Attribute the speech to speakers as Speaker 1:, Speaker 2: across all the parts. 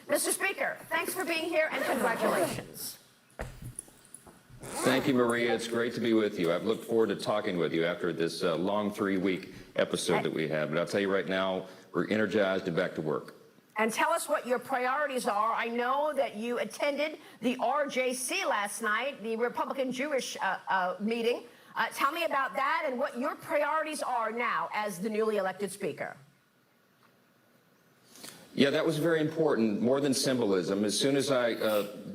Speaker 1: Mr. Speaker, thanks for being here and congratulations.
Speaker 2: Thank you, Maria. It's great to be with you. I've looked forward to talking with you after this long 3-week episode that we have. But I'll tell you right now, we're energized and back to work.
Speaker 1: And tell us what your priorities are. I know that you attended the RJC last night, the Republican Jewish meeting. Tell me about that and what your priorities are now as the newly elected Speaker.
Speaker 2: Yeah, that was very important, more than symbolism. As soon as I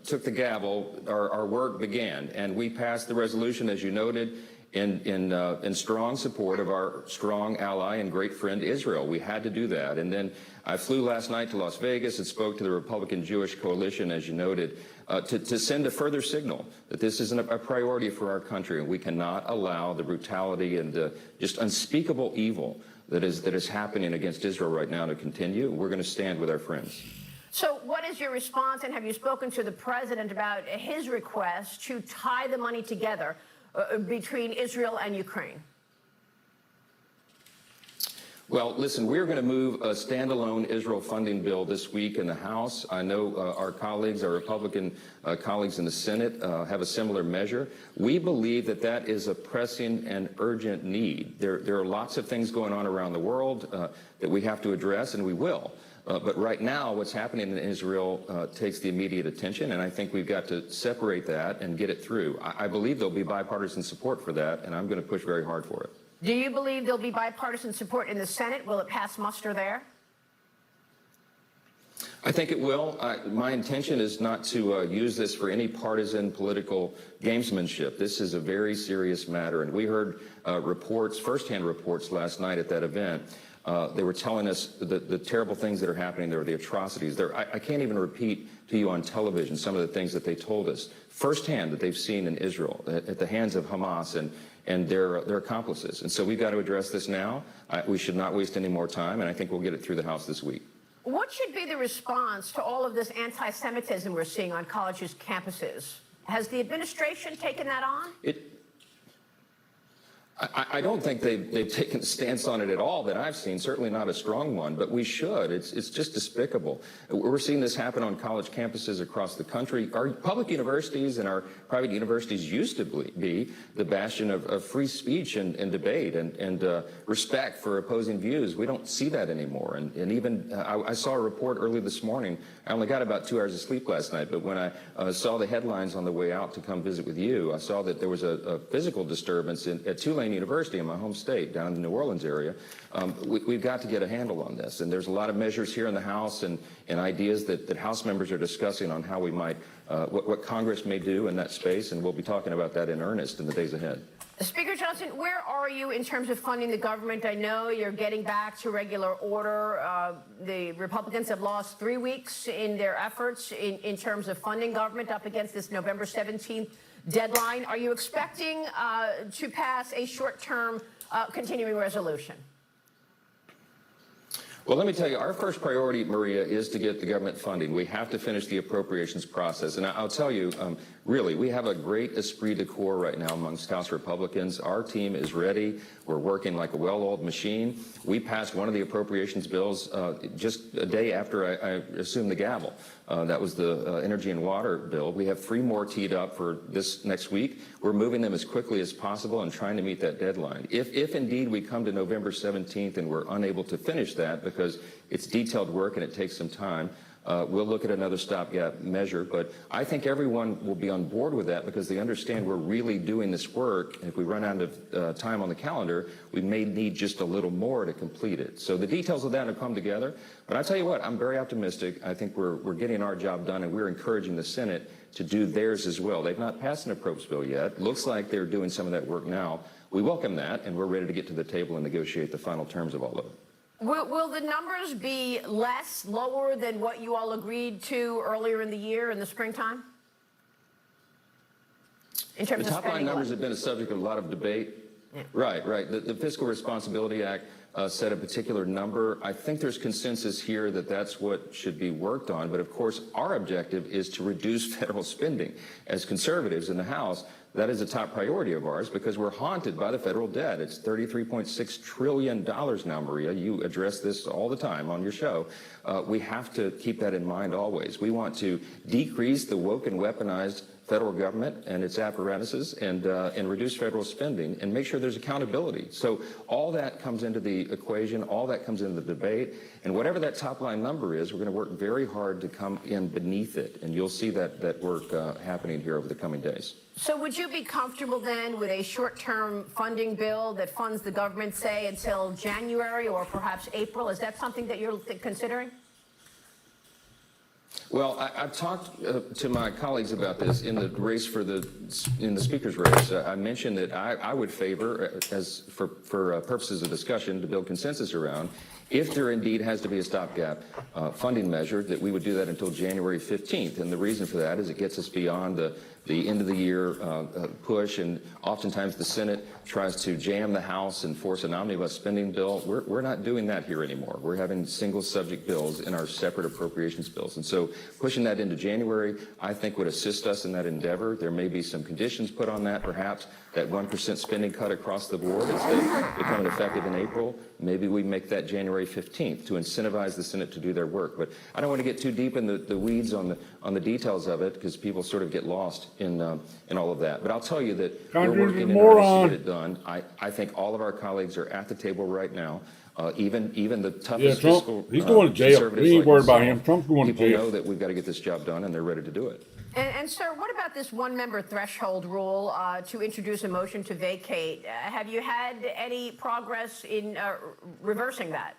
Speaker 2: took the gavel, our work began, and we passed the resolution, as you noted, in strong support of our strong ally and great friend Israel. We had to do that. And then I flew last night to Las Vegas and spoke to the Republican Jewish Coalition, as you noted, to send a further signal that this isn't a priority for our country, and we cannot allow the brutality and the just unspeakable evil that is happening against Israel right now to continue. We're going to stand with our friends.
Speaker 1: So what is your response, and have you spoken to the president about his request to tie the money together between Israel and Ukraine?
Speaker 2: Well, listen, we're going to move a standalone Israel funding bill this week in the House. I know our colleagues, our Republican colleagues in the Senate have a similar measure. We believe that that is a pressing and urgent need. There are lots of things going on around the world that we have to address, and we will. But right now, what's happening in Israel takes the immediate attention, and I think we've got to separate that and get it through. I believe there'll be bipartisan support for that, and I'm going to push very hard for it.
Speaker 1: Do you believe there'll be bipartisan support in the Senate? Will it pass muster there?
Speaker 2: I think it will. My intention is not to use this for any partisan political gamesmanship. This is a very serious matter, and we heard reports, firsthand reports last night at that event. They were telling us the terrible things that are happening there, the atrocities. I can't even repeat to you on television some of the things that they told us firsthand that they've seen in Israel at the hands of Hamas and their accomplices. And so we've got to address this now. We should not waste any more time, and I think we'll get it through the House this week.
Speaker 1: What should be the response to all of this anti-Semitism we're seeing on colleges' campuses? Has the administration taken that on?
Speaker 2: I don't think they've taken a stance on it at all that I've seen, certainly not a strong one, but we should. It's just despicable. We're seeing this happen on college campuses across the country. Our public universities and our private universities used to be the bastion of free speech and debate and respect for opposing views. We don't see that anymore. And even I saw a report early this morning. I only got about 2 hours of sleep last night, but when I saw the headlines on the way out to come visit with you, I saw that there was a physical disturbance at Tulane University in my home state, down in the New Orleans area. We've got to get a handle on this. And there's a lot of measures here in the House and ideas that House members are discussing on how we might, what Congress may do in that space, and we'll be talking about that in earnest in the days ahead.
Speaker 1: Speaker Johnson, where are you in terms of funding the government? I know you're getting back to regular order. The Republicans have lost 3 weeks in their efforts in terms of funding government up against this November 17th deadline. Are you expecting to pass a short-term continuing resolution?
Speaker 2: Well, let me tell you, our first priority, Maria, is to get the government funding. We have to finish the appropriations process. And I'll tell you, really, we have a great esprit de corps right now amongst House Republicans. Our team is ready. We're working like a well-oiled machine. We passed one of the appropriations bills just a day after I assumed the gavel. That was the energy and water bill. We have 3 more teed up for this next week. We're moving them as quickly as possible and trying to meet that deadline. If indeed we come to November 17th and we're unable to finish that because it's detailed work and it takes some time, we'll look at another stopgap measure. But I think everyone will be on board with that because they understand we're really doing this work. And if we run out of time on the calendar, we may need just a little more to complete it. So the details of that will come together. But I tell you what, I'm very optimistic. I think we're getting our job done, and we're encouraging the Senate to do theirs as well. They've not passed an appropriations bill yet. Looks like they're doing some of that work now. We welcome that, and we're ready to get to the table and negotiate the final terms of all of it.
Speaker 1: Will the numbers be lower than what you all agreed to earlier in the year, in the springtime? In terms
Speaker 2: The
Speaker 1: of
Speaker 2: top line
Speaker 1: spending
Speaker 2: numbers have been a subject of a lot of debate.
Speaker 1: Yeah.
Speaker 2: Right. The Fiscal Responsibility Act set a particular number. I think there's consensus here that that's what should be worked on. But of course, our objective is to reduce federal spending. As conservatives in the House, that is a top priority of ours because we're haunted by the federal debt. It's $33.6 trillion now, Maria. You address this all the time on your show. We have to keep that in mind always. We want to decrease the woke and weaponized federal government and its apparatuses and reduce federal spending and make sure there's accountability. So all that comes into the equation, all that comes into the debate, and whatever that top line number is, we're going to work very hard to come in beneath it, and you'll see that work happening here over the coming days.
Speaker 1: So would you be comfortable then with a short-term funding bill that funds the government, say, until January or perhaps April? Is that something that you're considering?
Speaker 2: Well, I've talked to my colleagues about this in the race in the speaker's race. I mentioned that I would favor, for purposes of discussion, to build consensus around, if there indeed has to be a stopgap funding measure, that we would do that until January 15th. And the reason for that is it gets us beyond the end of the year push, and oftentimes the Senate tries to jam the House and force an omnibus spending bill. We're not doing that here anymore. We're having single subject bills in our separate appropriations bills. And so pushing that into January, I think, would assist us in that endeavor. There may be some conditions put on that, perhaps that 1% spending cut across the board instead of becoming effective in April. Maybe we make that January 15th to incentivize the Senate to do their work. But I don't want to get too deep in the weeds on the details of it because people sort of get lost in all of that. But I'll tell you that we're working in order to get it done. I think all of our colleagues are at the table right now. Even the toughest
Speaker 3: Trump,
Speaker 2: fiscal
Speaker 3: he's going to jail.
Speaker 2: conservatives
Speaker 3: We ain't
Speaker 2: like
Speaker 3: worried about
Speaker 2: myself,
Speaker 3: him. Trump's going to
Speaker 2: people
Speaker 3: jail.
Speaker 2: know that we've got to get this job done, and they're ready to do it.
Speaker 1: And sir, what about this one-member threshold rule to introduce a motion to vacate? Have you had any progress in reversing that?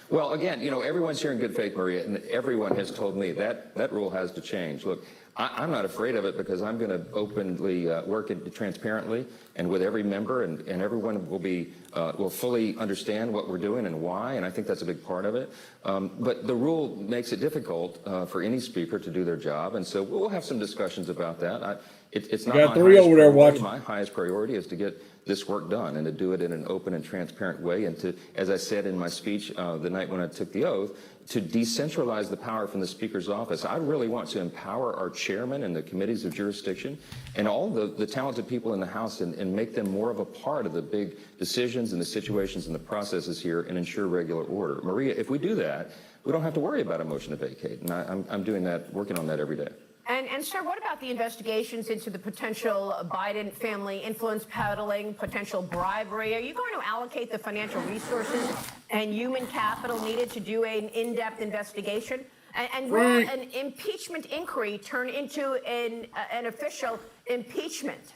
Speaker 2: Well, again, everyone's here in good faith, Maria, and everyone has told me that rule has to change. Look, I'm not afraid of it because I'm going to openly work it transparently and with every member, and everyone will fully understand what we're doing and why, and I think that's a big part of it. But the rule makes it difficult for any speaker to do their job, and so we'll have some discussions about that. It's not my highest priority. My highest priority is to get this work done and to do it in an open and transparent way, and to, as I said in my speech the night when I took the oath, to decentralize the power from the Speaker's office. I really want to empower our chairman and the committees of jurisdiction and all the talented people in the House and make them more of a part of the big decisions and the situations and the processes here and ensure regular order. Maria, if we do that, we don't have to worry about a motion to vacate, and I'm doing that, working on that every day.
Speaker 1: And sir, what about the investigations into the potential Biden family influence peddling, potential bribery? Are you going to allocate the financial resources and human capital needed to do an in-depth investigation? And will an impeachment inquiry turn into an official impeachment?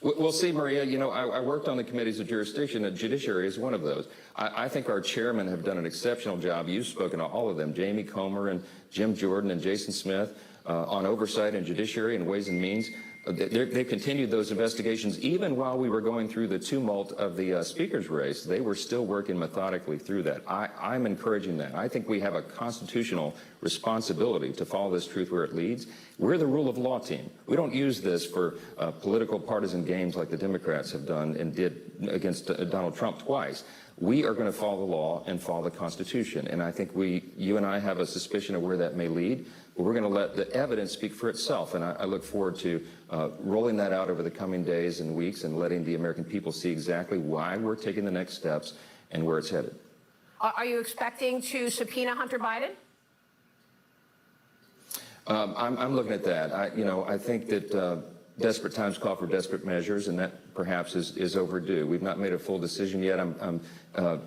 Speaker 2: We'll see, Maria. I worked on the committees of jurisdiction, and judiciary is one of those. I think our chairmen have done an exceptional job. You've spoken to all of them, Jamie Comer and Jim Jordan and Jason Smith, on oversight and judiciary and ways and means. They continued those investigations even while we were going through the tumult of the speaker's race. They were still working methodically through that. I'm encouraging that. I think we have a constitutional responsibility to follow this truth where it leads. We're the rule of law team. We don't use this for political partisan games like the Democrats have done and did against Donald Trump twice. We are going to follow the law and follow the Constitution. And I think you and I have a suspicion of where that may lead. But we're going to let the evidence speak for itself. And I look forward to rolling that out over the coming days and weeks and letting the American people see exactly why we're taking the next steps and where it's headed.
Speaker 1: Are you expecting to subpoena Hunter Biden?
Speaker 2: I'm looking at that. I think that desperate times call for desperate measures, and that perhaps is overdue. We've not made a full decision yet. I'm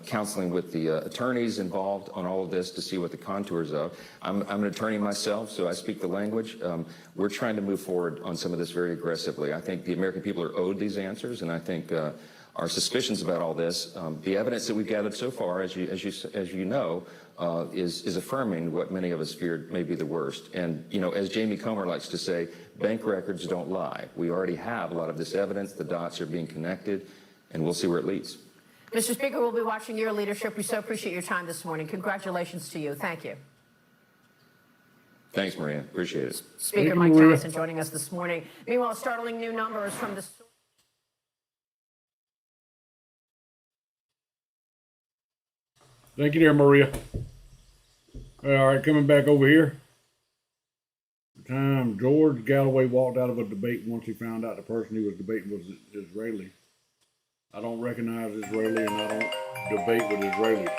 Speaker 2: counseling with the attorneys involved on all of this to see what the contours of. I'm an attorney myself, so I speak the language. We're trying to move forward on some of this very aggressively. I think the American people are owed these answers, and I think our suspicions about all this, the evidence that we've gathered so far, as you know, is affirming what many of us feared may be the worst. And, as Jamie Comer likes to say, bank records don't lie. We already have a lot of this evidence. The dots are being connected. and we'll see where it leads.
Speaker 1: Mr. Speaker, we'll be watching your leadership. We so appreciate your time this morning. Congratulations to you. Thank you.
Speaker 2: Thanks, Maria. Appreciate it.
Speaker 1: Speaker Mike Johnson joining us this morning. Meanwhile, startling new numbers from the...
Speaker 3: Thank you there, Maria. All right, coming back over here. The time George Galloway walked out of a debate once he found out the person he was debating was Israeli. I don't recognize Israeli and I don't debate with Israelis.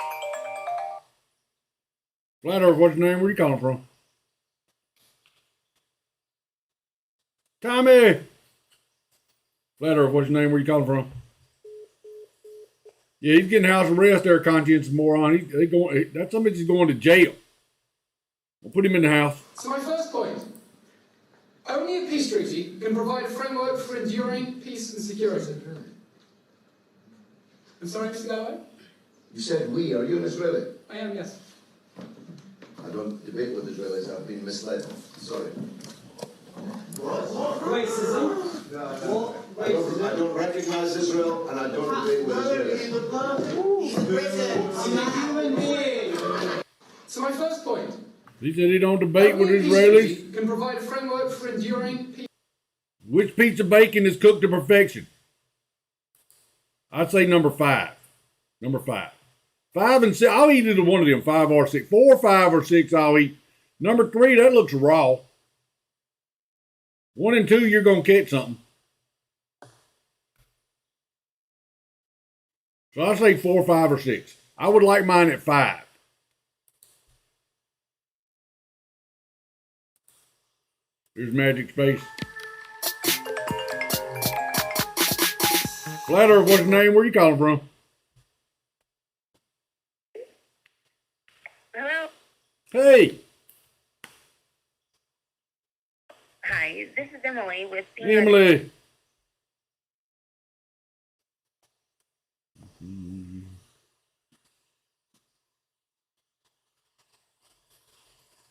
Speaker 3: Flat Earth, what's your name? Where you calling from? Tommy! Flat Earth, what's your name? Where you calling from? Yeah, he's getting house arrest there, conscientious moron. That's somebody who's going to jail. We'll put him in the house.
Speaker 4: So my first point, only a peace treaty can provide a framework for enduring peace and security. I'm sorry, Mr. Galloway?
Speaker 5: You said we. Are you an Israeli?
Speaker 4: I am, yes.
Speaker 5: I don't debate with Israelis. I've been misled. Sorry.
Speaker 4: Racism?
Speaker 5: I don't recognize Israel, and I don't debate with Israelis.
Speaker 4: So my first point,
Speaker 3: He said he don't debate with
Speaker 4: only a peace
Speaker 3: Israelis.
Speaker 4: treaty can provide a framework for enduring peace.
Speaker 3: Which piece of bacon is cooked to perfection? I'd say number 5. Number 5. 5 and 6. I'll eat either one of them, 5 or 6. 4, 5, or 6 I'll eat. Number 3, that looks raw. 1 and 2, you're going to catch something. So I'll say 4, 5, or 6. I would like mine at 5. Here's Magic Space. Flat Earth, what's your name? Where you calling from?
Speaker 6: Hello.
Speaker 3: Hey.
Speaker 6: Hi, this is Emily with
Speaker 3: Emily.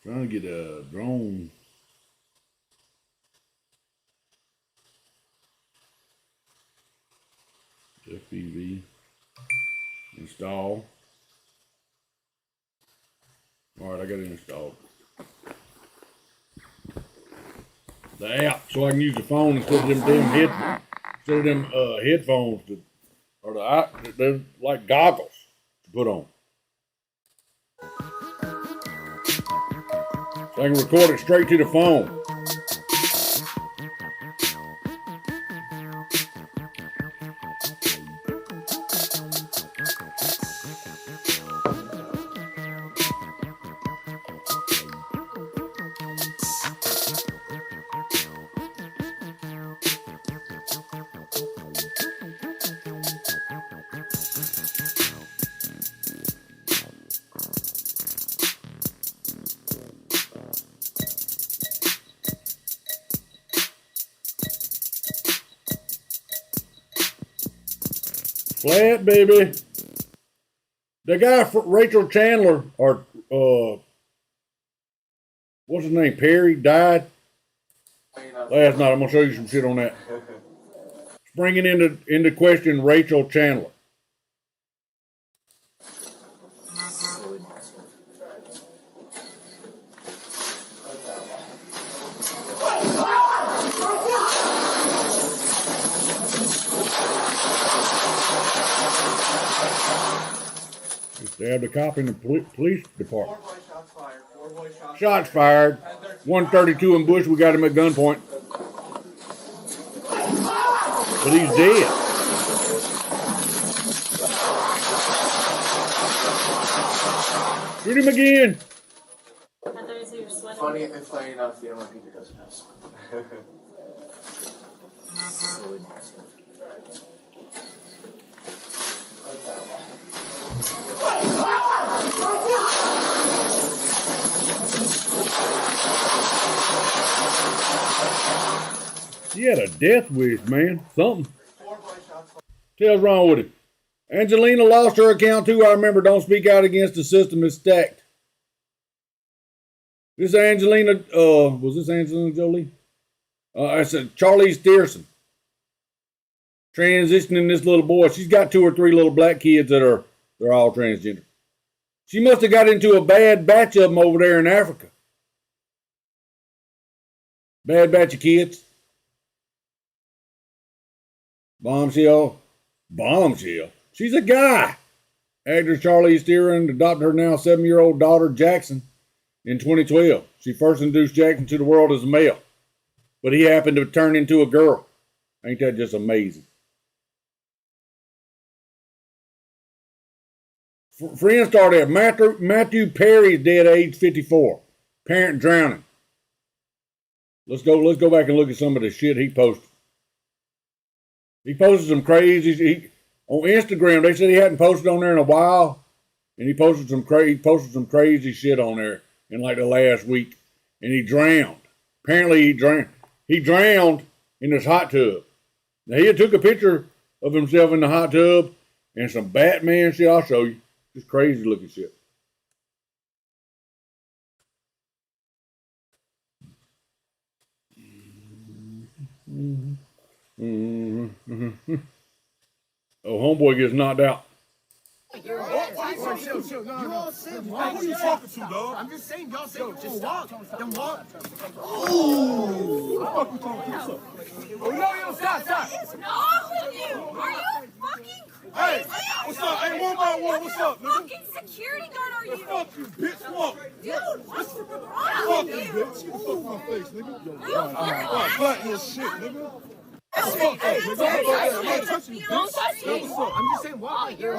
Speaker 3: Trying to get a drone. FEV. Install. All right, I got it installed. The app, so I can use the phone instead of them headphones they're like goggles to put on. So I can record it straight to the phone. Flat, baby. The guy, Rachel Chandler, or what's his name, Perry, died last night. I'm going to show you some shit on that. It's bringing into question Rachel Chandler. Stabbed a cop in the police department. Shots fired. 132 in Bush. We got him at gunpoint. But he's dead. Shoot him again.
Speaker 7: Funny enough, the NYPD doesn't have some.
Speaker 3: He had a death wish, man. Something. Hell's wrong with him. Angelina lost her account too. I remember, don't speak out against the system. It's stacked. This Angelina, was this Angelina Jolie? I said Charlize Theron. transitioning this little boy. She's got 2 or 3 little black kids they're all transgender. She must have got into a bad batch of them over there in Africa. Bad batch of kids. Bombshell. She's a guy. Actress Charlize Theron adopted her now 7-year-old daughter Jackson in 2012. She first introduced Jackson to the world as a male, but he happened to turn into a girl. Ain't that just amazing? Friends started Matthew Perry's dead at age 54. Parent drowning. Let's go back and look at some of the shit he posted. He posted some crazy. On Instagram, they said he hadn't posted on there in a while, and he posted some crazy shit on there in like the last week, and he drowned. Apparently, he drowned in this hot tub. Now he had took a picture of himself in the hot tub and some Batman shit. I'll show you. Just crazy looking shit. Oh, homeboy gets knocked out.
Speaker 8: You all said walk. Who you talking to, dog? I'm just saying, y'all said just walk. Then walk. Ooh. What the fuck you talking to? Oh, no, stop.
Speaker 9: What is wrong with you? Are you fucking crazy?
Speaker 8: Hey, what's up? Hey, one by one, what's up, nigga?
Speaker 9: Fucking security guard are you?
Speaker 8: Fuck you, bitch. Walk.
Speaker 9: Dude, what's wrong
Speaker 8: Fuck
Speaker 9: with
Speaker 8: you,
Speaker 9: you?
Speaker 8: bitch. Get the fuck out my face, nigga.
Speaker 9: Are you
Speaker 8: Alright, flat your shit, nigga. Fuck you, nigga. I'm not touching you,
Speaker 9: Don't
Speaker 8: bitch.
Speaker 9: touch me.
Speaker 8: What's up?
Speaker 9: I'm just saying walk. You're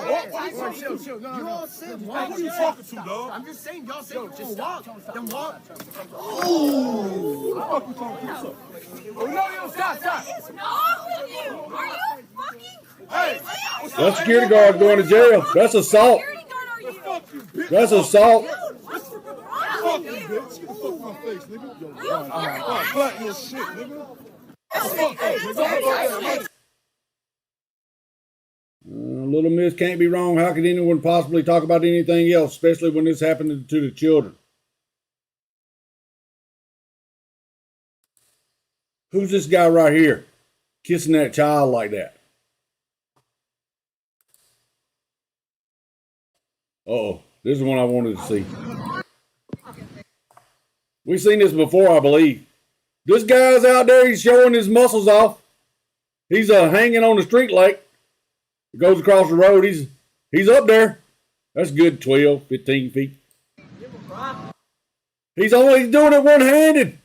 Speaker 8: Chill. You all said walk. Who you talking to, dog? I'm just saying, y'all said just walk. Then walk. Ooh. What the fuck you talking to? Oh, no, stop.
Speaker 9: What is wrong with you? Are you fucking crazy?
Speaker 8: Hey, what's up?
Speaker 3: That security guard's going to jail. That's assault.
Speaker 9: Security guard are you?
Speaker 8: Fuck you, bitch.
Speaker 3: That's assault.
Speaker 9: Dude, what's wrong
Speaker 8: Fuck
Speaker 9: with
Speaker 8: you,
Speaker 9: you?
Speaker 8: bitch. Get the fuck out my face, nigga.
Speaker 9: You
Speaker 8: Alright, flat your shit, nigga.
Speaker 3: Little Miss can't be wrong. How could anyone possibly talk about anything else, especially when this happened to the children? Who's this guy right here kissing that child like that? Uh-oh, this is the one I wanted to see. We've seen this before, I believe. This guy's out there, he's showing his muscles off. He's hanging on the street light. He goes across the road. He's up there. That's good 12, 15 feet. He's doing it one-handed.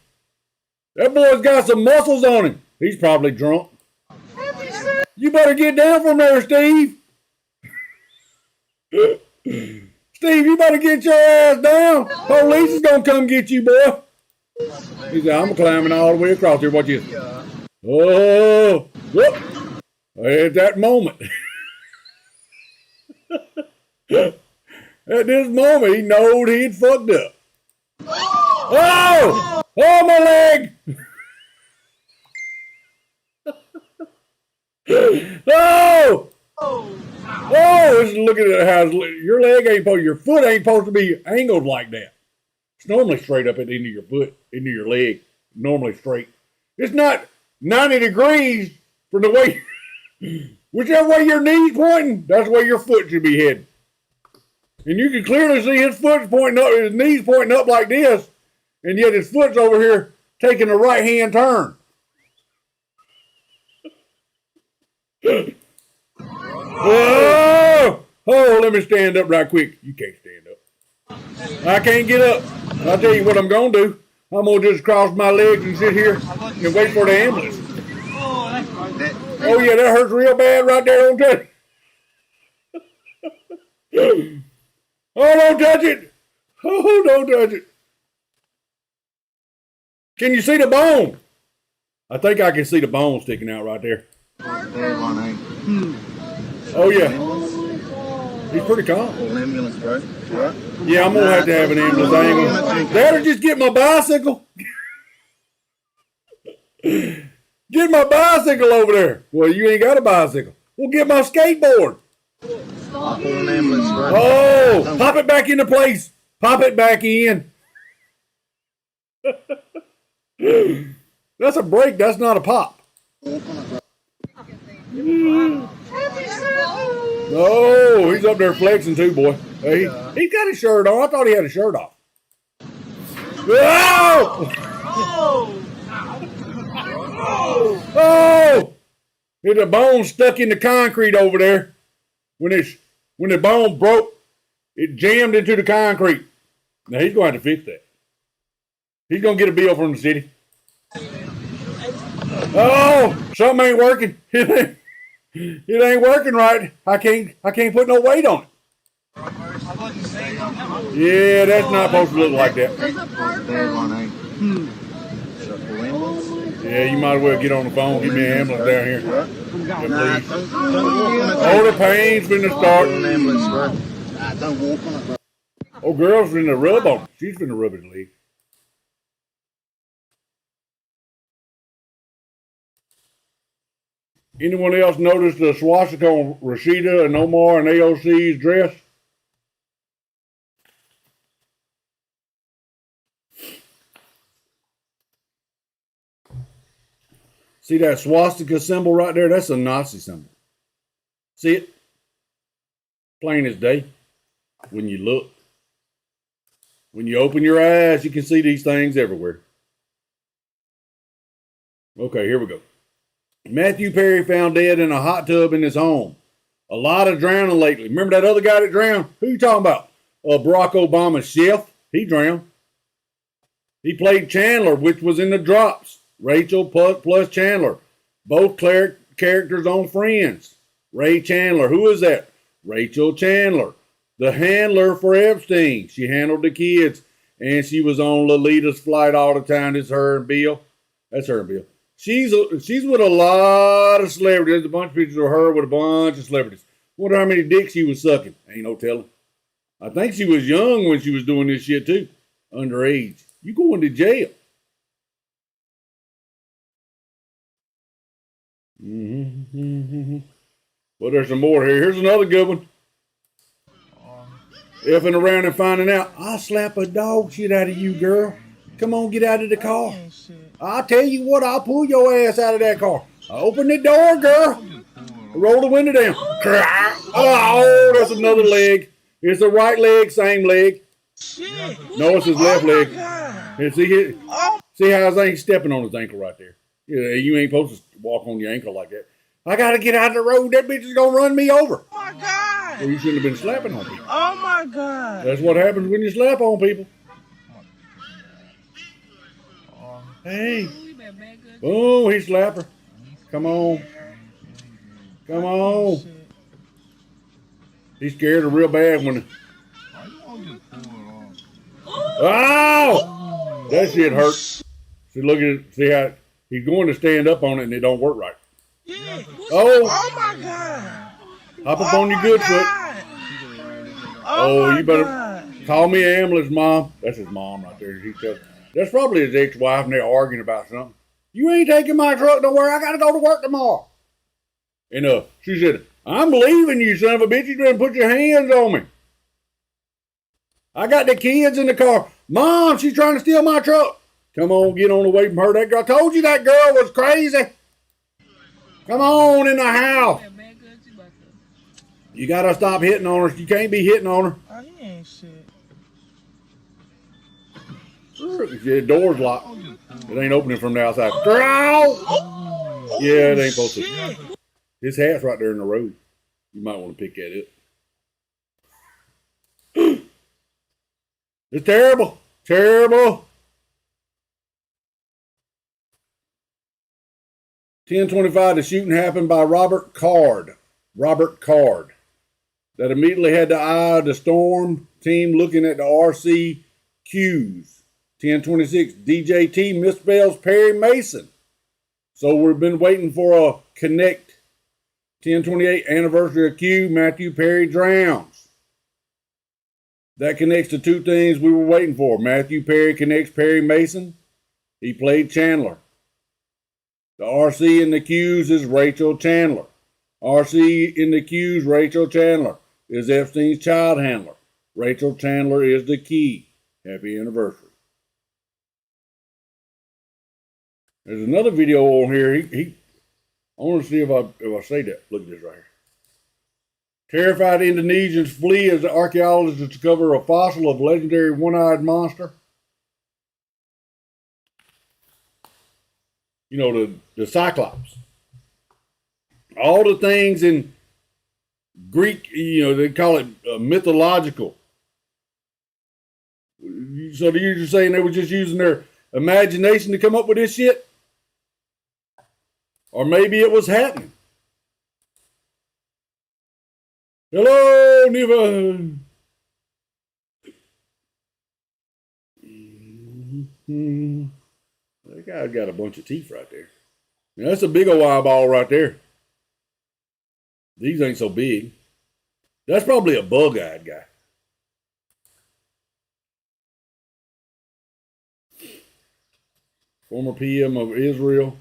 Speaker 3: That boy's got some muscles on him. He's probably drunk. You better get down from there, Steve. Steve, you better get your ass down. Police is going to come get you, boy. He said, I'm climbing all the way across here. Watch this. Oh, whoop. At that moment. At this moment, he knowed he'd fucked up. Oh! Oh, my leg! Oh! Oh, look at how your leg ain't supposed, your foot ain't supposed to be angled like that. It's normally straight up at the end of your foot, into your leg. Normally straight. It's not 90 degrees from the way, whichever way your knee's pointing, that's where your foot should be heading. And you can clearly see his foot's pointing up, his knee's pointing up like this, and yet his foot's over here taking a right-hand turn. Oh, let me stand up right quick. You can't stand up. I can't get up. I'll tell you what I'm going to do. I'm going to just cross my legs and sit here and wait for the ambulance. Oh, yeah, that hurts real bad right there. Don't touch it. Oh, don't touch it. Oh, don't touch it. Can you see the bone? I think I can see the bone sticking out right there. Oh, yeah. He's pretty calm.
Speaker 5: An ambulance, bro. Right?
Speaker 3: Yeah, I'm going to have to have an ambulance. I ain't gonna... Dad'll just get my bicycle. Get my bicycle over there. Well, you ain't got a bicycle. We'll get my skateboard.
Speaker 5: I'll call an ambulance, bro.
Speaker 3: Oh, pop it back into place. Pop it back in. That's a break. That's not a pop. No, he's up there flexing too, boy. Hey, he's got his shirt on. I thought he had a shirt off. Oh! Oh! There's a bone stuck in the concrete over there. When the bone broke, it jammed into the concrete. Now he's going to have to fix that. He's going to get a bill from the city. Oh, something ain't working. It ain't working right. I can't put no weight on it. Yeah, that's not supposed to look like that. Yeah, you might as well get on the phone. Give me an ambulance down here. Yeah, please. Oh, the pain's finna start. Oh, girl's finna rub on it. She's finna rub his leg. Anyone else notice the swastika on Rashida and Omar and AOC's dress? See that swastika symbol right there? That's a Nazi symbol. See it? Plain as day. When you look. When you open your eyes, you can see these things everywhere. Okay, here we go. Matthew Perry found dead in a hot tub in his home. A lot of drowning lately. Remember that other guy that drowned? Who you talking about? Barack Obama's chef. He drowned. He played Chandler, which was in the drops. Rachel plus Chandler. Both characters on Friends. Ray Chandler. Who is that? Rachel Chandler. The handler for Epstein. She handled the kids. And she was on Lolita's flight all the time. It's her and Bill. That's her and Bill. She's with a lot of celebrities. There's a bunch of pictures of her with a bunch of celebrities. Wonder how many dicks she was sucking. Ain't no telling. I think she was young when she was doing this shit too. Underage. You going to jail. Well, there's some more here. Here's another good one. Effing around and finding out. I'll slap a dog shit out of you, girl. Come on, get out of the car. I'll tell you what, I'll pull your ass out of that car. Open the door, girl. Roll the window down. Oh, that's another leg. It's the right leg, same leg. No, it's his left leg. And see how he's stepping on his ankle right there. Yeah, you ain't supposed to walk on your ankle like that. I got to get out of the road. That bitch is going to run me over.
Speaker 8: Oh my God.
Speaker 3: Well, you shouldn't have been slapping on people.
Speaker 8: Oh my God.
Speaker 3: That's what happens when you slap on people. Hey. Oh, he slapped her. Come on. Come on. He scared her real bad when... Oh! That shit hurt. See, look at it. See how he's going to stand up on it and it don't work right.
Speaker 8: Yeah.
Speaker 3: Oh!
Speaker 8: Oh my God.
Speaker 3: Hop up on your good foot. Oh, you better call me an ambulance, Mom. That's his mom right there. That's probably his ex-wife and they're arguing about something. You ain't taking my truck nowhere. I got to go to work tomorrow. And she said, I'm leaving you, son of a bitch. You didn't put your hands on me. I got the kids in the car. Mom, she's trying to steal my truck. Come on, get on away from her. That girl. I told you that girl was crazy. Come on in the house. You got to stop hitting on her. You can't be hitting on her.
Speaker 8: Oh, he ain't shit.
Speaker 3: The door's locked. It ain't opening from the outside. Girl! Yeah, it ain't supposed to. His hat's right there in the road. You might want to pick that up. It's terrible. Terrible. 10:25, the shooting happened by Robert Card. That immediately had the eye of the storm team looking at the RC cues. 10:26, DJT misspells Perry Mason. So we've been waiting for a connect. 10:28, anniversary of Q, Matthew Perry drowns. That connects to two things we were waiting for. Matthew Perry connects Perry Mason. He played Chandler. The RC in the Q's is Rachel Chandler. RC in the Q's, Rachel Chandler, is Epstein's child handler. Rachel Chandler is the key. Happy anniversary. There's another video on here. I want to see if I say that. Look at this right here. Terrified Indonesians flee as archaeologists discover a fossil of legendary one-eyed monster. You know, the Cyclops. All the things in Greek, you know, they call it mythological. So you're just saying they were just using their imagination to come up with this shit? Or maybe it was happening. Hello, Neva. That guy's got a bunch of teeth right there. Now, that's a big old eyeball right there. These ain't so big. That's probably a bug-eyed guy. Former PM of Israel.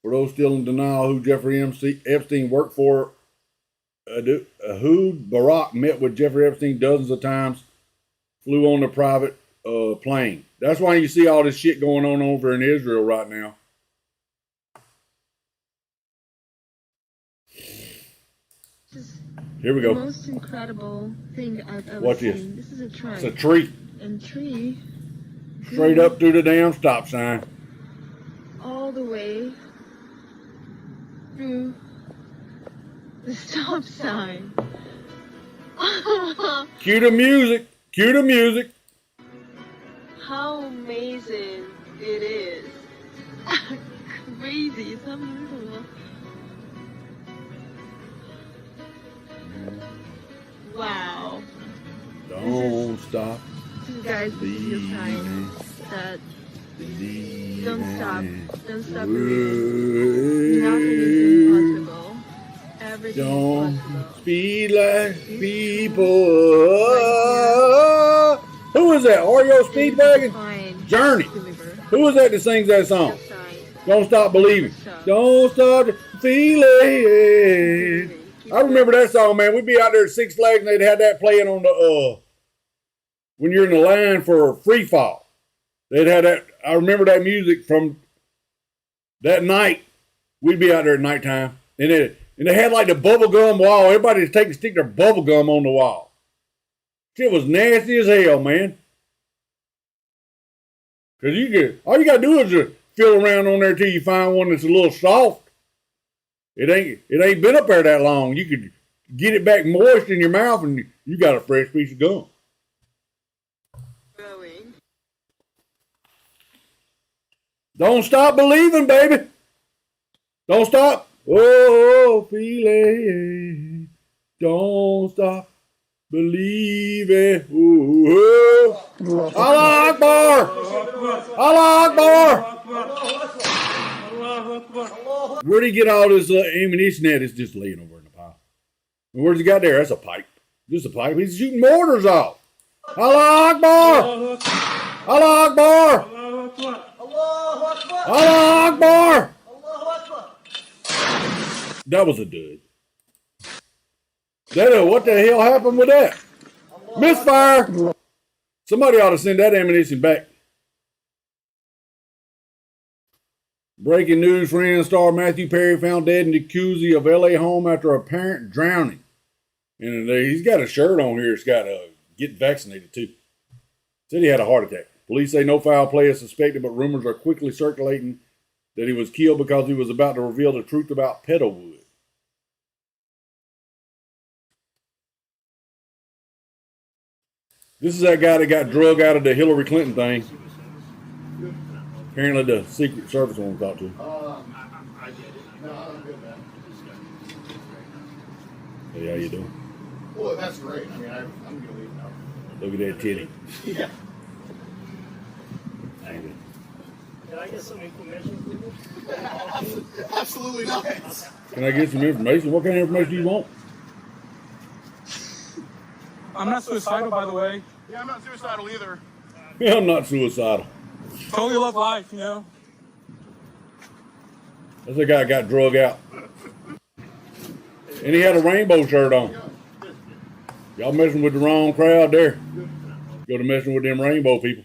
Speaker 3: For those still in denial who Jeffrey Epstein worked for, Ehud Barak met with Jeffrey Epstein dozens of times, flew on a private plane. That's why you see all this shit going on over in Israel right now. Here we go.
Speaker 10: The most incredible thing I've ever
Speaker 3: Watch
Speaker 10: seen.
Speaker 3: this.
Speaker 10: This is a tree.
Speaker 3: It's a tree.
Speaker 10: And tree.
Speaker 3: Straight up through the damn stop sign.
Speaker 10: All the way through the stop sign.
Speaker 3: Cue the music. Cue the music.
Speaker 10: How amazing it is. Crazy. It's unbelievable. Wow.
Speaker 3: Don't stop.
Speaker 10: Guys, this is your sign that don't stop. Don't stop believing. Nothing is impossible. Everything
Speaker 3: Don't
Speaker 10: is possible.
Speaker 3: speed like people. Who is that? Oreo Speedwagon? Journey. Who is that that sings that song? Don't stop believing. Don't stop feeling. I remember that song, man. We'd be out there at Six Flags and they'd have that playing on the when you're in the line for free fall. They'd have that. I remember that music from that night. We'd be out there at nighttime. And they had like the bubble gum wall. Everybody was taking stick their bubble gum on the wall. Shit was nasty as hell, man. Cause all you gotta do is just feel around on there till you find one that's a little soft. It ain't been up there that long. You could get it back moist in your mouth and you got a fresh piece of gum. Don't stop believing, baby. Don't stop. Oh, feeling. Don't stop believing. Ooh. Allah Akbar. Allah Akbar. Where'd he get all this ammunition at? It's just laying over in the pile. And where's he got there? That's a pipe. Just a pipe. He's shooting mortars off. Allah Akbar. Allah Akbar. Allah Akbar. That was a dud. What the hell happened with that? Misfire. Somebody ought to send that ammunition back. Breaking news, friends. Star Matthew Perry found dead in the jacuzzi of LA home after apparent drowning. And he's got a shirt on here. It's got get vaccinated too. Said he had a heart attack. Police say no foul play is suspected, but rumors are quickly circulating that he was killed because he was about to reveal the truth about Petalwood. This is that guy that got drug out of the Hillary Clinton thing. Apparently the Secret Service won't talk to him. Hey, how you doing?
Speaker 8: Well, that's great. I mean, I'm going to leave now.
Speaker 3: Look at that titty.
Speaker 8: Yeah.
Speaker 7: Can I get some information, please?
Speaker 8: Absolutely not.
Speaker 3: Can I get some information? What kind of information do you want?
Speaker 7: I'm not suicidal, by the way.
Speaker 8: Yeah, I'm not suicidal either.
Speaker 3: Yeah, I'm not suicidal.
Speaker 7: Totally love life, you know?
Speaker 3: That's the guy that got drug out. And he had a rainbow shirt on. Y'all messing with the wrong crowd there. Go to messing with them rainbow people.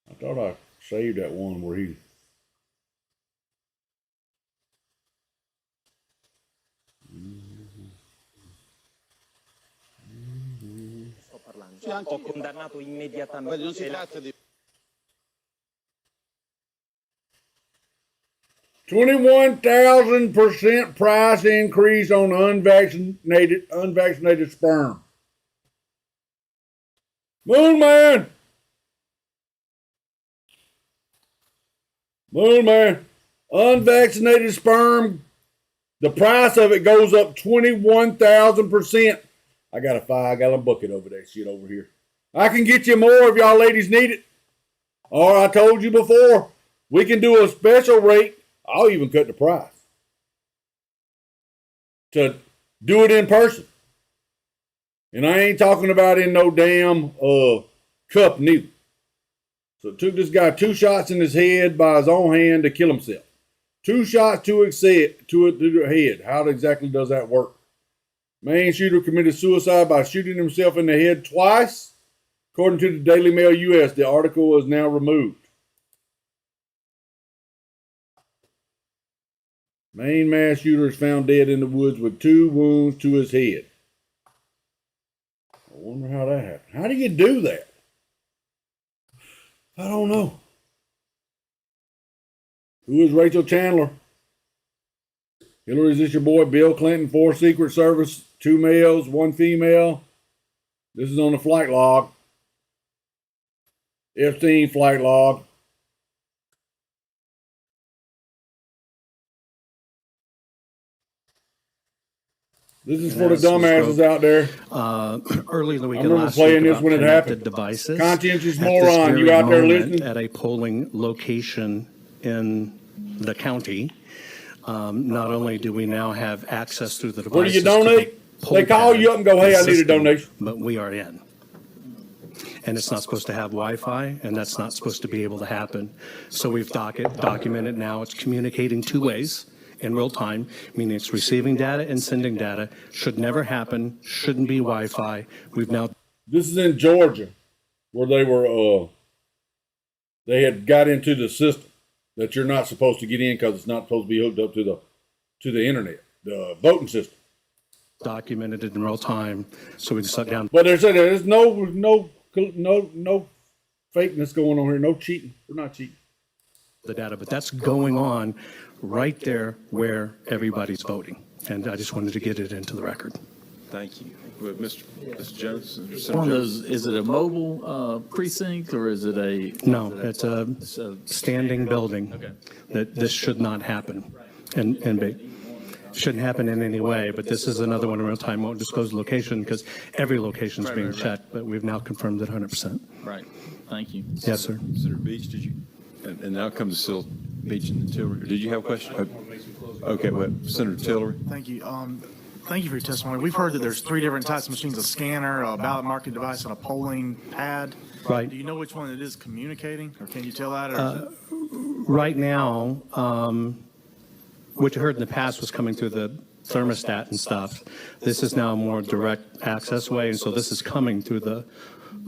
Speaker 3: I thought I saved that one where he.
Speaker 11: Ho condannato immediatamente.
Speaker 8: Non si tratta di
Speaker 3: 21,000% price increase on unvaccinated sperm. Moon Man, unvaccinated sperm. The price of it goes up 21,000%. I got a 5-gallon bucket over that shit over here. I can get you more if y'all ladies need it. Or I told you before, we can do a special rate. I'll even cut the price to do it in person. And I ain't talking about in no damn cup neither. So it took this guy 2 shots in his head by his own hand to kill himself. 2 shots to the head. How exactly does that work? Main shooter committed suicide by shooting himself in the head twice. According to the Daily Mail US, the article is now removed. Main mass shooter is found dead in the woods with 2 wounds to his head. I wonder how that happened. How do you do that? I don't know. Who is Rachel Chandler? Hillary, is this your boy Bill Clinton? 4 Secret Service, 2 males, 1 female. This is on the flight log. Epstein flight log. This is for the dumbasses out there.
Speaker 12: Early in the weekend,
Speaker 3: I remember
Speaker 12: last
Speaker 3: playing
Speaker 12: week
Speaker 3: this when it happened.
Speaker 12: Devices.
Speaker 3: Conscientious
Speaker 12: At
Speaker 3: moron,
Speaker 12: this
Speaker 3: you
Speaker 12: very
Speaker 3: out there
Speaker 12: moment,
Speaker 3: listening?
Speaker 12: At a polling location in the county, not only do we now have access through the devices.
Speaker 3: Where do you
Speaker 12: to the
Speaker 3: donate?
Speaker 12: poll
Speaker 3: They call
Speaker 12: pad
Speaker 3: you up and go, hey, I need a
Speaker 12: system,
Speaker 3: donation.
Speaker 12: But we are in. And it's not supposed to have Wi-Fi, and that's not supposed to be able to happen. So we've documented now. It's communicating 2 ways in real time, meaning it's receiving data and sending data. Should never happen. Shouldn't be Wi-Fi. We've now.
Speaker 3: This is in Georgia, where they were, they had got into the system that you're not supposed to get in because it's not supposed to be hooked up to the internet, the voting system.
Speaker 12: Documented it in real time, so we can shut down.
Speaker 3: But there's no fakeness going on here, no cheating. We're not cheating.
Speaker 12: The data, but that's going on right there where everybody's voting. And I just wanted to get it into the record.
Speaker 13: Thank you. Mr. Jones?
Speaker 14: One of those, is it a mobile precinct or is it a?
Speaker 12: No, it's a standing building.
Speaker 14: Okay.
Speaker 12: That this should not happen. And shouldn't happen in any way, but this is another one in real time. Won't disclose the location because every location is being checked, but we've now confirmed it 100%.
Speaker 14: Right. Thank you.
Speaker 12: Yes, sir.
Speaker 13: Senator Beach, did you? And now comes Sil Beach and Tillery. Did you have a question? Okay, well, Senator Tillery.
Speaker 15: Thank you. Thank you for your testimony. We've heard that there's 3 different types of machines: a scanner, a ballot marking device, and a polling pad.
Speaker 12: Right.
Speaker 15: Do you know which one it is communicating, or can you tell that? Or
Speaker 12: Right now, what you heard in the past was coming through the thermostat and stuff. This is now a more direct access way, and so this is coming through the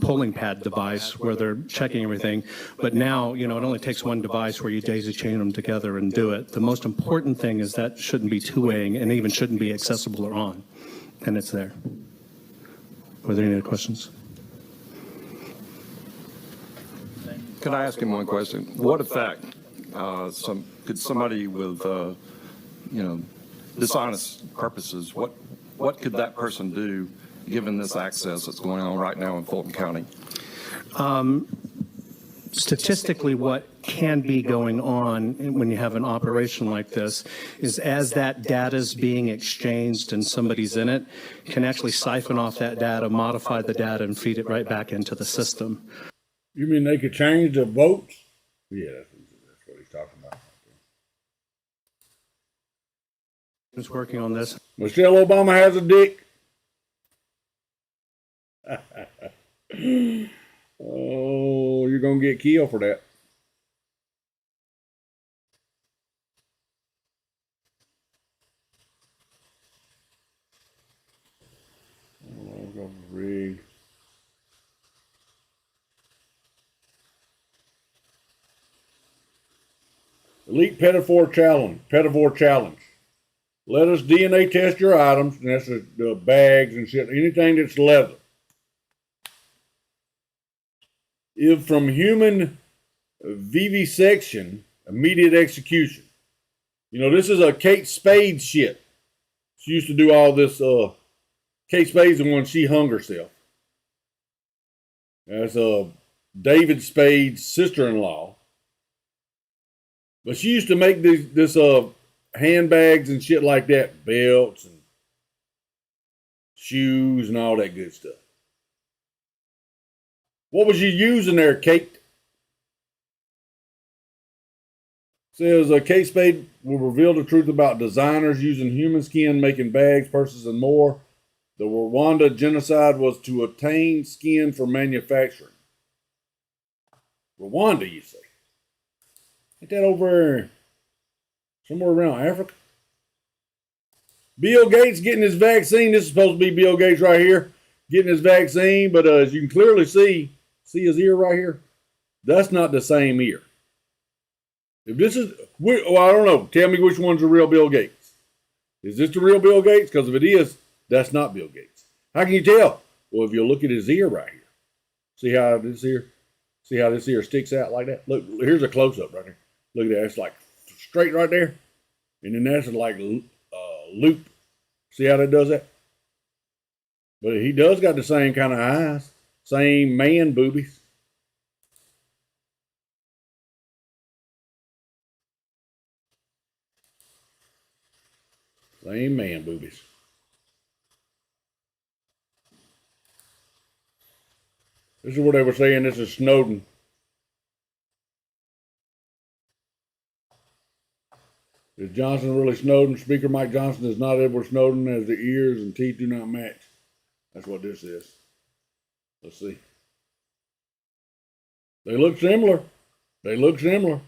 Speaker 12: polling pad device where they're checking everything. But now, it only takes 1 device where you daisy chain them together and do it. The most important thing is that shouldn't be two-waying and even shouldn't be accessible or on, and it's there. Were there any other questions?
Speaker 13: Could I ask him one question? What effect could somebody with dishonest purposes, what could that person do given this access that's going on right now in Fulton County?
Speaker 12: Statistically, what can be going on when you have an operation like this is as that data is being exchanged and somebody's in it, can actually siphon off that data, modify the data, and feed it right back into the system.
Speaker 3: You mean they could change the votes? Yeah, that's what he's talking about.
Speaker 12: Who's working on this?
Speaker 3: Michelle Obama has a dick. Oh, you're going to get killed for that. Oh, rig. Elite Pettivore Challenge. Let us DNA test your items, and that's the bags and shit, anything that's leather. If from human vivisection, immediate execution. You know, this is a Kate Spade shit. She used to do all this, Kate Spade's the one, she hung herself. That's David Spade's sister-in-law. But she used to make this handbags and shit like that, belts and shoes and all that good stuff. What was you using there, Kate? Says Kate Spade will reveal the truth about designers using human skin making bags, purses, and more. The Rwanda genocide was to obtain skin for manufacturing. Rwanda, you say? Ain't that over somewhere around Africa? Bill Gates getting his vaccine. This is supposed to be Bill Gates right here getting his vaccine, but as you can clearly see his ear right here? That's not the same ear. If this is, well, I don't know. Tell me which one's the real Bill Gates. Is this the real Bill Gates? Because if it is, that's not Bill Gates. How can you tell? Well, if you look at his ear right here. See how this ear sticks out like that? Look, here's a close-up right here. Look at that. It's like straight right there. And then that's like loop. See how that does that? But he does got the same kind of eyes. Same man boobies. Same man boobies. This is what they were saying. This is Snowden. Is Johnson really Snowden? Speaker Mike Johnson is not Edward Snowden, as the ears and teeth do not match. That's what this is. Let's see. They look similar. They look similar.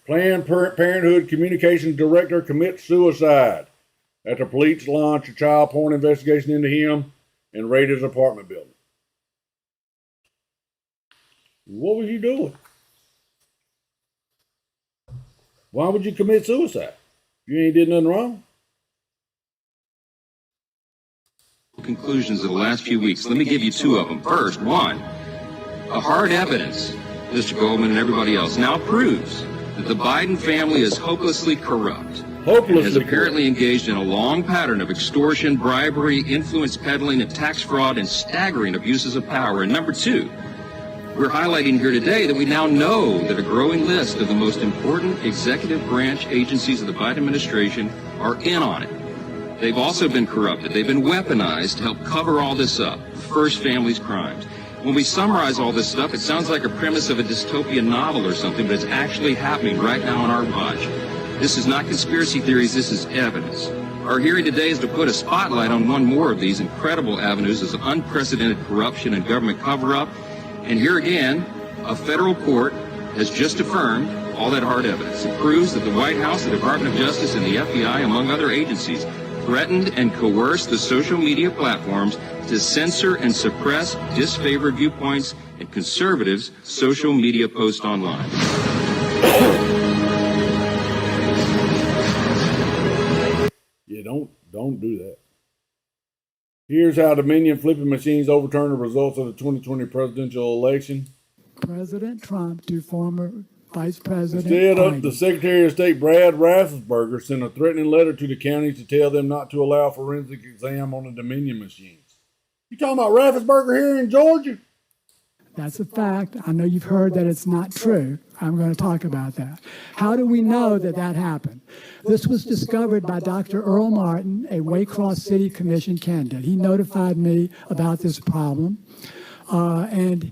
Speaker 3: Planned Parenthood Communications Director commits suicide after police launch a child porn investigation into him and raid his apartment building. What was you doing? Why would you commit suicide? You ain't did nothing wrong.
Speaker 2: Conclusions of the last few weeks. Let me give you two of them. First, one, a hard evidence, Mr. Goldman and everybody else, now proves that the Biden family is hopelessly corrupt. And has apparently engaged in a long pattern of extortion, bribery, influence peddling, and tax fraud, and staggering abuses of power. And number two, we're highlighting here today that we now know that a growing list of the most important executive branch agencies of the Biden administration are in on it. They've also been corrupted. They've been weaponized to help cover all this up. First family's crimes. When we summarize all this stuff, it sounds like a premise of a dystopian novel or something, but it's actually happening right now on our watch. This is not conspiracy theories, this is evidence. Our hearing today is to put a spotlight on one more of these incredible avenues of unprecedented corruption and government cover-up. And here again, a federal court has just affirmed all that hard evidence. It proves that the White House, the Department of Justice, and the FBI, among other agencies, threatened and coerced the social media platforms to censor and suppress disfavored viewpoints and conservatives' social media posts online.
Speaker 3: Yeah, don't do that. Here's how Dominion flipping machines overturned the results of the 2020 presidential election.
Speaker 16: President Trump to former Vice President
Speaker 3: Instead
Speaker 16: Biden.
Speaker 3: of the Secretary of State Brad Raffensperger sent a threatening letter to the counties to tell them not to allow forensic exam on the Dominion machines. You talking about Raffensperger here in Georgia?
Speaker 16: That's a fact. I know you've heard that it's not true. I'm going to talk about that. How do we know that that happened? This was discovered by Dr. Earl Martin, a Waycross City Commission candidate. He notified me about this problem, and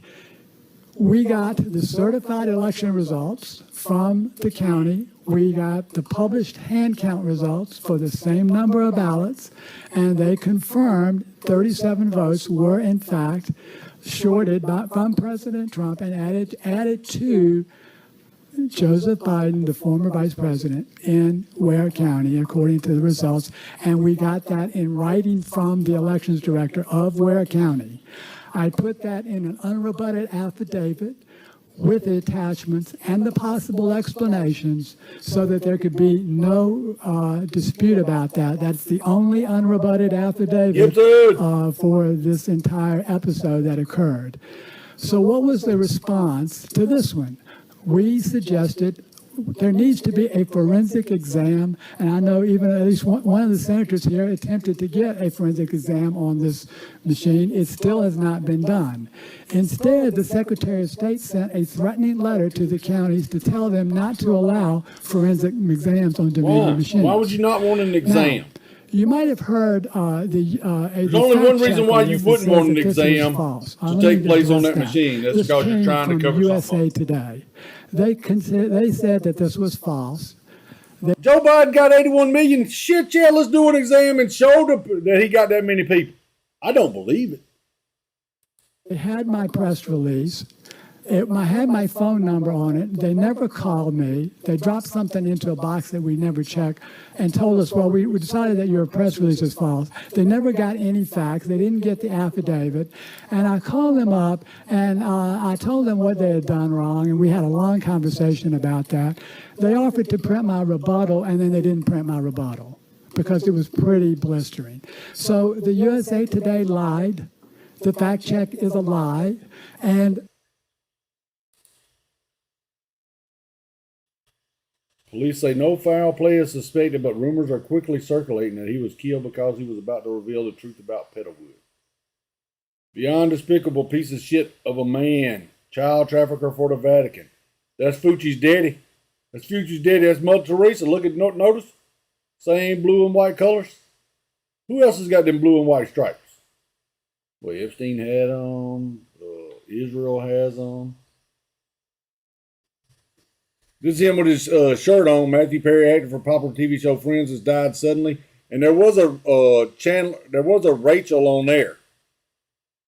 Speaker 16: we got the certified election results from the county. We got the published hand count results for the same number of ballots, and they confirmed 37 votes were in fact shorted from President Trump and added to Joseph Biden, the former vice president, in Ware County, according to the results. And we got that in writing from the elections director of Ware County. I put that in an unrebutted affidavit with the attachments and the possible explanations so that there could be no dispute about that. That's the only unrebutted affidavit for this entire episode that occurred. So what was the response to this one? We suggested there needs to be a forensic exam, and I know even at least one of the senators here attempted to get a forensic exam on this machine. It still has not been done. Instead, the Secretary of State sent a threatening letter to the counties to tell them not to allow forensic exams on Dominion machines.
Speaker 3: Why would you not want an exam?
Speaker 16: Now, you might have heard
Speaker 3: There's only one reason why you wouldn't want an exam to take place on that machine. That's because you're trying to cover
Speaker 16: USA
Speaker 3: something.
Speaker 16: Today. They said that this was false.
Speaker 3: Joe Biden got 81 million. Shit, yeah, let's do an exam and show that he got that many people. I don't believe it.
Speaker 16: They had my press release. I had my phone number on it. They never called me. They dropped something into a box that we never checked and told us, well, we decided that your press release is false. They never got any facts. They didn't get the affidavit. And I called them up, and I told them what they had done wrong, and we had a long conversation about that. They offered to print my rebuttal, and then they didn't print my rebuttal because it was pretty blistering. So the USA Today lied. The fact check is a lie. And
Speaker 3: police say no foul play is suspected, but rumors are quickly circulating that he was killed because he was about to reveal the truth about Petalwood. Beyond despicable piece of shit of a man, child trafficker for the Vatican. That's Fucci's daddy. That's Fucci's daddy. That's Mother Teresa. Look at notice. Same blue and white colors. Who else has got them blue and white stripes? Well, Epstein had them. Israel has them. This is him with his shirt on. Matthew Perry, actor for popular TV show Friends, has died suddenly. And there was a Rachel on there.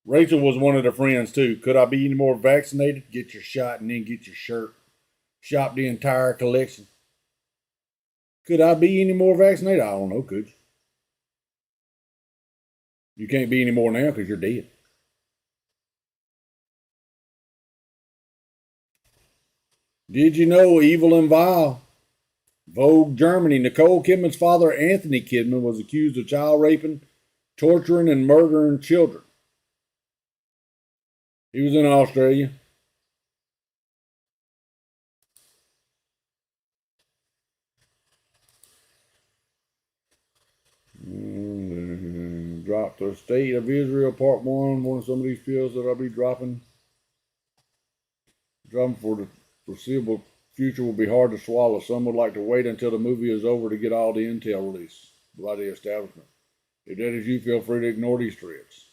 Speaker 3: Rachel was one of the friends too. Could I be any more vaccinated? Get your shot and then get your shirt. Shop the entire collection. Could I be any more vaccinated? I don't know, could you? You can't be any more now because you're dead. Did you know Evil and Vile? Vogue, Germany. Nicole Kidman's father, Anthony Kidman, was accused of child raping, torturing, and murdering children. He was in Australia. Drop the State of Israel, Part 1. One of some of these pills that I'll be dropping. Dropping for the foreseeable future will be hard to swallow. Some would like to wait until the movie is over to get all the intel released by the establishment. If that is you, feel free to ignore these threats.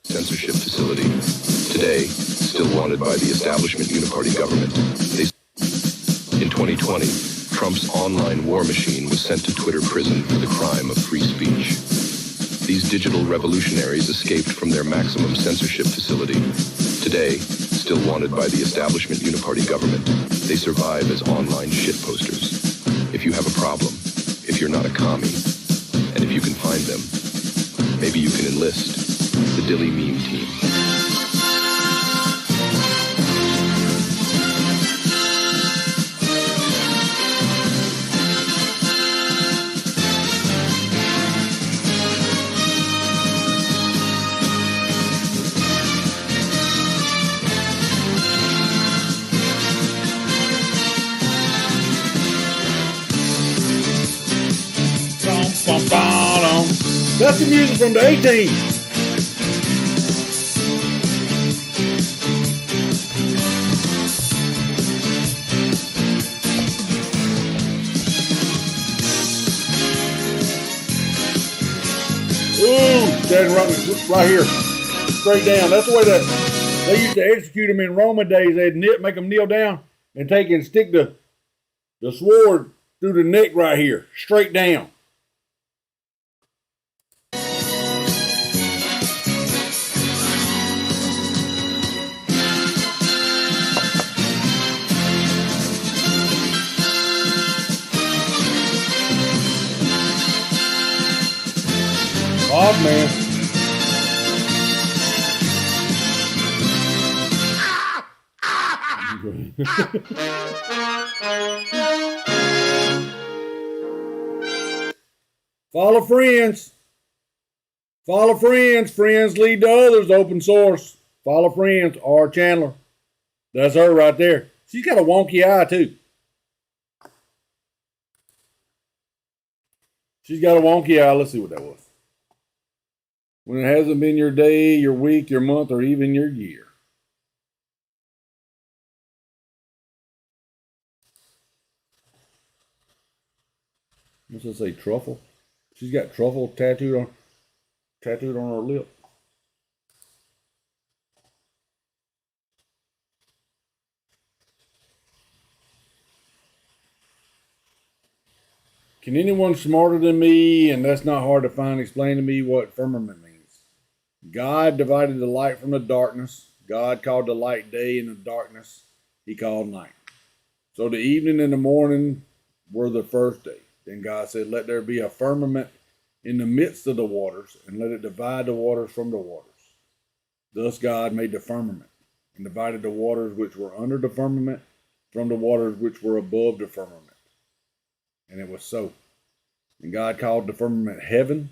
Speaker 17: Censorship facility. Today, still wanted by the establishment uniparty government. In 2020, Trump's online war machine was sent to Twitter prison for the crime of free speech. These digital revolutionaries escaped from their maximum censorship facility. Today, still wanted by the establishment uniparty government, they survive as online shitposters. If you have a problem, if you're not a commie, and if you can find them, maybe you can enlist the Dilly Meme Team.
Speaker 3: That's the music from the 18. Standing right here, straight down. That's the way that they used to execute them in Roman days. They'd make them kneel down and take and stick the The sword through the neck right here, straight down. Bob, man. Follow friends. Follow friends. Friends lead to others. Open source. Follow friends. R. Chandler. That's her right there. She's got a wonky eye too. She's got a wonky eye. Let's see what that was. When it hasn't been your day, your week, your month, or even your year. What's that say? Truffle? She's got truffle tattooed on her lip. Can anyone smarter than me, and that's not hard to find, explain to me what firmament means? God divided the light from the darkness. God called the light day, and the darkness he called night. So the evening and the morning were the first day. Then God said, let there be a firmament in the midst of the waters, and let it divide the waters from the waters. Thus God made the firmament, and divided the waters which were under the firmament from the waters which were above the firmament. And it was so. And God called the firmament heaven.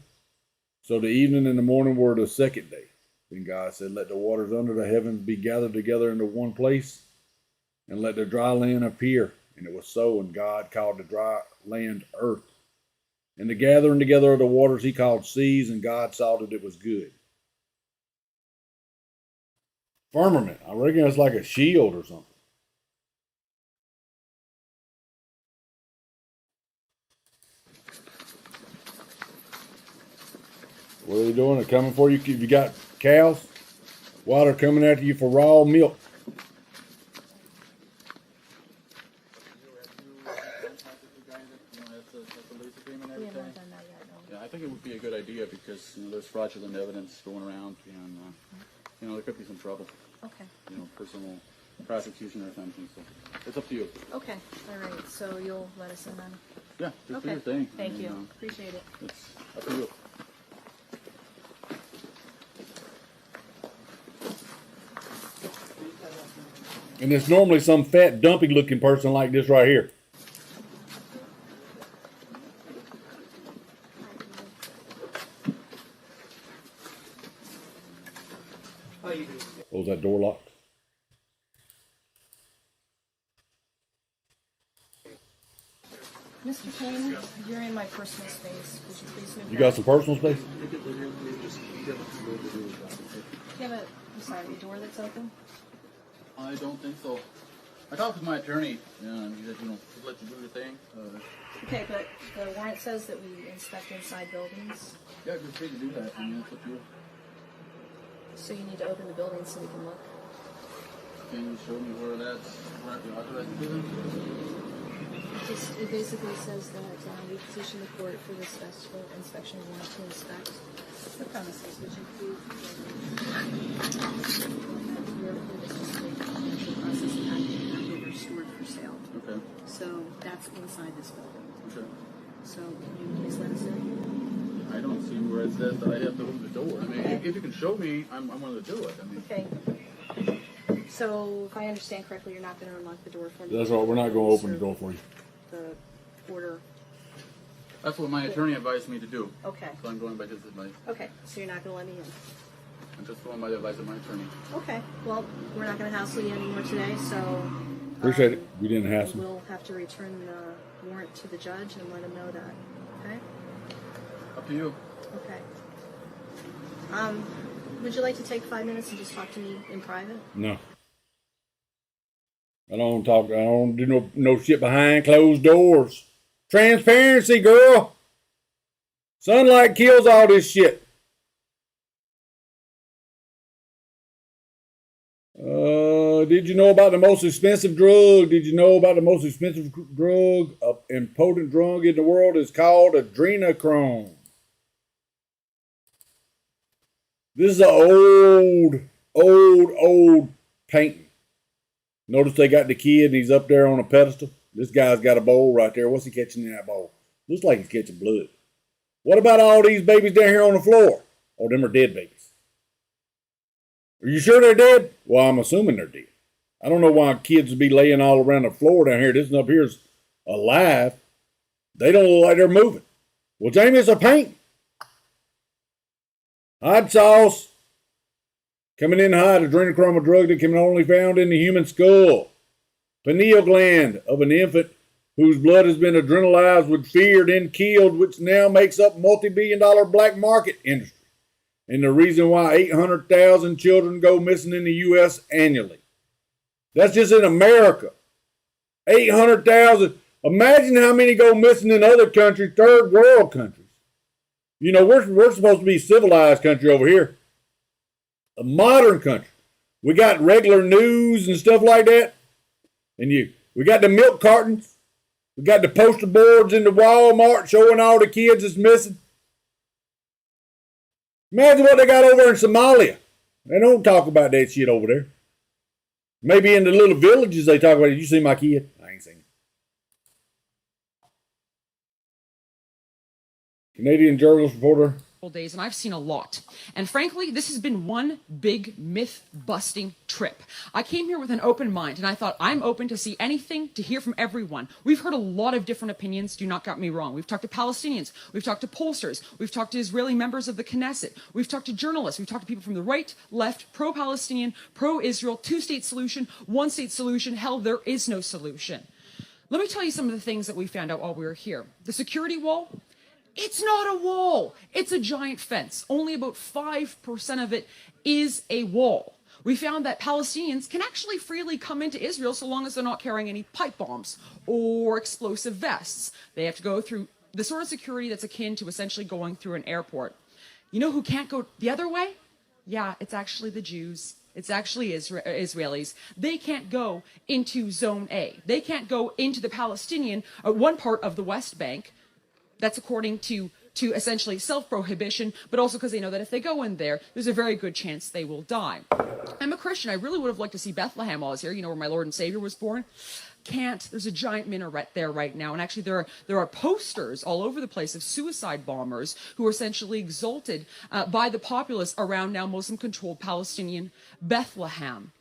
Speaker 3: So the evening and the morning were the second day. Then God said, let the waters under the heavens be gathered together into one place, and let the dry land appear. And it was so. And God called the dry land earth. And the gathering together of the waters he called seas, and God saw that it was good. Firmament. I reckon it's like a shield or something. What are they doing? They're coming for you. You got cows? Water coming after you for raw milk.
Speaker 14: Yeah, I think it would be a good idea because there's fraudulent evidence going around, and there could be some trouble.
Speaker 18: Okay.
Speaker 14: Personal prosecution or something. So it's up to you.
Speaker 18: Okay. All right. So you'll let us in then?
Speaker 14: Yeah. Just do
Speaker 18: Okay.
Speaker 14: your thing.
Speaker 18: Thank you. Appreciate it.
Speaker 14: It's up to you.
Speaker 3: And it's normally some fat, dumpy looking person like this right here. Oh, is that door locked?
Speaker 18: Mr. Kane, you're in my personal space. Would you please move
Speaker 3: You got
Speaker 18: back?
Speaker 3: some personal space?
Speaker 18: Do you have a door that's open?
Speaker 14: I don't think so. I talked with my attorney, and he said, just let you do your thing.
Speaker 18: Okay, but the warrant says that we inspect inside buildings.
Speaker 14: Yeah, you're free to do that. That's up to you.
Speaker 18: So you need to open the building so we can look.
Speaker 14: Can you show me where that's you're authorized to do that?
Speaker 18: It basically says that we petition the court for this festival inspection warrant to inspect the premises, which include processing after they're stored for sale.
Speaker 14: Okay.
Speaker 18: So that's inside this building.
Speaker 14: Okay.
Speaker 18: So can you please let us in?
Speaker 14: I don't see where it says that I have to open the door. I mean, if you can show me, I'm willing to do it.
Speaker 18: Okay. So if I understand correctly, you're not going to unlock the door for me?
Speaker 3: That's all. We're not going to open the door for you.
Speaker 18: The order.
Speaker 14: That's what my attorney advised me to do.
Speaker 18: Okay.
Speaker 14: So I'm going by his advice.
Speaker 18: Okay. So you're not going to let me in?
Speaker 14: I'm just going by the advice of my attorney.
Speaker 18: Okay. Well, we're not going to hassle you anymore today, so...
Speaker 3: Appreciate it. We didn't hassle.
Speaker 18: We'll have to return the warrant to the judge and let him know that. Okay?
Speaker 14: Up to you.
Speaker 18: Okay. Would you like to take 5 minutes and just talk to me in private?
Speaker 3: No. I don't do no shit behind closed doors. Transparency, girl. Sunlight kills all this shit. Did you know about the most expensive drug? Did you know about the most expensive drug, potent drug in the world is called adrenochrome. This is an old painting. Notice they got the kid and he's up there on a pedestal. This guy's got a bowl right there. What's he catching in that bowl? Looks like he's catching blood. What about all these babies down here on the floor? Oh, them are dead babies. Are you sure they're dead? Well, I'm assuming they're dead. I don't know why kids would be laying all around the floor down here. This one up here is alive. They don't look like they're moving. Well, Jamie, it's a paint. Hot sauce. Coming in hot, adrenochrome, a drug that can only be found in the human skull. Pineal gland of an infant whose blood has been adrenalized with fear, then killed, which now makes up multi-billion-dollar black market industry. And the reason why 800,000 children go missing in the U.S. annually. That's just in America. 800,000. Imagine how many go missing in other countries, third world countries. You know, we're supposed to be a civilized country over here. A modern country. We got regular news and stuff like that. And we got the milk cartons. We got the poster boards in the Walmart showing all the kids that's missing. Imagine what they got over in Somalia. They don't talk about that shit over there. Maybe in the little villages they talk about it. You see my kid? I ain't seen him. Canadian journalist reporter.
Speaker 19: Days, and I've seen a lot. And frankly, this has been one big myth-busting trip. I came here with an open mind, and I thought I'm open to see anything, to hear from everyone. We've heard a lot of different opinions, do not get me wrong. We've talked to Palestinians, we've talked to pollsters, we've talked to Israeli members of the Knesset, we've talked to journalists, we've talked to people from the right, left, pro-Palestinian, pro-Israel, two-state solution, one-state solution. Hell, there is no solution. Let me tell you some of the things that we found out while we were here. The security wall. It's not a wall. It's a giant fence. Only about 5% of it is a wall. We found that Palestinians can actually freely come into Israel so long as they're not carrying any pipe bombs or explosive vests. They have to go through the sort of security that's akin to essentially going through an airport. You know who can't go the other way? Yeah, it's actually the Jews. It's actually Israelis. They can't go into Zone A. They can't go into the Palestinian, one part of the West Bank. That's according to essentially self-prohibition, but also because they know that if they go in there, there's a very good chance they will die. I'm a Christian. I really would have liked to see Bethlehem while I was here, you know, where my Lord and Savior was born. Can't. There's a giant minaret there right now. And actually there are posters all over the place of suicide bombers who are essentially exalted by the populace around now Muslim-controlled Palestinian Bethlehem.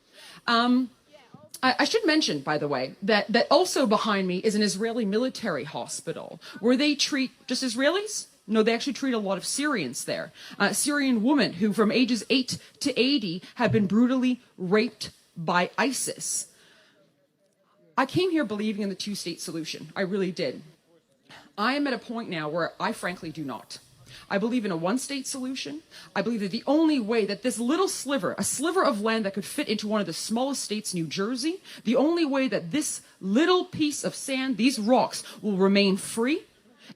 Speaker 19: I should mention, by the way, that also behind me is an Israeli military hospital where they treat just Israelis. No, they actually treat a lot of Syrians there. Syrian women who from ages 8 to 80 have been brutally raped by ISIS. I came here believing in the two-state solution. I really did. I am at a point now where I frankly do not. I believe in a one-state solution. I believe that the only way that this little sliver, a sliver of land that could fit into one of the smallest states, New Jersey, the only way that this little piece of sand, these rocks, will remain free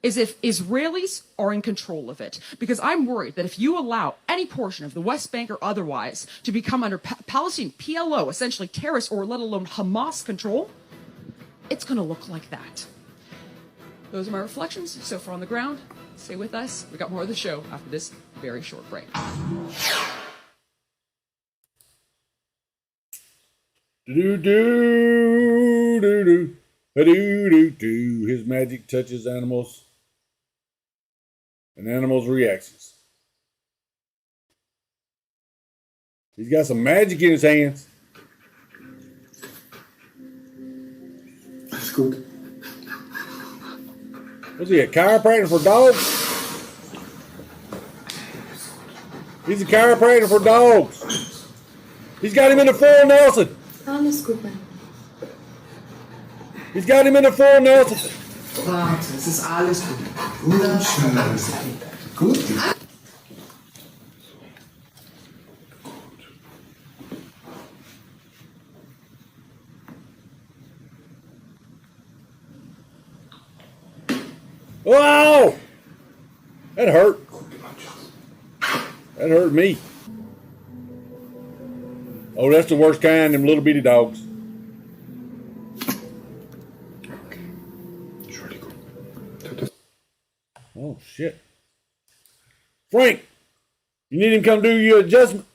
Speaker 19: is if Israelis are in control of it. Because I'm worried that if you allow any portion of the West Bank or otherwise to become under Palestinian PLO, essentially terrorist or let alone Hamas control, it's going to look like that. Those are my reflections so far on the ground. Stay with us. We got more of the show after this very short break.
Speaker 3: His magic touches animals and animals' reactions. He's got some magic in his hands.
Speaker 8: That's good.
Speaker 3: Was he a chiropractor for dogs? He's a chiropractor for dogs. He's got him in the full Nelson.
Speaker 18: Alles gut, Mann.
Speaker 3: He's got him in the full Nelson.
Speaker 8: Warte, es ist alles gut. Wunderschön. Gut.
Speaker 3: Wow! That hurt. That hurt me. Oh, that's the worst kind, them little bitty dogs. Oh, shit. Frank, you need him to come do your adjustment.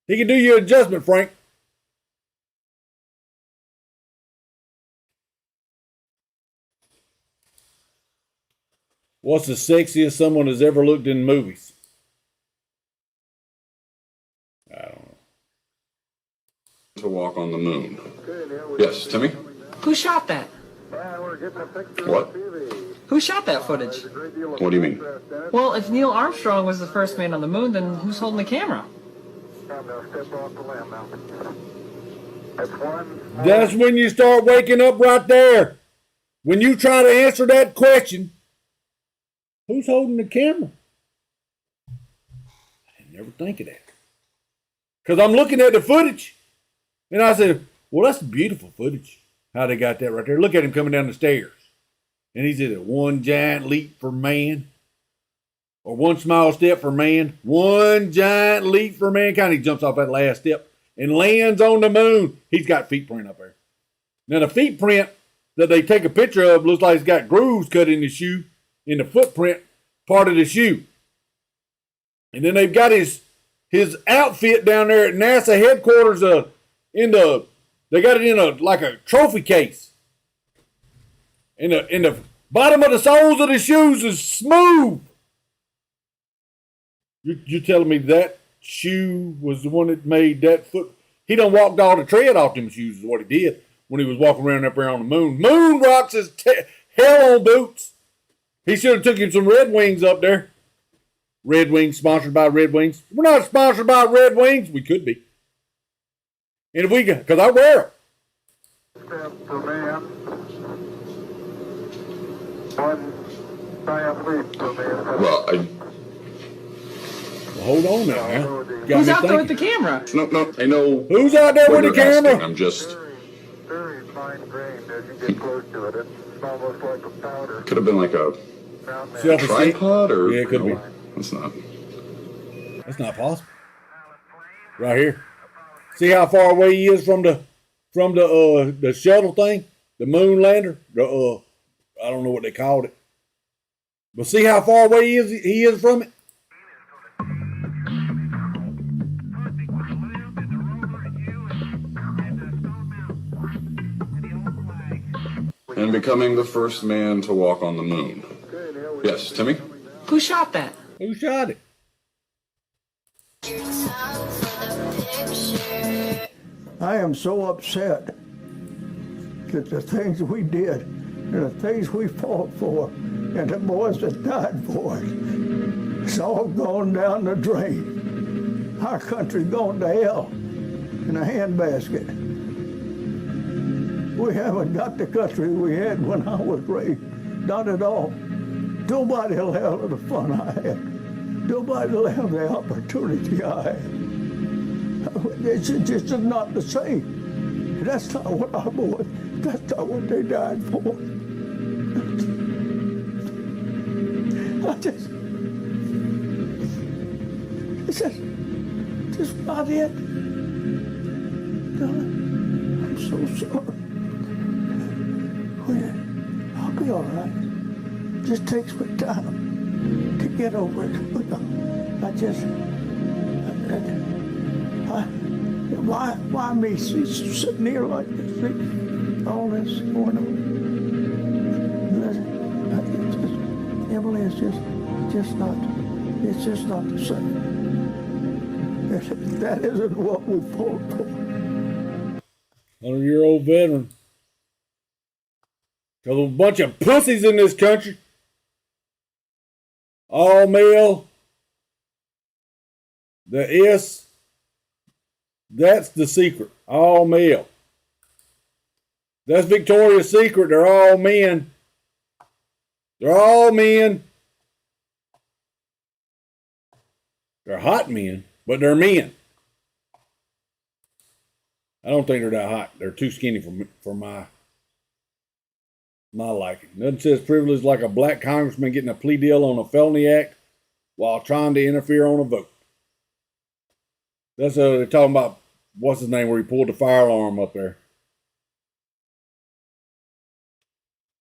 Speaker 3: He can do your adjustment, Frank. What's the sexiest someone has ever looked in movies? I don't know.
Speaker 20: To walk on the moon. Yes, Timmy?
Speaker 21: Who shot that?
Speaker 20: What?
Speaker 21: Who shot that footage?
Speaker 20: What do you mean?
Speaker 21: Well, if Neil Armstrong was the first man on the moon, then who's holding the camera?
Speaker 3: That's when you start waking up right there. When you try to answer that question, who's holding the camera? I didn't never think of that. Because I'm looking at the footage, and I said, well, that's beautiful footage. How they got that right there. Look at him coming down the stairs. And he said, one giant leap for man. Or one small step for man. One giant leap for mankind. He jumps off that last step and lands on the moon. He's got feet print up there. Now, the feet print that they take a picture of looks like it's got grooves cut in the shoe, in the footprint part of the shoe. And then they've got his outfit down there at NASA headquarters they got it in like a trophy case. And the bottom of the soles of the shoes is smooth. You're telling me that shoe was the one that made that foot? He done walked all the tread off them shoes is what he did when he was walking around up there on the moon. Moon rocks his hell on boots. He should have took him some Red Wings up there. Red Wings, sponsored by Red Wings. We're not sponsored by Red Wings. We could be. And if we can, because I wear them.
Speaker 20: Well,
Speaker 3: hold on now.
Speaker 21: Who's out there with the camera?
Speaker 20: No, I know.
Speaker 3: Who's out there with the camera?
Speaker 20: I'm just. Could have been like a tripod, or
Speaker 3: yeah, it could be.
Speaker 20: It's not.
Speaker 3: That's not possible. Right here. See how far away he is from the shuttle thing, the moon lander. I don't know what they called it, but see how far away he is from it.
Speaker 20: And becoming the first man to walk on the moon. Yes, Timmy?
Speaker 21: Who shot that?
Speaker 3: Who shot it?
Speaker 22: I am so upset that the things we did and the things we fought for and the boys that died for it, it's all gone down the drain. Our country gone to hell in a handbasket. We haven't got the country we had when I was raised. Not at all. Nobody will have the fun I had. Nobody will have the opportunity I had. It's just not the same. That's not what our boys, that's not what they died for. It's just not it. I'm so sorry. I'll be all right. Just takes me time to get over it. Why me sitting here like this? See, all this going on. Emily, it's just not the same. That isn't what we fought for.
Speaker 3: 100-year-old veteran. Because a bunch of pussies in this country. All male. The S. That's the secret. All male. That's Victoria's Secret. They're all men. They're all men. They're hot men, but they're men. I don't think they're that hot. They're too skinny for my liking. Nothing says privilege like a black congressman getting a plea deal on a felony act while trying to interfere on a vote. That's they're talking about what's his name, where he pulled the fire alarm up there.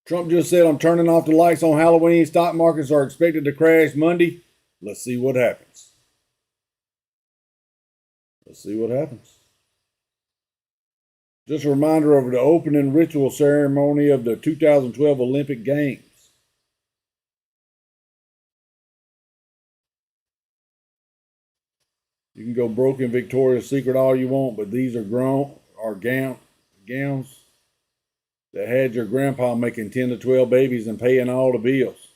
Speaker 3: Trump just said, I'm turning off the lights on Halloween. Stock markets are expected to crash Monday. Let's see what happens. Let's see what happens. Just a reminder of the opening ritual ceremony of the 2012 Olympic Games. You can go broke in Victoria's Secret all you want, but these are gowns that had your grandpa making 10 to 12 babies and paying all the bills.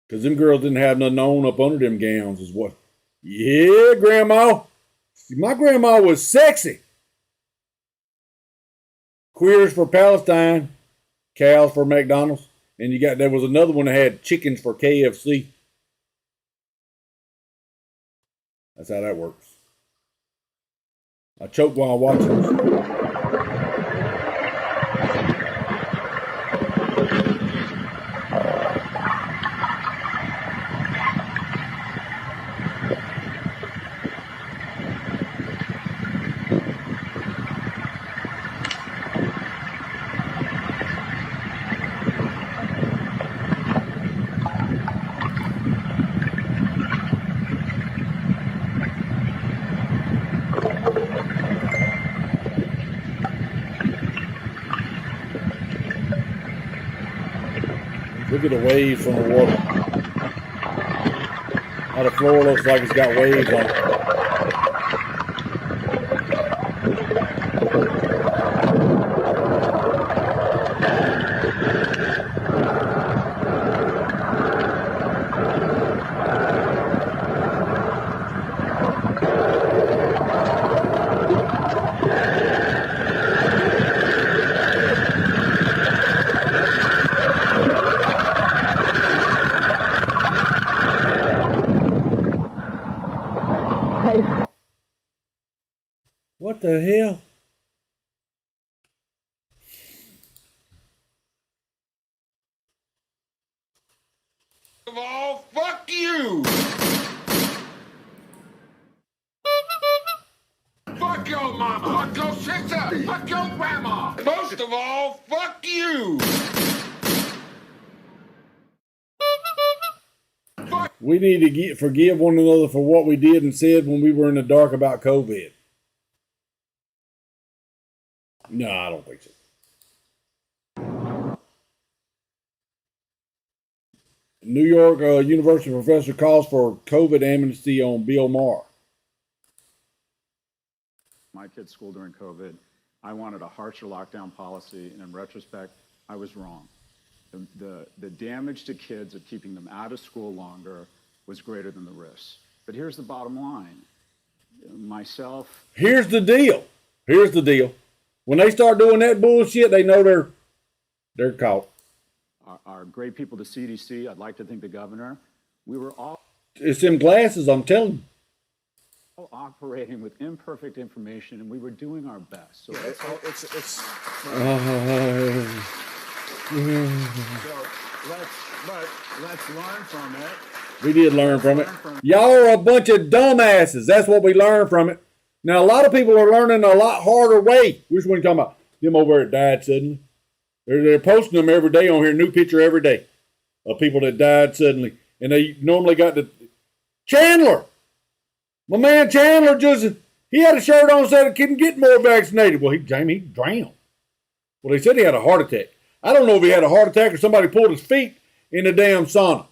Speaker 3: Because them girls didn't have nothing on up under them gowns is what. Yeah, Grandma. My grandma was sexy. Queers for Palestine, cows for McDonald's, and there was another one that had chickens for KFC. That's how that works. I choke while watching this. Look at the waves from the water. How the floor looks like it's got waves on it. What the hell?
Speaker 8: First of all, fuck you! Fuck your mama! Fuck your sister! Fuck your grandma! Most of all, fuck you!
Speaker 3: We need to forgive one another for what we did and said when we were in the dark about COVID. No, I don't think so. New York University professor calls for COVID amnesty on Bill Maher.
Speaker 1: My kid's school during COVID, I wanted a harsher lockdown policy, and in retrospect, I was wrong. The damage to kids of keeping them out of school longer was greater than the risks. But here's the bottom line.
Speaker 3: Here's the deal. Here's the deal. When they start doing that bullshit, they know they're caught.
Speaker 1: Our great people, the CDC, I'd like to think the governor, we were all...
Speaker 3: It's them glasses, I'm telling you.
Speaker 1: Operating with imperfect information, and we were doing our best. So
Speaker 8: Let's learn from it.
Speaker 3: We did learn from it. Y'all are a bunch of dumbasses. That's what we learned from it. Now, a lot of people are learning a lot harder way. Which one are you talking about? Them over there died suddenly. They're posting them every day on here, new picture every day of people that died suddenly. And they normally got the... Chandler! My man Chandler he had a shirt on said he couldn't get more vaccinated. Well, Jamie, he drowned. Well, they said he had a heart attack. I don't know if he had a heart attack or somebody pulled his feet in the damn sauna.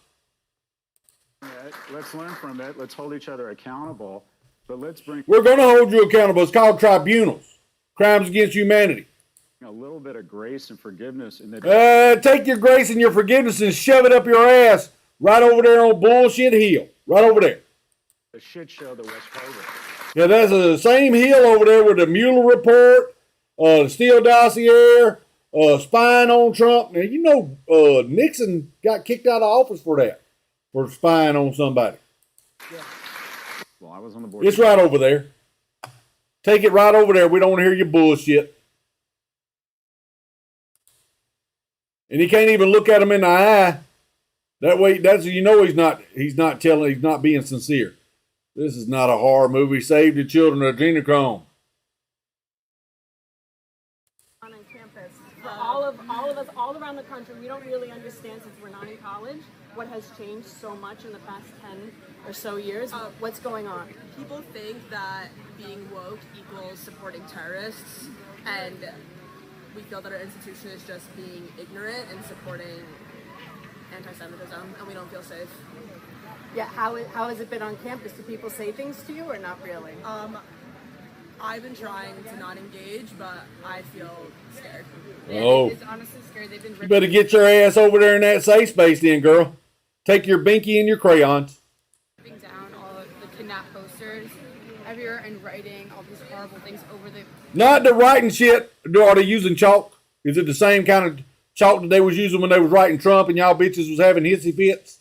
Speaker 1: Let's learn from it. Let's hold each other accountable. But
Speaker 3: We're going to hold you accountable. It's called tribunals. Crimes against humanity.
Speaker 1: A little bit of grace and forgiveness.
Speaker 3: Take your grace and your forgiveness and shove it up your ass right over there on Bullshit Hill. Right over there.
Speaker 1: The shit show that was COVID.
Speaker 3: Yeah, that's the same hill over there with the Mueller report, the Steele dossier, spying on Trump. Now, you know Nixon got kicked out of office for that, for spying on somebody.
Speaker 1: Yeah. Well, I was on the board.
Speaker 3: It's right over there. Take it right over there. We don't want to hear your bullshit. And he can't even look at him in the eye. That way, he's not being sincere. This is not a horror movie. Save the children of adrenochrome.
Speaker 4: On campus. For all of us all around the country, we don't really understand, since we're not in college, what has changed so much in the past 10 or so years. What's going on?
Speaker 6: People think that being woke equals supporting terrorists, and we feel that our institution is just being ignorant and supporting anti-Semitism, and we don't feel safe.
Speaker 4: Yeah, how has it been on campus? Do people say things to you or not really?
Speaker 6: I've been trying to not engage, but I feel scared.
Speaker 3: Oh.
Speaker 6: It's honestly scary. They've been
Speaker 3: You better get your ass over there in that safe space then, girl. Take your binky and your crayons.
Speaker 6: ripping down all of the kidnap posters everywhere and writing all these horrible things over the...
Speaker 3: Not the writing shit. Are they using chalk? Is it the same kind of chalk that they was using when they was writing Trump and y'all bitches was having hissy fits?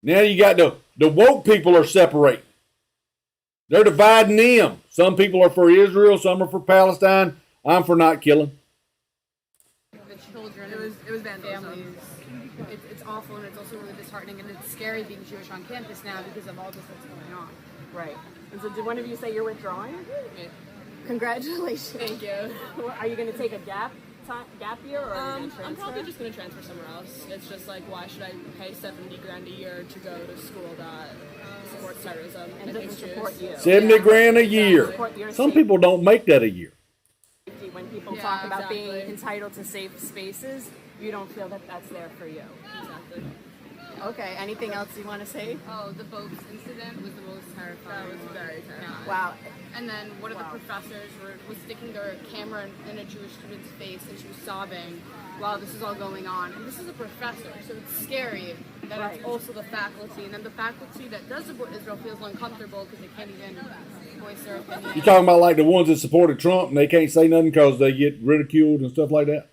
Speaker 3: Now you got the woke people are separating. They're dividing them. Some people are for Israel, some are for Palestine. I'm for not killing.
Speaker 6: The children, it was families. It's awful, and it's also really disheartening, and it's scary being Jewish on campus now because of all this that's going on.
Speaker 4: Right. And so did one of you say you're withdrawing?
Speaker 6: Yeah.
Speaker 4: Congratulations.
Speaker 6: Thank you.
Speaker 4: Are you going to take a gap year, or are you going to transfer?
Speaker 6: I'm probably just going to transfer somewhere else. It's just like, why should I pay $70,000 a year to go to school that supports terrorism
Speaker 4: and doesn't support you?
Speaker 3: 70 grand a year. Some people don't make that a year.
Speaker 4: When people talk about being entitled to safe spaces, you don't feel that that's there for you.
Speaker 6: Exactly.
Speaker 4: Okay, anything else you want to say?
Speaker 6: Oh, the boats incident was the most terrifying. That was very terrifying.
Speaker 4: Wow.
Speaker 6: And then one of the professors was sticking their camera in a Jewish student's face, and she was sobbing while this is all going on. And this is a professor, so it's scary that it's also the faculty. And then the faculty that does support Israel feels uncomfortable because they can't even voice their opinion.
Speaker 3: You're talking about like the ones that supported Trump and they can't say nothing because they get ridiculed and stuff like that?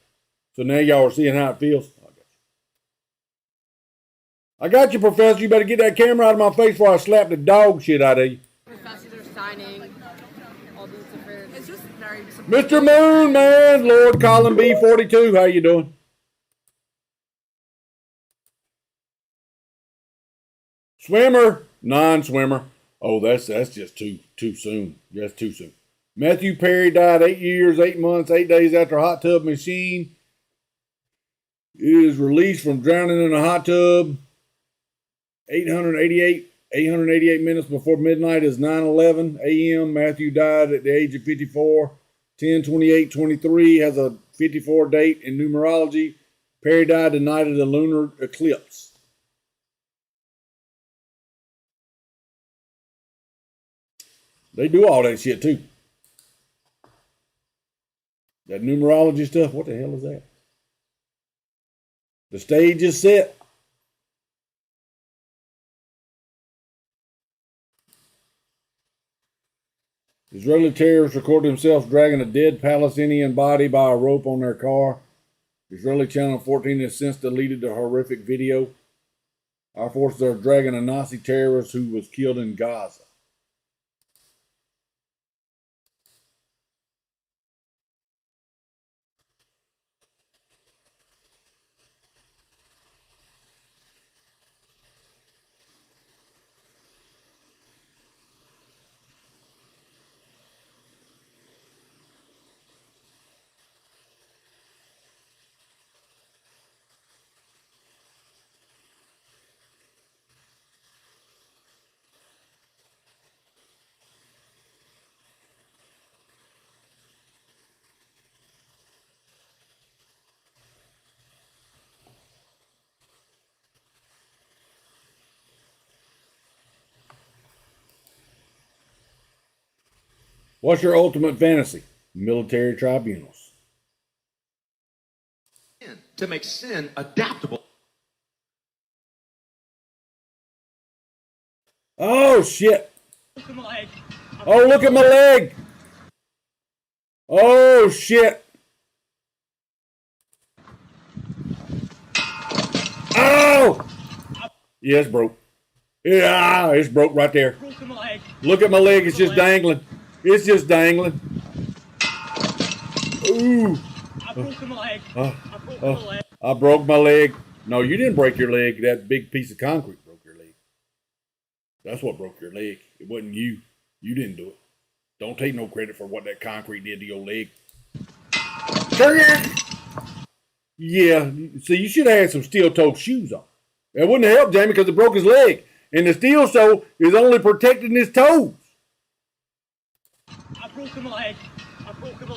Speaker 3: So now y'all are seeing how it feels? I got you, Professor. You better get that camera out of my face before I slap the dog shit out of you.
Speaker 6: Professors are signing all these different... It's just very...
Speaker 3: Mr. Moon, man. Lord Colin B42. How you doing? Swimmer. Non-swimmer. Oh, that's just too soon. That's too soon. Matthew Perry died 8 years, 8 months, 8 days after a hot tub machine is released from drowning in a hot tub. 888 minutes before midnight is 9:11 a.m. Matthew died at the age of 54. 10/28/23 has a 54 date in numerology. Perry died the night of the lunar eclipse. They do all that shit too. That numerology stuff, what the hell is that? The stage is set. Israeli terrorists recorded themselves dragging a dead Palestinian body by a rope on their car. Israeli Channel 14 has since deleted the horrific video. Our forces are dragging a Nazi terrorist who was killed in Gaza. What's your ultimate fantasy? Military tribunals.
Speaker 23: To make sin adaptable.
Speaker 3: Oh, shit. Oh, look at my leg. Oh, shit. Oh! Yeah, it's broke. Yeah, it's broke right there. Look at my leg. It's just dangling. It's just dangling. Ooh.
Speaker 7: I broke my leg.
Speaker 3: I broke my leg. No, you didn't break your leg. That big piece of concrete broke your leg. That's what broke your leg. It wasn't you. You didn't do it. Don't take no credit for what that concrete did to your leg. Yeah, see, you should have had some steel-toed shoes on. That wouldn't have helped Jamie because it broke his leg. And the steel toe is only protecting his toes.
Speaker 7: I broke my leg.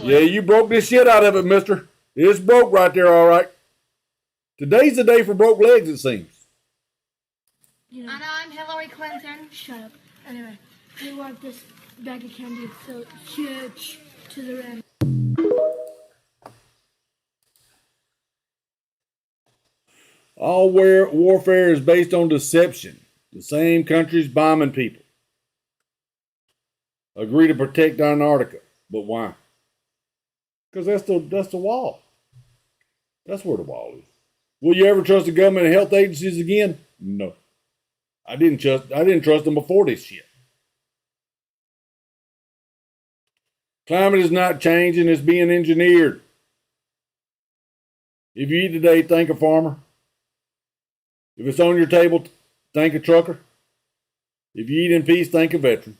Speaker 3: Yeah, you broke this shit out of it, mister. It's broke right there, all right. Today's the day for broke legs, it seems.
Speaker 5: And I'm Hillary Clinton. Shut up. Anyway, we want this bag of candy so huge to the rim.
Speaker 3: All warfare is based on deception. The same countries bombing people. Agree to protect Antarctica. But why? Because that's the wall. That's where the wall is. Will you ever trust the government and health agencies again? No. I didn't trust them before this shit. Climate is not changing, it's being engineered. If you eat today, thank a farmer. If it's on your table, thank a trucker. If you eat in peace, thank a veteran.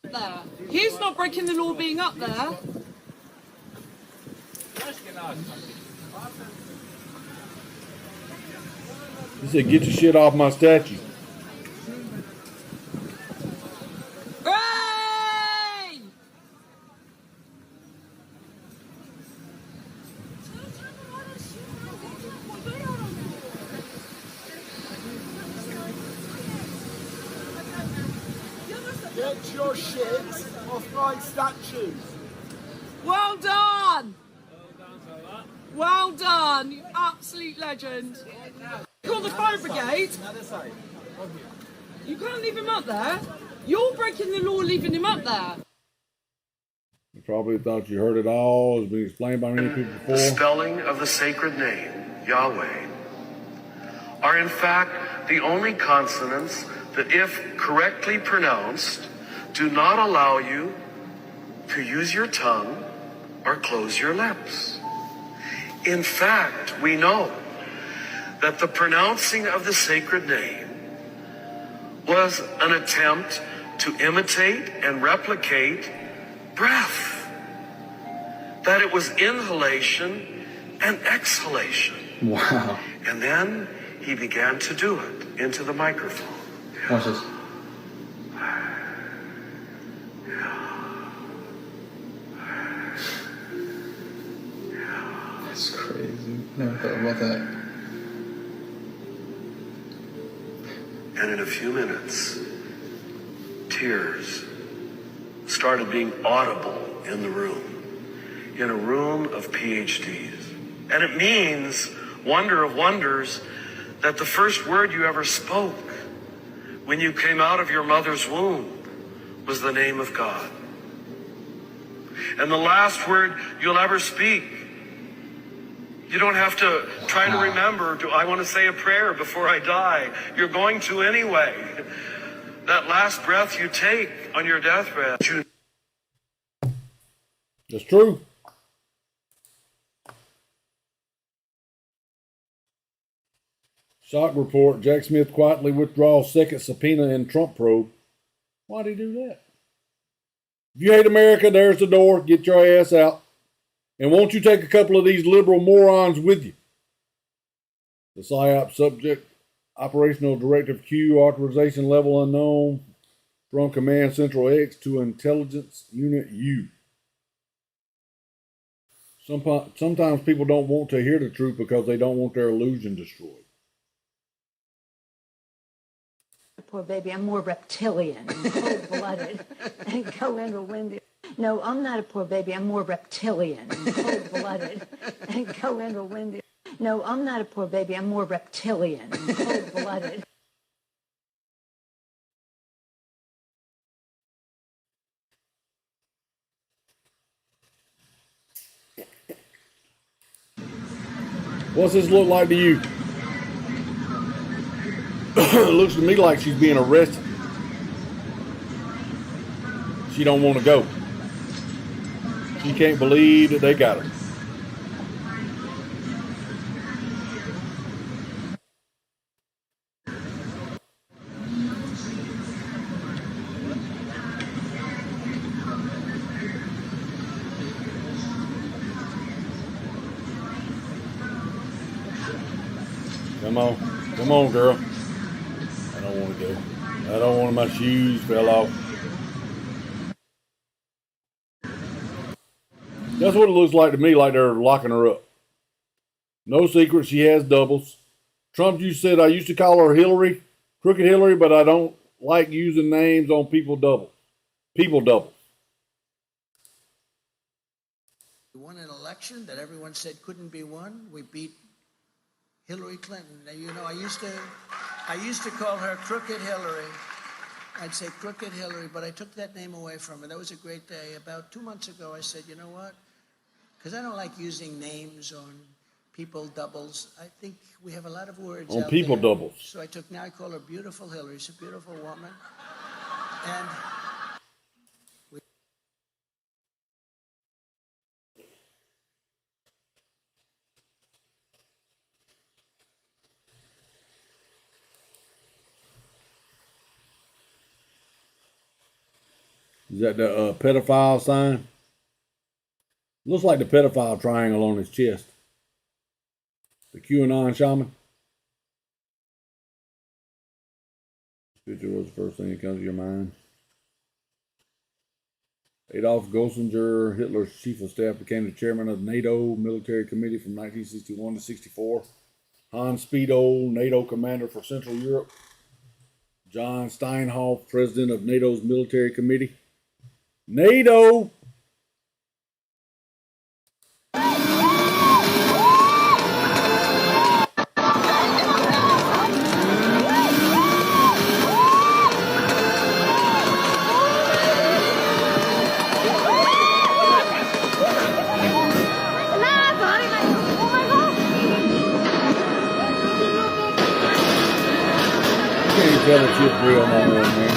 Speaker 19: There. He's not breaking the law being up there.
Speaker 3: He said, get your shit off my statue.
Speaker 19: Hooray!
Speaker 8: Get your shit off my statues.
Speaker 19: Well done! Well done, you absolute legend. Call the fire brigade. You can't leave him up there. You're breaking the law leaving him up there.
Speaker 3: You probably thought you heard it all. It's been explained by many people before.
Speaker 9: The spelling of the sacred name, Yahweh, are in fact the only consonants that, if correctly pronounced, do not allow you to use your tongue or close your lips. In fact, we know that the pronouncing of the sacred name was an attempt to imitate and replicate breath. That it was inhalation and exhalation.
Speaker 14: Wow.
Speaker 9: And then he began to do it into the microphone.
Speaker 14: Watch this. That's crazy. Never thought about that.
Speaker 9: And in a few minutes, tears started being audible in the room, in a room of PhDs. And it means, wonder of wonders, that the first word you ever spoke when you came out of your mother's womb was the name of God. And the last word you'll ever speak, you don't have to try to remember, do I want to say a prayer before I die? You're going to anyway. That last breath you take on your deathbed.
Speaker 3: That's true. Shock report. Jack Smith quietly withdraws second subpoena in Trump probe. Why'd he do that? If you hate America, there's the door. Get your ass out. And won't you take a couple of these liberal morons with you? The PSYOP subject, operational directive Q, authorization level unknown, from Command Central X to Intelligence Unit U. Sometimes people don't want to hear the truth because they don't want their illusion destroyed.
Speaker 10: Poor baby, I'm more reptilian and cold-blooded and go into window. No, I'm not a poor baby. I'm more reptilian and cold-blooded and go into window. No, I'm not a poor baby. I'm more reptilian and cold-blooded.
Speaker 3: What's this look like to you? It looks to me like she's being arrested. She don't want to go. She can't believe that they got her. Come on. Come on, girl. I don't want to go. I don't want my shoes fell off. That's what it looks like to me, like they're locking her up. No secret, she has doubles. Trump, you said I used to call her Hillary, Crooked Hillary, but I don't like using names on people doubles. People doubles.
Speaker 11: We won an election that everyone said couldn't be won. We beat Hillary Clinton. Now, you know, I used to call her Crooked Hillary. I'd say Crooked Hillary, but I took that name away from her. That was a great day. About 2 months ago, I said, you know what? Because I don't like using names on people doubles. I think we have a lot of words
Speaker 3: On
Speaker 11: out
Speaker 3: people
Speaker 11: there.
Speaker 3: doubles.
Speaker 11: So now I call her Beautiful Hillary. She's a beautiful woman. And
Speaker 3: Is that the pedophile sign? Looks like the pedophile triangle on his chest. The QAnon shaman. This picture was the first thing that comes to your mind. Adolf Gossinger, Hitler's chief of staff, became the chairman of the NATO Military Committee from 1961 to 64. Hans Speidel, NATO commander for Central Europe. John Steinhoff, president of NATO's Military Committee. NATO! Tell the shit real no more, man.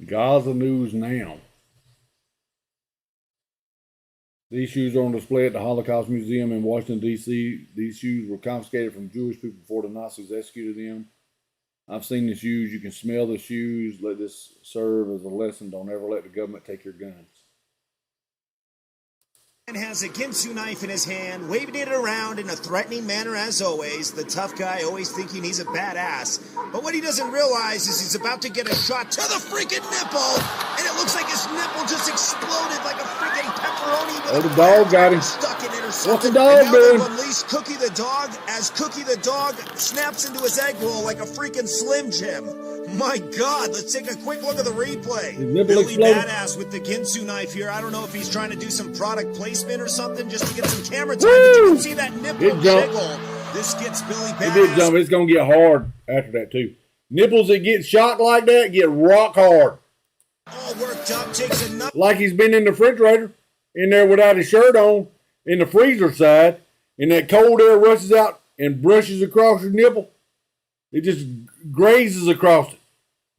Speaker 3: Gaza News Now. These shoes are on display at the Holocaust Museum in Washington, D.C. These shoes were confiscated from Jewish people before the Nazis executed them. I've seen the shoes. You can smell the shoes. Let this serve as a lesson. Don't ever let the government take your guns.
Speaker 13: Has a Ginsu knife in his hand, waving it around in a threatening manner as always. The tough guy always thinking he's a badass. But what he doesn't realize is he's about to get a shot to the freaking nipple, and it looks like his nipple just exploded like a freaking pepperoni.
Speaker 3: Oh, the dog got him.
Speaker 13: Stuck in it or something.
Speaker 3: What's the dog
Speaker 13: and now
Speaker 3: doing?
Speaker 13: they've unleashed Cookie the dog as Cookie the dog snaps into his egg roll like a freaking Slim Jim. My God, let's take a quick look at the replay. Billy
Speaker 3: exploded.
Speaker 13: Badass with the Ginsu knife here. I don't know if he's trying to do some product placement or something just to get some camera time, but you can see that nipple jiggle. This gets Billy Badass.
Speaker 3: It did jump. It's going to get hard after that, too. Nipples that get shot like that get rock hard.
Speaker 13: All worked up, takes a
Speaker 3: like he's been in the refrigerator, in there without his shirt on, in the freezer side, and that cold air rushes out and brushes across your nipple. It just grazes across it.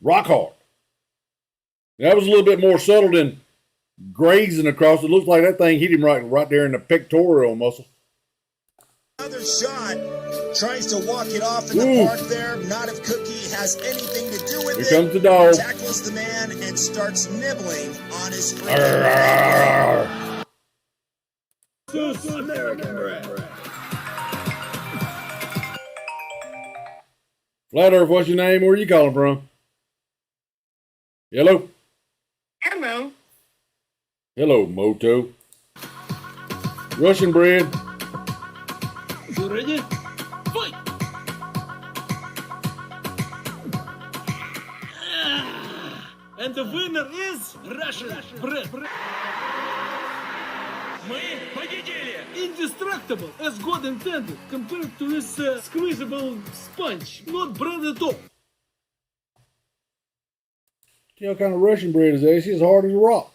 Speaker 3: Rock hard. That was a little bit more subtle than grazing across. It looks like that thing hit him right there in the pectoral muscle.
Speaker 13: Another shot. Tries to walk it off in the park there. Not if Cookie has anything to do with it.
Speaker 3: Here comes the dog.
Speaker 13: Tackles the man and starts nibbling on his free.
Speaker 8: American bread.
Speaker 3: Flat Earth, what's your name? Where are you calling from? Hello?
Speaker 15: Hello.
Speaker 3: Hello, Moto. Russian bread.
Speaker 8: And the winner is Russian bread. Мы победили! Indestructible, as God intended, compared to this squeezable sponge. Not bread at all.
Speaker 3: Tell what kind of Russian bread is that? It's as hard as a rock.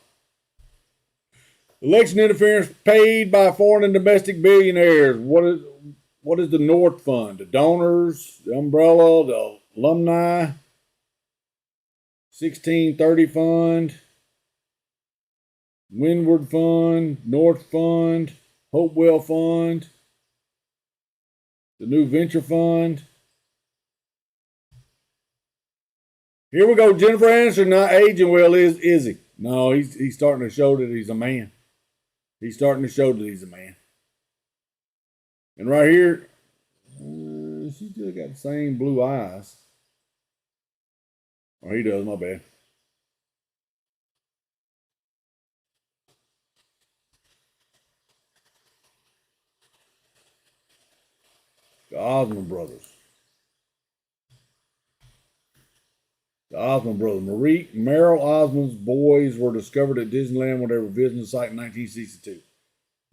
Speaker 3: Election interference paid by foreign and domestic billionaires. What is the North Fund? The donors, the umbrella, the alumni, 1630 Fund, Windward Fund, North Fund, Hopewell Fund, the New Venture Fund. Here we go. Jennifer Aniston not aging well, is he? No, he's starting to show that he's a man. He's starting to show that he's a man. And right here, she still got the same blue eyes. Oh, he does, my bad. The Osmond brothers. The Osmond brothers. Merrill Osmond's boys were discovered at Disneyland when they were visiting the site in 1962.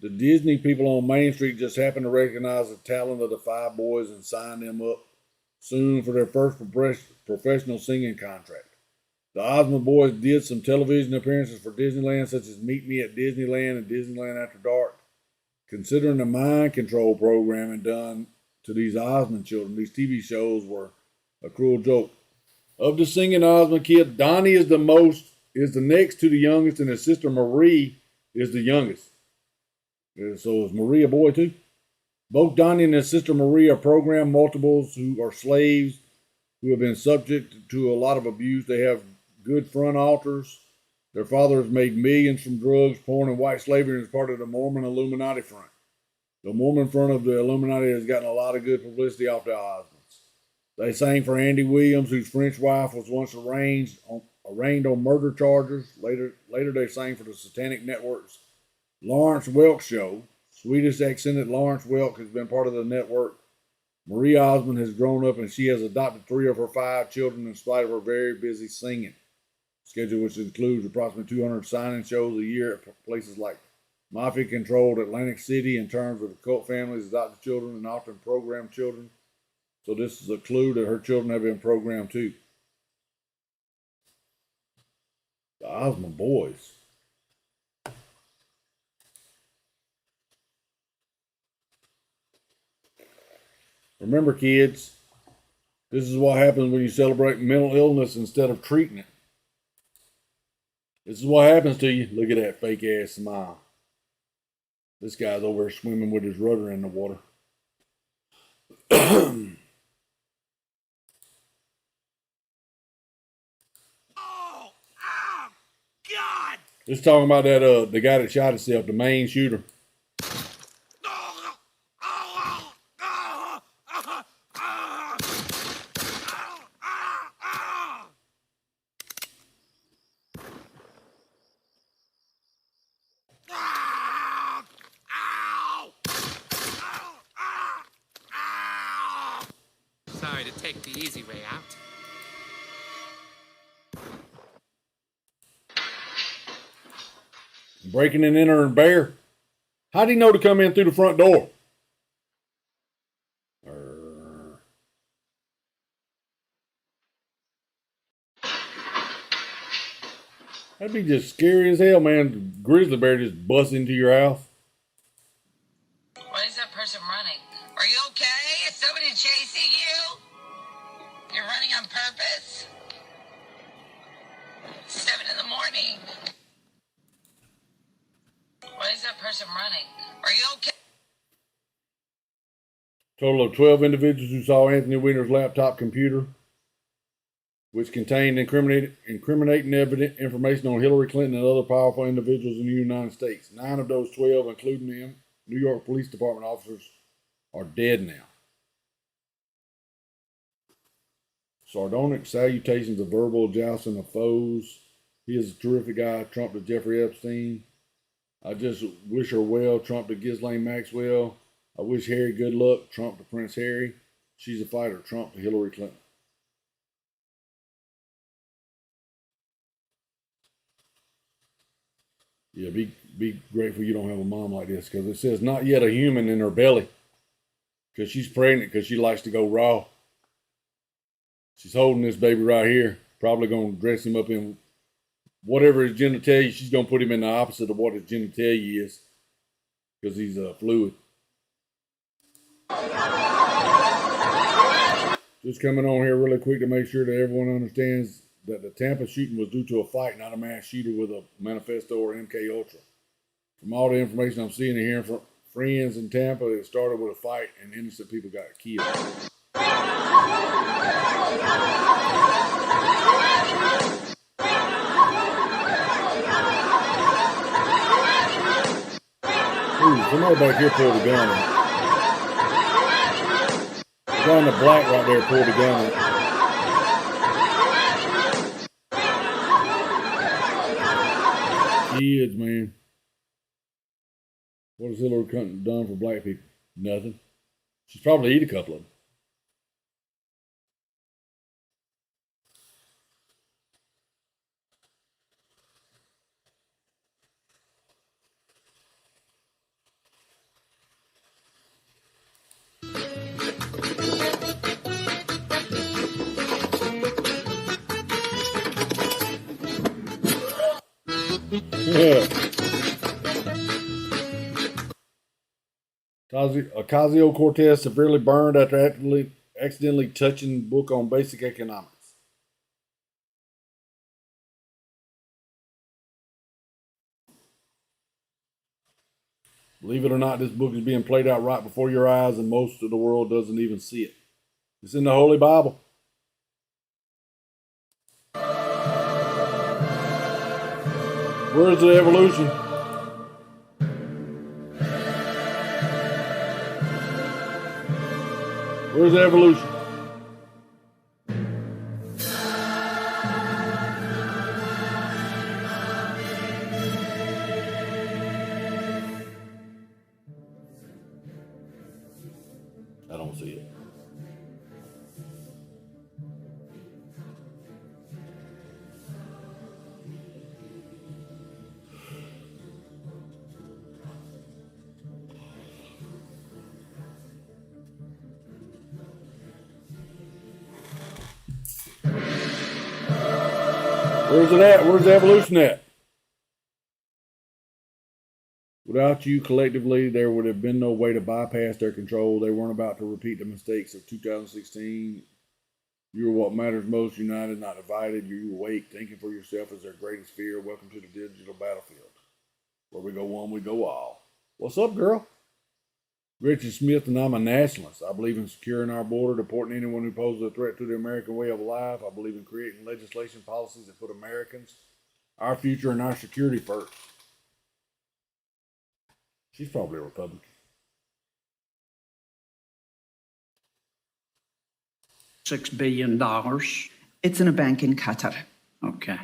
Speaker 3: The Disney people on Main Street just happened to recognize the talent of the five boys and signed them up soon for their first professional singing contract. The Osmond boys did some television appearances for Disneyland, such as Meet Me at Disneyland and Disneyland After Dark. Considering the mind control programming done to these Osmond children, these TV shows were a cruel joke. Of the singing Osmond kids, Donnie is the next to the youngest, and his sister Marie is the youngest. So is Marie a boy too? Both Donnie and his sister Marie are program multiples who are slaves who have been subject to a lot of abuse. They have good front altars. Their father has made millions from drugs, porn, and white slavery and is part of the Mormon Illuminati front. The Mormon front of the Illuminati has gotten a lot of good publicity off the Osmonds. They sang for Andy Williams, whose French wife was once arraigned on murder charges. Later they sang for the Satanic Network's Lawrence Welk show. Swedish accented Lawrence Welk has been part of the network. Marie Osmond has grown up and she has adopted 3 of her 5 children in spite of her very busy singing schedule, which includes approximately 200 signing shows a year at places like mafia-controlled Atlantic City in terms of the cult families, adopted children, and often programmed children. So this is a clue that her children have been programmed too. The Osmond boys. Remember, kids, this is what happens when you celebrate mental illness instead of treating it. This is what happens to you. Look at that fake ass smile. This guy's over there swimming with his rudder in the water. Just talking about that the guy that shot himself, the main shooter.
Speaker 2: Sorry to take the easy way out.
Speaker 3: Breaking and entering bear. How'd he know to come in through the front door? That'd be just scary as hell, man. Grizzly bear just bust into your house.
Speaker 12: Why is that person running? Are you okay? Is somebody chasing you? You're running on purpose? It's 7 in the morning. Why is that person running? Are you okay?
Speaker 3: Total of 12 individuals who saw Anthony Weiner's laptop computer, which contained incriminating information on Hillary Clinton and other powerful individuals in the United States. 9 of those 12, including the New York Police Department officers, are dead now. Sardonic salutations of verbal jousting of foes. He is a terrific guy. Trump to Jeffrey Epstein. I just wish her well. Trump to Ghislaine Maxwell. I wish Harry good luck. Trump to Prince Harry. She's a fighter. Trump to Hillary Clinton. Yeah, be grateful you don't have a mom like this, because it says not yet a human in her belly. Because she's pregnant, because she likes to go raw. She's holding this baby right here. Probably going to dress him up in whatever his genitalia. She's going to put him in the opposite of what his genitalia is, because he's fluid. Just coming on here really quick to make sure that everyone understands that the Tampa shooting was due to a fight, not a mass shooter with a manifesto or MK Ultra. From all the information I'm seeing and hearing from friends in Tampa, it started with a fight and innocent people got killed. Ooh, somebody back here pulled a gun. The guy in the black right there pulled a gun. Kids, man. What has Hillary Clinton done for black people? Nothing. She's probably eat a couple of them. Ocasio-Cortez severely burned after accidentally touching book on basic economics. Believe it or not, this book is being played out right before your eyes, and most of the world doesn't even see it. It's in the Holy Bible. Where's the evolution? Where's the evolution? I don't see it. Where's it at? Where's the evolution at? Without you collectively, there would have been no way to bypass their control. They weren't about to repeat the mistakes of 2016. You are what matters most, united, not divided. You awake, thinking for yourself as their greatest fear. Welcome to the digital battlefield. Where we go one, we go all. What's up, girl? Richard Smith, and I'm a nationalist. I believe in securing our border, deporting anyone who poses a threat to the American way of life. I believe in creating legislation policies that put Americans, our future, and our security first. She's probably a Republican.
Speaker 15: $6 billion.
Speaker 16: It's in a bank in Qatar.
Speaker 15: Okay.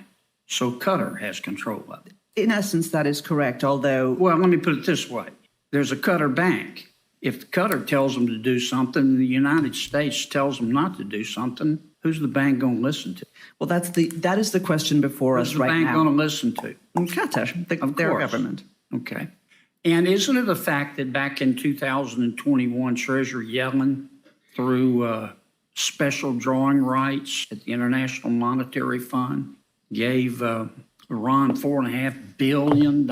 Speaker 15: So Qatar has control of it.
Speaker 16: In essence, that is correct, although...
Speaker 15: Well, let me put it this way. There's a Qatar bank. If Qatar tells them to do something, and the United States tells them not to do something, who's the bank going to listen to?
Speaker 16: Well, that is the question before us right now.
Speaker 15: Who's the bank going to listen to?
Speaker 16: Qatar, their government.
Speaker 15: Okay. And isn't it a fact that back in 2021, Treasurer Yellen, through special drawing rights at the International Monetary Fund, gave Iran $4.5 billion?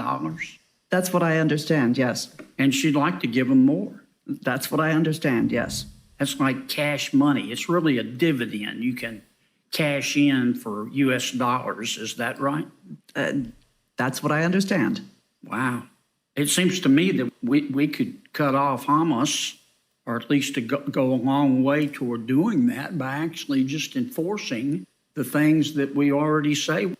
Speaker 16: That's what I understand, yes.
Speaker 15: And she'd like to give them more.
Speaker 16: That's what I understand, yes.
Speaker 15: That's like cash money. It's really a dividend. You can cash in for U.S. dollars. Is that right?
Speaker 16: That's what I understand.
Speaker 15: Wow. It seems to me that we could cut off Hamas, or at least to go a long way toward doing that by actually just enforcing the things that we already say.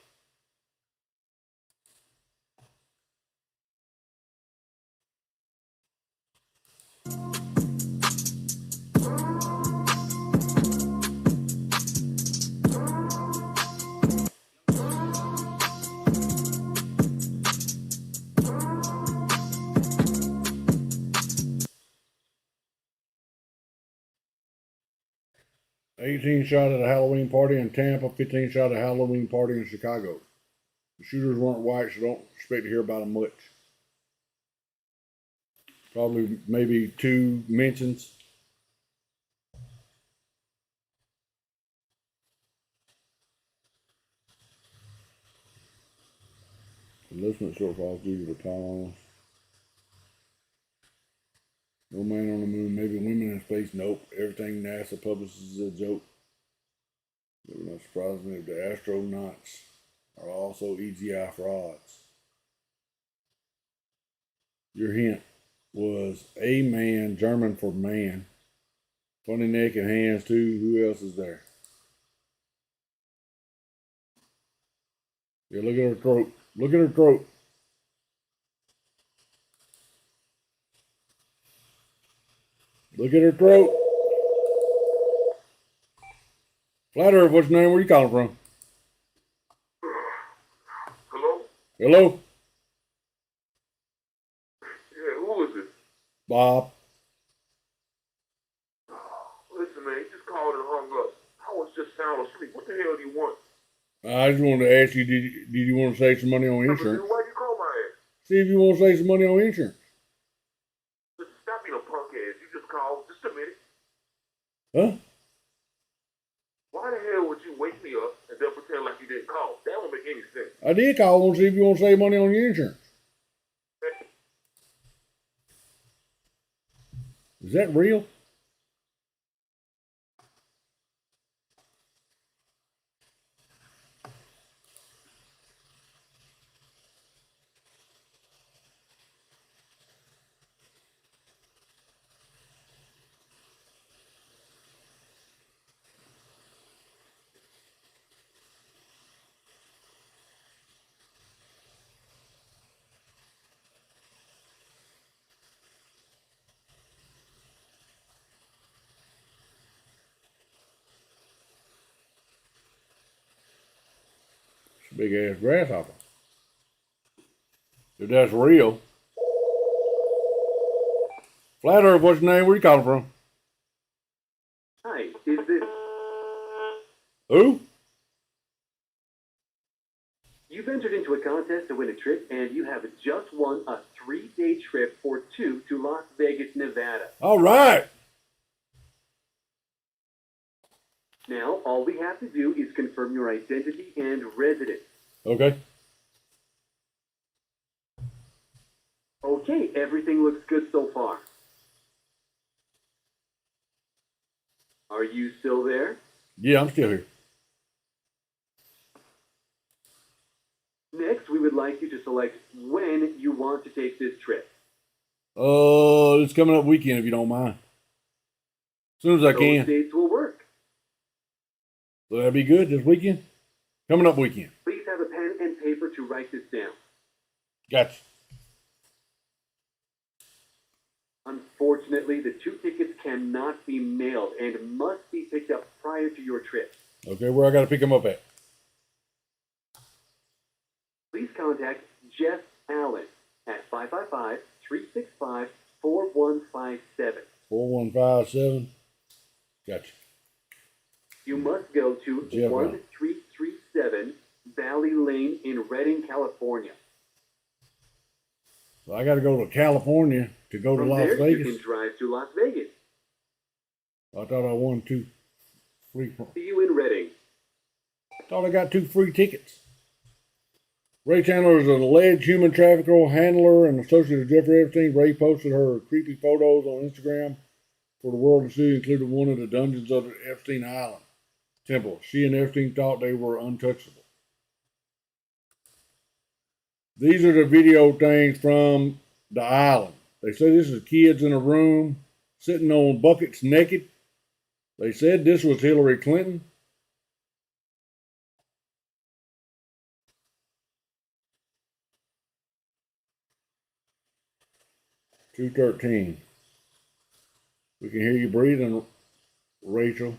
Speaker 3: $18 shot at a Halloween party in Tampa, $15 shot at a Halloween party in Chicago. The shooters weren't white, so don't expect to hear about them much. Probably maybe 2 mentions. Enlistment shortfalls due to the power. No man on the moon, maybe women in space. Nope. Everything NASA publishes is a joke. It would not surprise me if the astronauts are also EGI frauds. Your hint was a man, German for man. Funny neck and hands too. Who else is there? Yeah, look at her throat. Look at her throat. Look at her throat. Flat Earth, what's your name? Where you calling from?
Speaker 17: Hello?
Speaker 3: Hello?
Speaker 17: Yeah, who is it?
Speaker 3: Bob.
Speaker 17: Listen, man, you just called and hung up. I was just sound asleep. What the hell do you want?
Speaker 3: I just wanted to ask you, did you want to save some money on insurance?
Speaker 17: Why'd you call my ass?
Speaker 3: See if you want to save some money on insurance.
Speaker 17: Listen, stop being a punk ass. You just called. Just a minute.
Speaker 3: Huh?
Speaker 17: Why the hell would you wake me up and then pretend like you didn't call? That don't make any sense.
Speaker 3: I did call. I want to see if you want to save money on your insurance. Is that real? It's a big ass grasshopper. If that's real. Flat Earth, what's your name? Where you calling from?
Speaker 18: Hi, is this...
Speaker 3: Who?
Speaker 18: You've entered into a contest to win a trip, and you have just won a 3-day trip for 2 to Las Vegas, Nevada.
Speaker 3: All right.
Speaker 18: Now, all we have to do is confirm your identity and residence.
Speaker 3: Okay.
Speaker 18: Okay, everything looks good so far. Are you still there?
Speaker 3: Yeah, I'm still here.
Speaker 18: Next, we would like you to select when you want to take this trip.
Speaker 3: It's coming up weekend if you don't mind. As soon as I can.
Speaker 18: Those dates will work.
Speaker 3: So that'd be good this weekend? Coming up weekend.
Speaker 18: Please have a pen and paper to write this down.
Speaker 3: Gotcha.
Speaker 18: Unfortunately, the 2 tickets cannot be mailed and must be picked up prior to your trip.
Speaker 3: Okay, where I got to pick them up at?
Speaker 18: Please contact Jeff Allen at 555-365-4157.
Speaker 3: 4157. Gotcha.
Speaker 18: You must go to
Speaker 3: Jeff
Speaker 18: 1337 Valley Lane in Redding, California.
Speaker 3: So I got to go to California to go to
Speaker 18: From
Speaker 3: Las
Speaker 18: there,
Speaker 3: Vegas.
Speaker 18: you can drive to Las Vegas.
Speaker 3: I thought I won 2 free.
Speaker 18: See you in Redding.
Speaker 3: Thought I got 2 free tickets. Ray Chandler is an alleged human trafficker, handler, and associate of Jeffrey Epstein. Ray posted her creepy photos on Instagram for the world to see, including one of the dungeons of the Epstein Island temple. She and Epstein thought they were untouchable. These are the video things from the island. They say this is kids in a room sitting on buckets naked. They said this was Hillary Clinton. $213. We can hear you breathing, Rachel.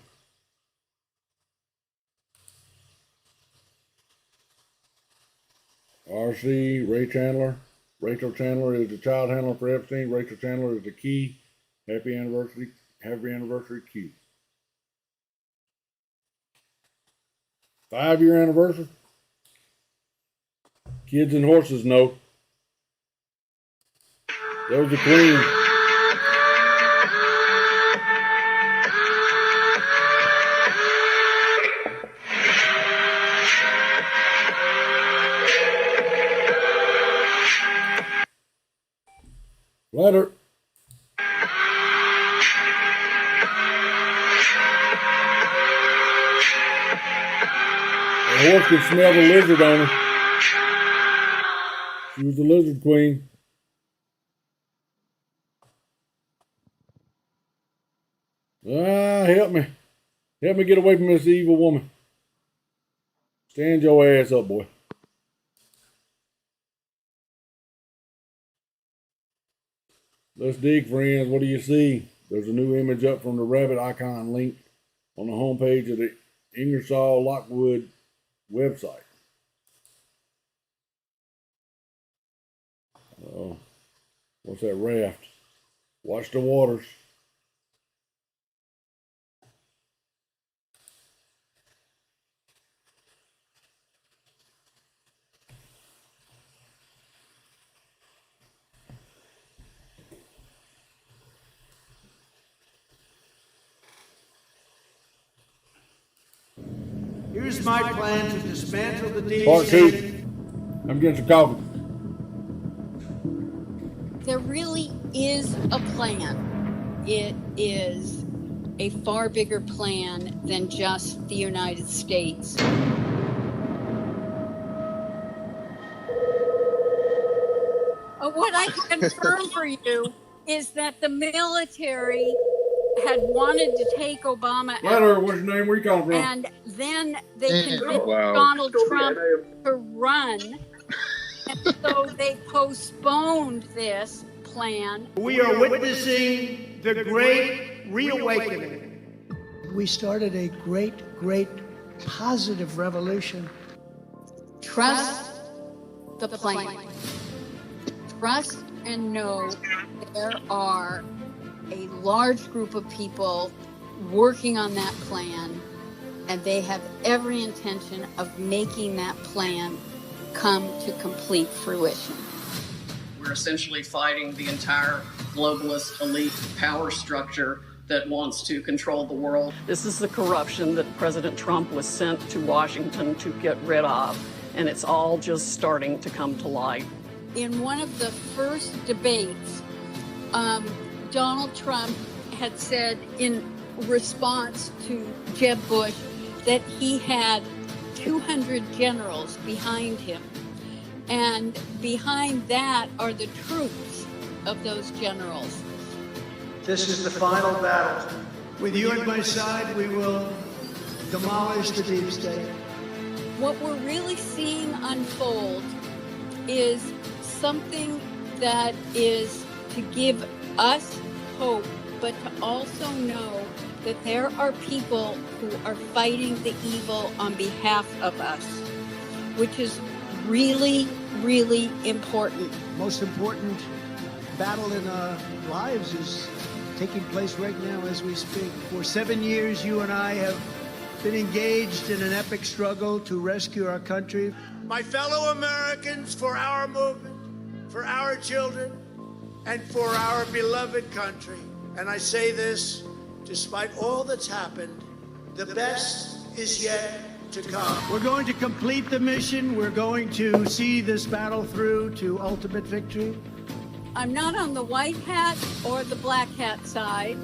Speaker 3: RC, Ray Chandler. Rachel Chandler is the child handler for Epstein. Rachel Chandler is the key. Happy anniversary, Q. 5-year anniversary? Kids and horses know. That was the Queen. Letter. The horse could smell the lizard on her. She was the lizard queen. Help me. Help me get away from this evil woman. Stand your ass up, boy. Let's dig, friends. What do you see? There's a new image up from the rabbit icon link on the homepage of the Ingersoll Lockwood website. Oh, what's that raft? Watch the waters.
Speaker 11: Here's my plan to dismantle the DEC.
Speaker 3: Part 2. I'm getting some coffee.
Speaker 20: There really is a plan. It is a far bigger plan than just the United States. What I can confirm for you is that the military had wanted to take Obama
Speaker 3: Letter,
Speaker 20: out,
Speaker 3: what's your name? Where you calling from?
Speaker 20: and then they convinced
Speaker 3: Wow.
Speaker 20: Donald Trump to run, and so they postponed this plan.
Speaker 11: We are witnessing the great reawakening. We started a great positive revolution.
Speaker 20: Trust the plan. Trust and know there are a large group of people working on that plan, and they have every intention of making that plan come to complete fruition.
Speaker 21: We're essentially fighting the entire globalist elite power structure that wants to control the world. This is the corruption that President Trump was sent to Washington to get rid of, and it's all just starting to come to light.
Speaker 20: In one of the first debates, Donald Trump had said in response to Jeb Bush that he had 200 generals behind him. And behind that are the troops of those generals.
Speaker 11: This is the final battle. With you at my side, we will demolish the deep state.
Speaker 20: What we're really seeing unfold is something that is to give us hope, but to also know that there are people who are fighting the evil on behalf of us, which is really, really important.
Speaker 11: Most important battle in our lives is taking place right now as we speak. For 7 years, you and I have been engaged in an epic struggle to rescue our country. My fellow Americans, for our movement, for our children, and for our beloved country. And I say this, despite all that's happened, the best is yet to come. We're going to complete the mission. We're going to see this battle through to ultimate victory.
Speaker 20: I'm not on the white hat or the black hat side.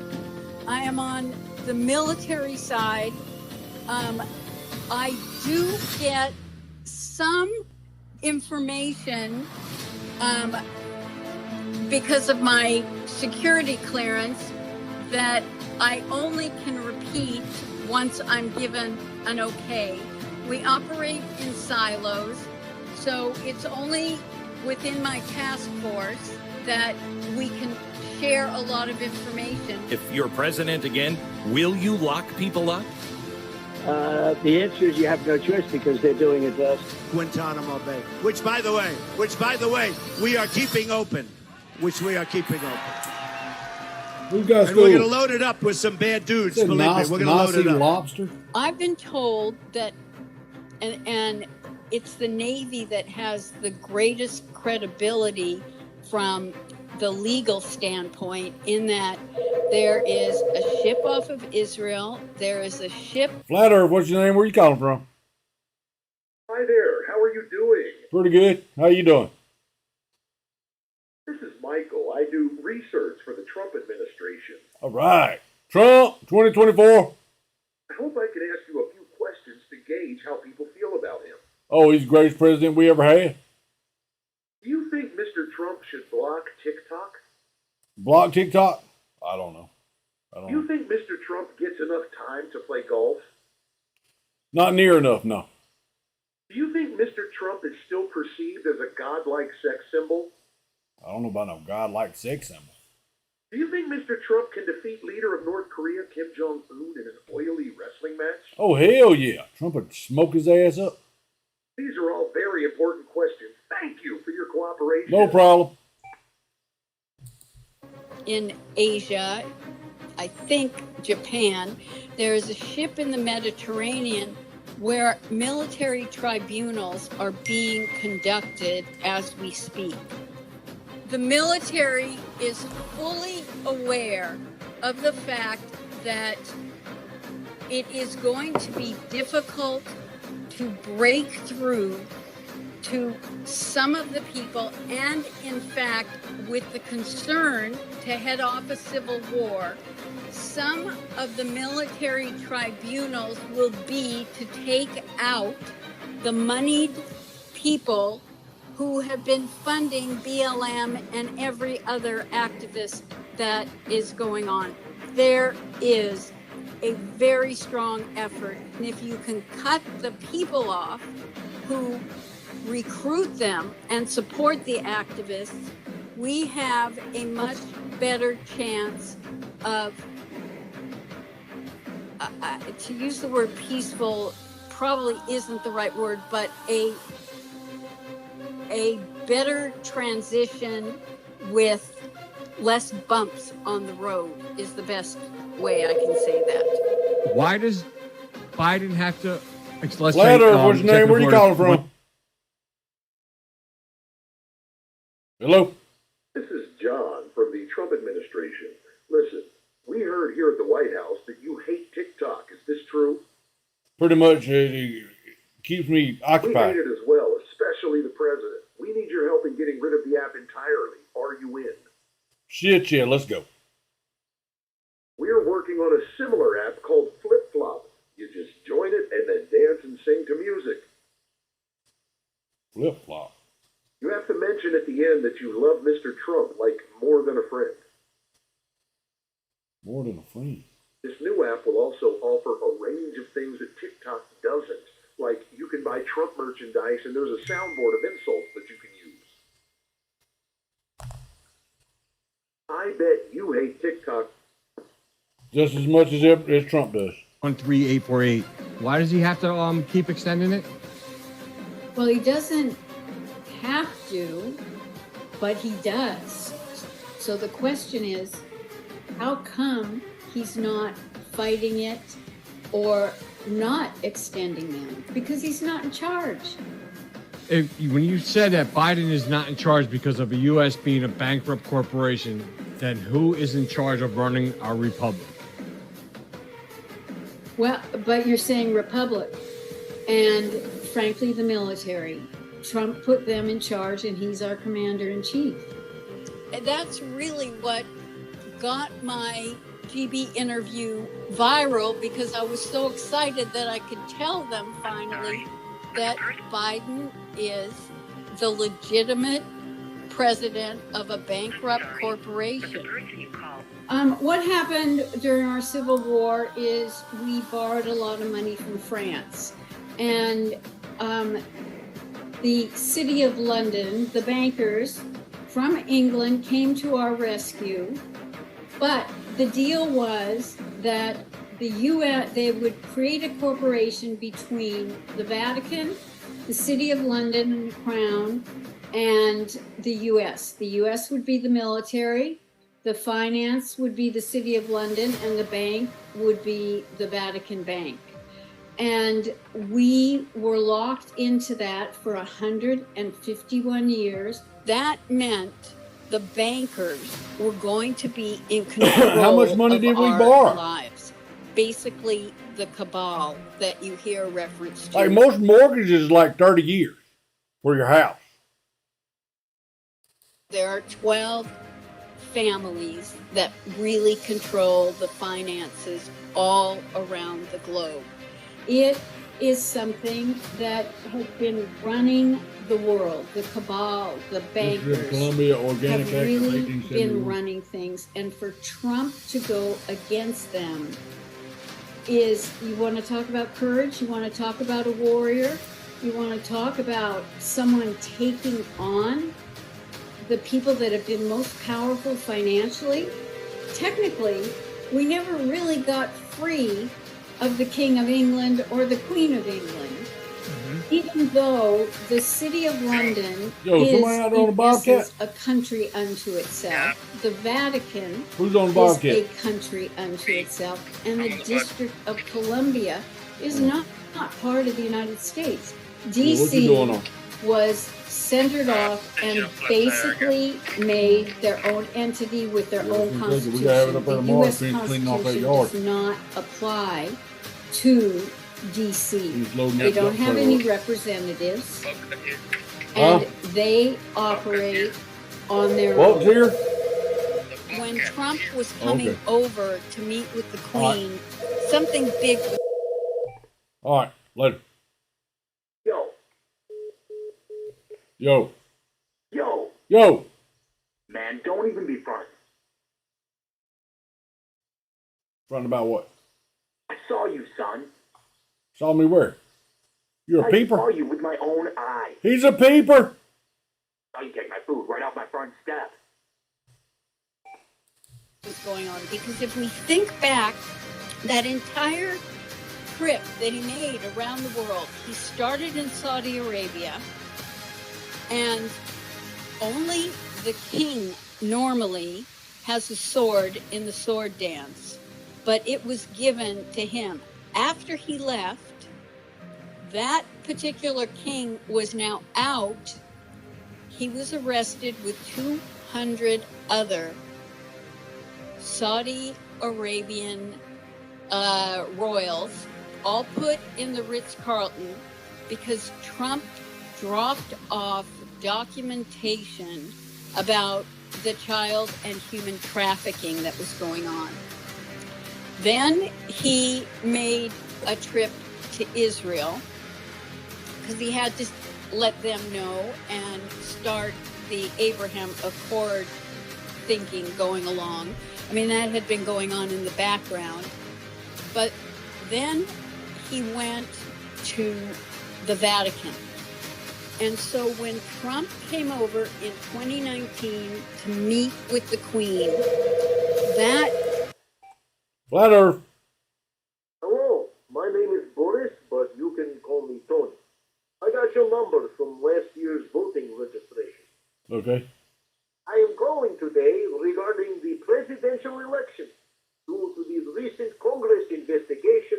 Speaker 20: I am on the military side. I do get some information because of my security clearance that I only can repeat once I'm given an okay. We operate in silos, so it's only within my task force that we can share a lot of information.
Speaker 22: If you're president again, will you lock people up?
Speaker 24: The answer is you have no choice because they're doing it to us.
Speaker 13: Guantanamo Bay, which by the way, we are keeping open. We're going to load it up with some bad dudes. Believe me, we're going to load it up.
Speaker 3: Lobster.
Speaker 20: I've been told that, and it's the Navy that has the greatest credibility from the legal standpoint, in that there is a ship off of Israel, there is a ship.
Speaker 3: Flat Earth, what's your name? Where you calling from?
Speaker 17: Hi there. How are you doing?
Speaker 3: Pretty good. How you doing?
Speaker 17: This is Michael. I do research for the Trump administration.
Speaker 3: All right. Trump, 2024.
Speaker 17: I hope I can ask you a few questions to gauge how people feel about him.
Speaker 3: Oh, he's the greatest president we ever had.
Speaker 17: Do you think Mr. Trump should block TikTok?
Speaker 3: Block TikTok? I don't know.
Speaker 17: Do you think Mr. Trump gets enough time to play golf?
Speaker 3: Not near enough, no.
Speaker 17: Do you think Mr. Trump is still perceived as a godlike sex symbol?
Speaker 3: I don't know about no godlike sex symbol.
Speaker 17: Do you think Mr. Trump can defeat leader of North Korea, Kim Jong-un, in an oily wrestling match?
Speaker 3: Oh, hell yeah. Trump would smoke his ass up.
Speaker 17: These are all very important questions. Thank you for your cooperation.
Speaker 3: No problem.
Speaker 20: In Asia, I think Japan, there is a ship in the Mediterranean where military tribunals are being conducted as we speak. The military is fully aware of the fact that it is going to be difficult to break through to some of the people, and in fact, with the concern to head off a civil war, some of the military tribunals will be to take out the moneyed people who have been funding BLM and every other activist that is going on. There is a very strong effort, and if you can cut the people off who recruit them and support the activists, we have a much better chance of, to use the word peaceful probably isn't the right word, but a better transition with less bumps on the road is the best way I can say that.
Speaker 1: Why does Biden have to? Let's
Speaker 3: what's your name? Where are you calling from? Hello?
Speaker 17: This is John from the Trump administration. Listen, we heard here at the White House that you hate TikTok. Is this true?
Speaker 3: Pretty much, it keeps me occupied.
Speaker 17: We hate it as well, especially the president. We need your help in getting rid of the app entirely. Are you in?
Speaker 3: Shit, yeah, let's go.
Speaker 17: We're working on a similar app called Flip Flop. You just join it and then dance and sing to music.
Speaker 3: Flip Flop.
Speaker 17: You have to mention at the end that you love Mr. Trump like more than a friend.
Speaker 3: More than a friend.
Speaker 17: This new app will also offer a range of things that TikTok doesn't. Like you can buy Trump merchandise and there's a soundboard of insults that you can use. I bet you hate TikTok
Speaker 3: just as much as Trump does.
Speaker 1: 13848. Why does he have to keep extending it?
Speaker 20: Well, he doesn't have to, but he does. So the question is, how come he's not fighting it or not extending them? Because he's not in charge.
Speaker 1: When you said that Biden is not in charge because of the U.S. being a bankrupt corporation, then who is in charge of running our republic?
Speaker 20: Well, but you're saying republic, and frankly, the military. Trump put them in charge, and he's our commander-in-chief. And that's really what got my GB interview viral, because I was so excited that I could tell them finally that Biden is the legitimate president of a bankrupt corporation. What happened during our Civil War is we borrowed a lot of money from France, and the City of London, the bankers from England, came to our rescue. But the deal was that the U.S., they would create a corporation between the Vatican, the City of London and the Crown, and the U.S. The U.S. would be the military, the finance would be the City of London, and the bank would be the Vatican Bank. And we were locked into that for 151 years. That meant the bankers were going to be in control
Speaker 3: How much money
Speaker 20: of
Speaker 3: did we
Speaker 20: our
Speaker 3: borrow?
Speaker 20: lives. Basically, the cabal that you hear reference to.
Speaker 3: Like most mortgages, like 30 years for your house.
Speaker 20: There are 12 families that really control the finances all around the globe. It is something that has been running the world. The cabal, the bankers
Speaker 3: Columbia Organic
Speaker 20: have
Speaker 3: Act of
Speaker 20: really
Speaker 3: 1871.
Speaker 20: been running things. And for Trump to go against them is, you want to talk about courage? You want to talk about a warrior? You want to talk about someone taking on the people that have been most powerful financially? Technically, we never really got free of the King of England or the Queen of England, even though the City of London is in essence a country unto itself. The Vatican
Speaker 3: Who's on
Speaker 20: is
Speaker 3: Bobcat?
Speaker 20: a country unto itself, and the District of Columbia is not part of the United States.
Speaker 3: What you
Speaker 20: DC
Speaker 3: doing on?
Speaker 20: was centered off and basically made their own entity with their own
Speaker 3: We gotta have it
Speaker 20: constitution.
Speaker 3: up there
Speaker 20: The
Speaker 3: tomorrow.
Speaker 20: U.S.
Speaker 3: Finish cleaning off that
Speaker 20: Constitution
Speaker 3: yard.
Speaker 20: does not apply to DC.
Speaker 3: He's loading
Speaker 20: They
Speaker 3: that
Speaker 20: don't
Speaker 3: dump
Speaker 20: have
Speaker 3: truck
Speaker 20: any
Speaker 3: up.
Speaker 20: representatives, and they operate on their
Speaker 3: What's
Speaker 20: own.
Speaker 3: here?
Speaker 20: When Trump was coming
Speaker 3: Okay.
Speaker 20: over to meet with the
Speaker 3: All right.
Speaker 20: Queen, something big.
Speaker 3: All right, later.
Speaker 17: Yo,
Speaker 3: Yo,
Speaker 17: yo,
Speaker 3: yo.
Speaker 17: man, don't even be front.
Speaker 3: Front about what?
Speaker 17: I saw you, son.
Speaker 3: Saw me where? You're a
Speaker 17: I
Speaker 3: peeper?
Speaker 17: saw you with my own eye.
Speaker 3: He's a peeper.
Speaker 17: Saw you take my food right off my front step.
Speaker 20: Was going on, because if we think back, that entire trip that he made around the world, he started in Saudi Arabia, and only the king normally has a sword in the sword dance, but it was given to him. After he left, that particular king was now out. He was arrested with 200 other Saudi Arabian royals, all put in the Ritz-Carlton because Trump dropped off documentation about the child and human trafficking that was going on. Then he made a trip to Israel because he had to let them know and start the Abraham Accord thinking going along. I mean, that had been going on in the background. But then he went to the Vatican. And so when Trump came over in 2019 to meet with the Queen, that...
Speaker 3: Flat Earth.
Speaker 17: Hello, my name is Boris, but you can call me Tony. I got your number from last year's voting registration.
Speaker 3: Okay.
Speaker 17: I am calling today regarding the presidential election. Due to the recent Congress investigation,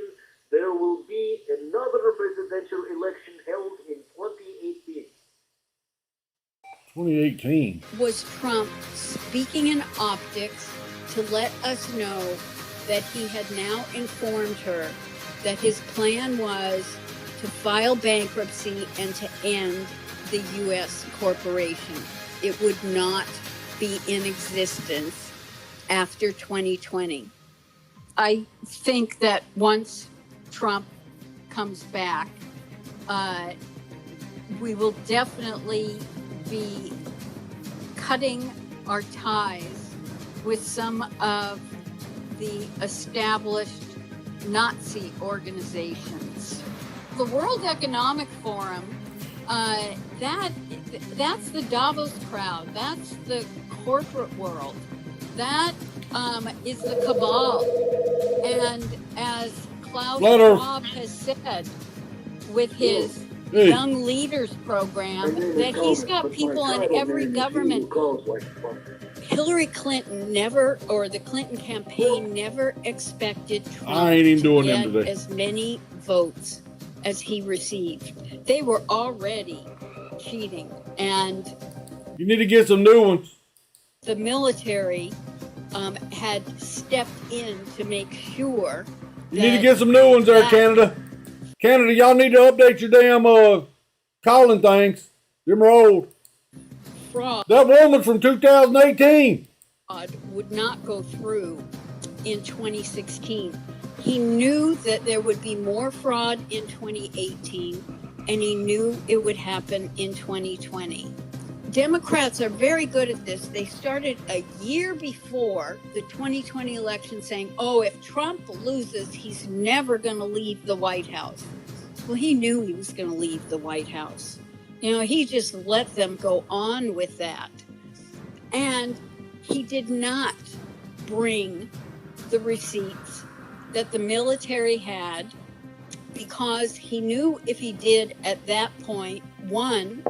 Speaker 17: there will be another presidential election held in 2018.
Speaker 3: 2018.
Speaker 20: was Trump speaking in optics to let us know that he had now informed her that his plan was to file bankruptcy and to end the U.S. corporation. It would not be in existence after 2020. I think that once Trump comes back, we will definitely be cutting our ties with some of the established Nazi organizations. The World Economic Forum, that's the Davos crowd. That's the corporate world. That is the cabal. And as Klaus Schwab has said with his Young Leaders program, that he's got people in every government Hillary Clinton never, or the Clinton campaign never expected Trump
Speaker 3: I ain't even doing them
Speaker 20: get
Speaker 3: today.
Speaker 20: as many votes as he received. They were already cheating, and
Speaker 3: You need to get some new ones.
Speaker 20: the military had stepped in to make sure.
Speaker 3: You need to get some new ones there, Canada. Canada, y'all need to update your damn calling things. Them are old.
Speaker 20: Fraud
Speaker 3: That woman from 2018.
Speaker 20: would not go through in 2016. He knew that there would be more fraud in 2018, and he knew it would happen in 2020. Democrats are very good at this. They started a year before the 2020 election saying, oh, if Trump loses, he's never going to leave the White House. Well, he knew he was going to leave the White House. You know, he just let them go on with that. And he did not bring the receipts that the military had, because he knew if he did at that point, one,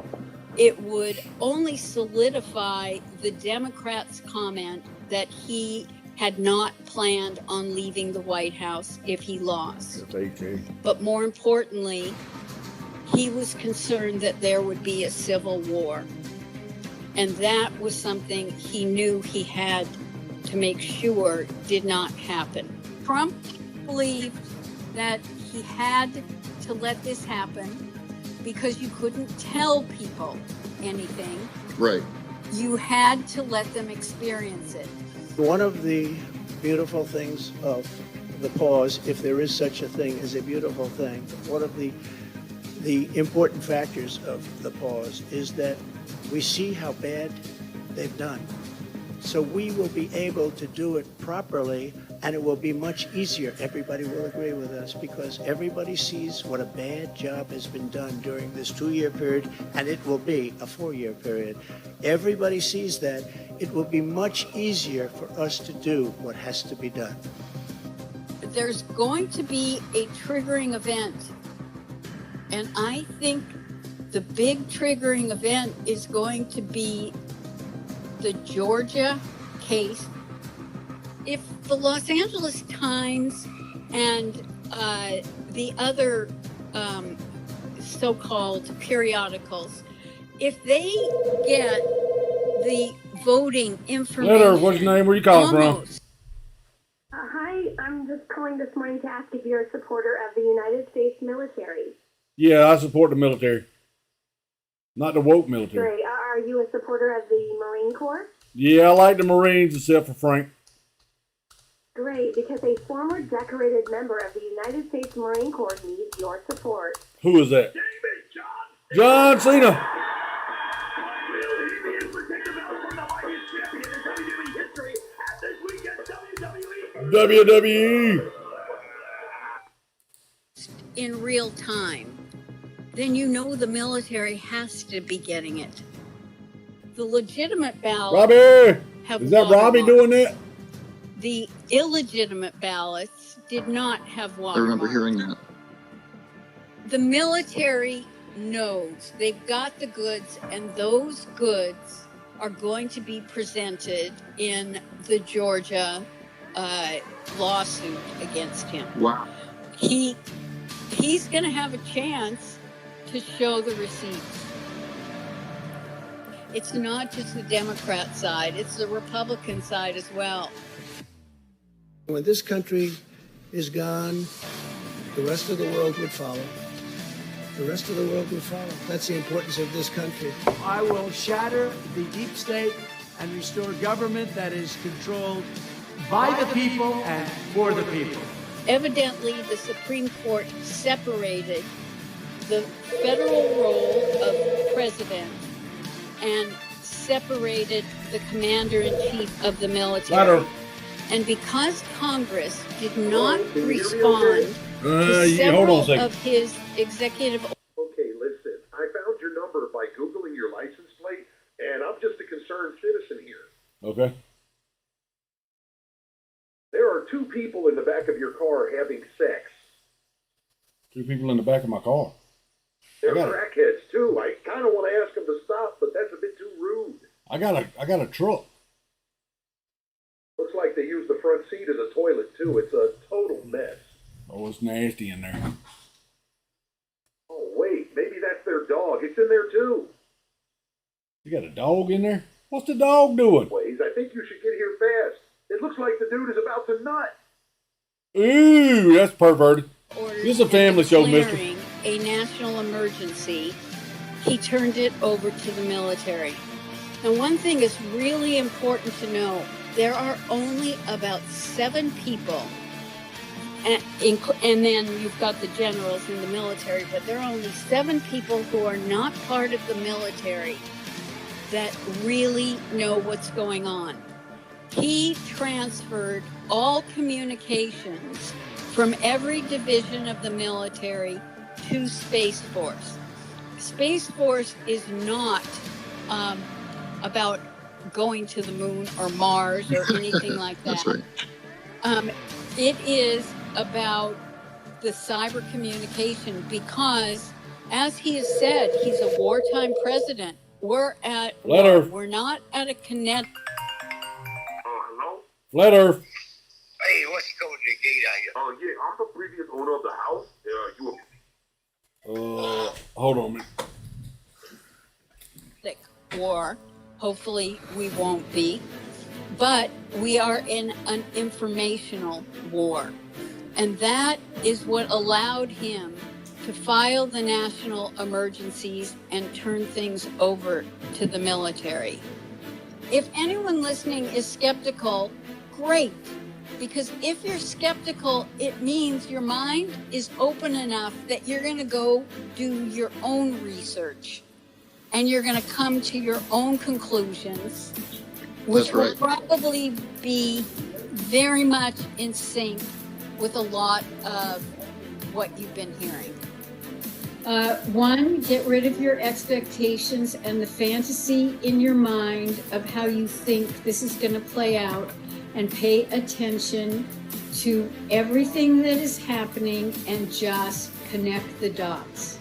Speaker 20: it would only solidify the Democrats' comment that he had not planned on leaving the White House if he lost. But more importantly, he was concerned that there would be a civil war. And that was something he knew he had to make sure did not happen. Trump believed that he had to let this happen because you couldn't tell people anything.
Speaker 4: Right.
Speaker 20: You had to let them experience it.
Speaker 6: One of the beautiful things of the pause, if there is such a thing as a beautiful thing, one of the important factors of the pause is that we see how bad they've done. So we will be able to do it properly, and it will be much easier. Everybody will agree with us because everybody sees what a bad job has been done during this 2-year period, and it will be a 4-year period. Everybody sees that. It will be much easier for us to do what has to be done.
Speaker 20: There's going to be a triggering event. And I think the big triggering event is going to be the Georgia case. If the Los Angeles Times and the other so-called periodicals, if they get the voting information,
Speaker 3: Letter, what's your name? Where you calling from?
Speaker 7: Hi, I'm just calling this morning to ask if you're a supporter of the United States military.
Speaker 3: Yeah, I support the military. Not the woke military.
Speaker 7: Great. Are you a supporter of the Marine Corps?
Speaker 3: Yeah, I like the Marines except for Frank.
Speaker 7: Great, because a former decorated member of the United States Marine Corps needs your support.
Speaker 3: Who is that? John Cena. WWE.
Speaker 20: in real time, then you know the military has to be getting it. The legitimate ballots
Speaker 3: Robbie!
Speaker 20: have
Speaker 3: Is that Robbie
Speaker 20: watermarks.
Speaker 3: doing that?
Speaker 20: The illegitimate ballots did not have
Speaker 4: I
Speaker 20: watermarks.
Speaker 4: remember hearing that.
Speaker 20: The military knows they've got the goods, and those goods are going to be presented in the Georgia lawsuit against him.
Speaker 4: Wow.
Speaker 20: He's going to have a chance to show the receipts. It's not just the Democrat side, it's the Republican side as well.
Speaker 6: When this country is gone, the rest of the world would follow. The rest of the world would follow. That's the importance of this country.
Speaker 23: I will shatter the deep state and restore government that is controlled by the people and for the people.
Speaker 20: Evidently, the Supreme Court separated the federal role of president and separated the commander-in-chief of the military. And because Congress did not respond to several of his executive...
Speaker 17: Okay, listen, I found your number by Googling your license plate, and I'm just a concerned citizen here.
Speaker 3: Okay.
Speaker 17: There are two people in the back of your car having sex.
Speaker 3: Two people in the back of my car.
Speaker 17: They're crackheads, too. I kind of want to ask them to stop, but that's a bit too rude.
Speaker 3: I got a truck.
Speaker 17: They use the front seat as a toilet, too. It's a total mess.
Speaker 3: Oh, it's nasty in there.
Speaker 17: Oh, wait, maybe that's their dog. It's in there, too.
Speaker 3: You got a dog in there? What's the dog doing?
Speaker 17: Ways, I think you should get here fast. It looks like the dude is about to nut.
Speaker 3: Ooh, that's perverted. This is a family show, mister.
Speaker 20: Declaring a national emergency, he turned it over to the military. And one thing is really important to know. There are only about 7 people, and then you've got the generals in the military, but there are only 7 people who are not part of the military that really know what's going on. He transferred all communications from every division of the military to Space Force. Space Force is not about going to the moon or Mars or anything like that.
Speaker 4: That's right.
Speaker 20: It is about the cyber communication because, as he has said, he's a wartime president. We're at
Speaker 3: Flat Earth.
Speaker 20: We're not at a kinetic.
Speaker 17: Hello?
Speaker 3: Flat Earth.
Speaker 4: Hey, what's the code of the gate out here?
Speaker 17: Oh, yeah, I'm the previous owner of the house.
Speaker 3: Hold on a minute.
Speaker 20: War. Hopefully we won't be. But we are in an informational war. And that is what allowed him to file the national emergencies and turn things over to the military. If anyone listening is skeptical, great. Because if you're skeptical, it means your mind is open enough that you're going to go do your own research and you're going to come to your own conclusions, which will probably be very much in sync with a lot of what you've been hearing.
Speaker 5: One, get rid of your expectations and the fantasy in your mind of how you think this is going to play out, and pay attention to everything that is happening and just connect the dots.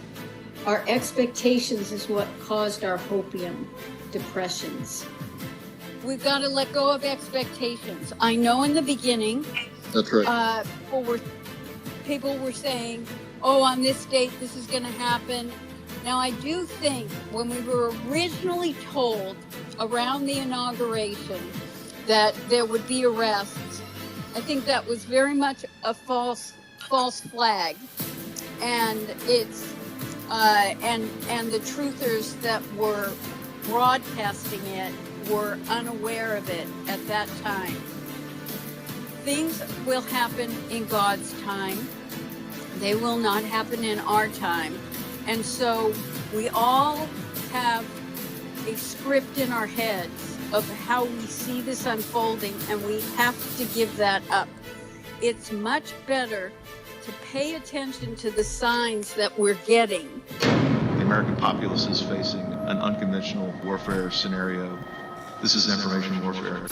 Speaker 5: Our expectations is what caused our hopium depressions.
Speaker 20: We've got to let go of expectations. I know in the beginning,
Speaker 4: That's right.
Speaker 20: People were saying, oh, on this date, this is going to happen. Now, I do think when we were originally told around the inauguration that there would be arrests, I think that was very much a false flag. And it's, and the truthers that were broadcasting it were unaware of it at that time. Things will happen in God's time. They will not happen in our time. And so we all have a script in our heads of how we see this unfolding, and we have to give that up. It's much better to pay attention to the signs that we're getting.
Speaker 4: The American populace is facing an unconventional warfare scenario. This is information warfare.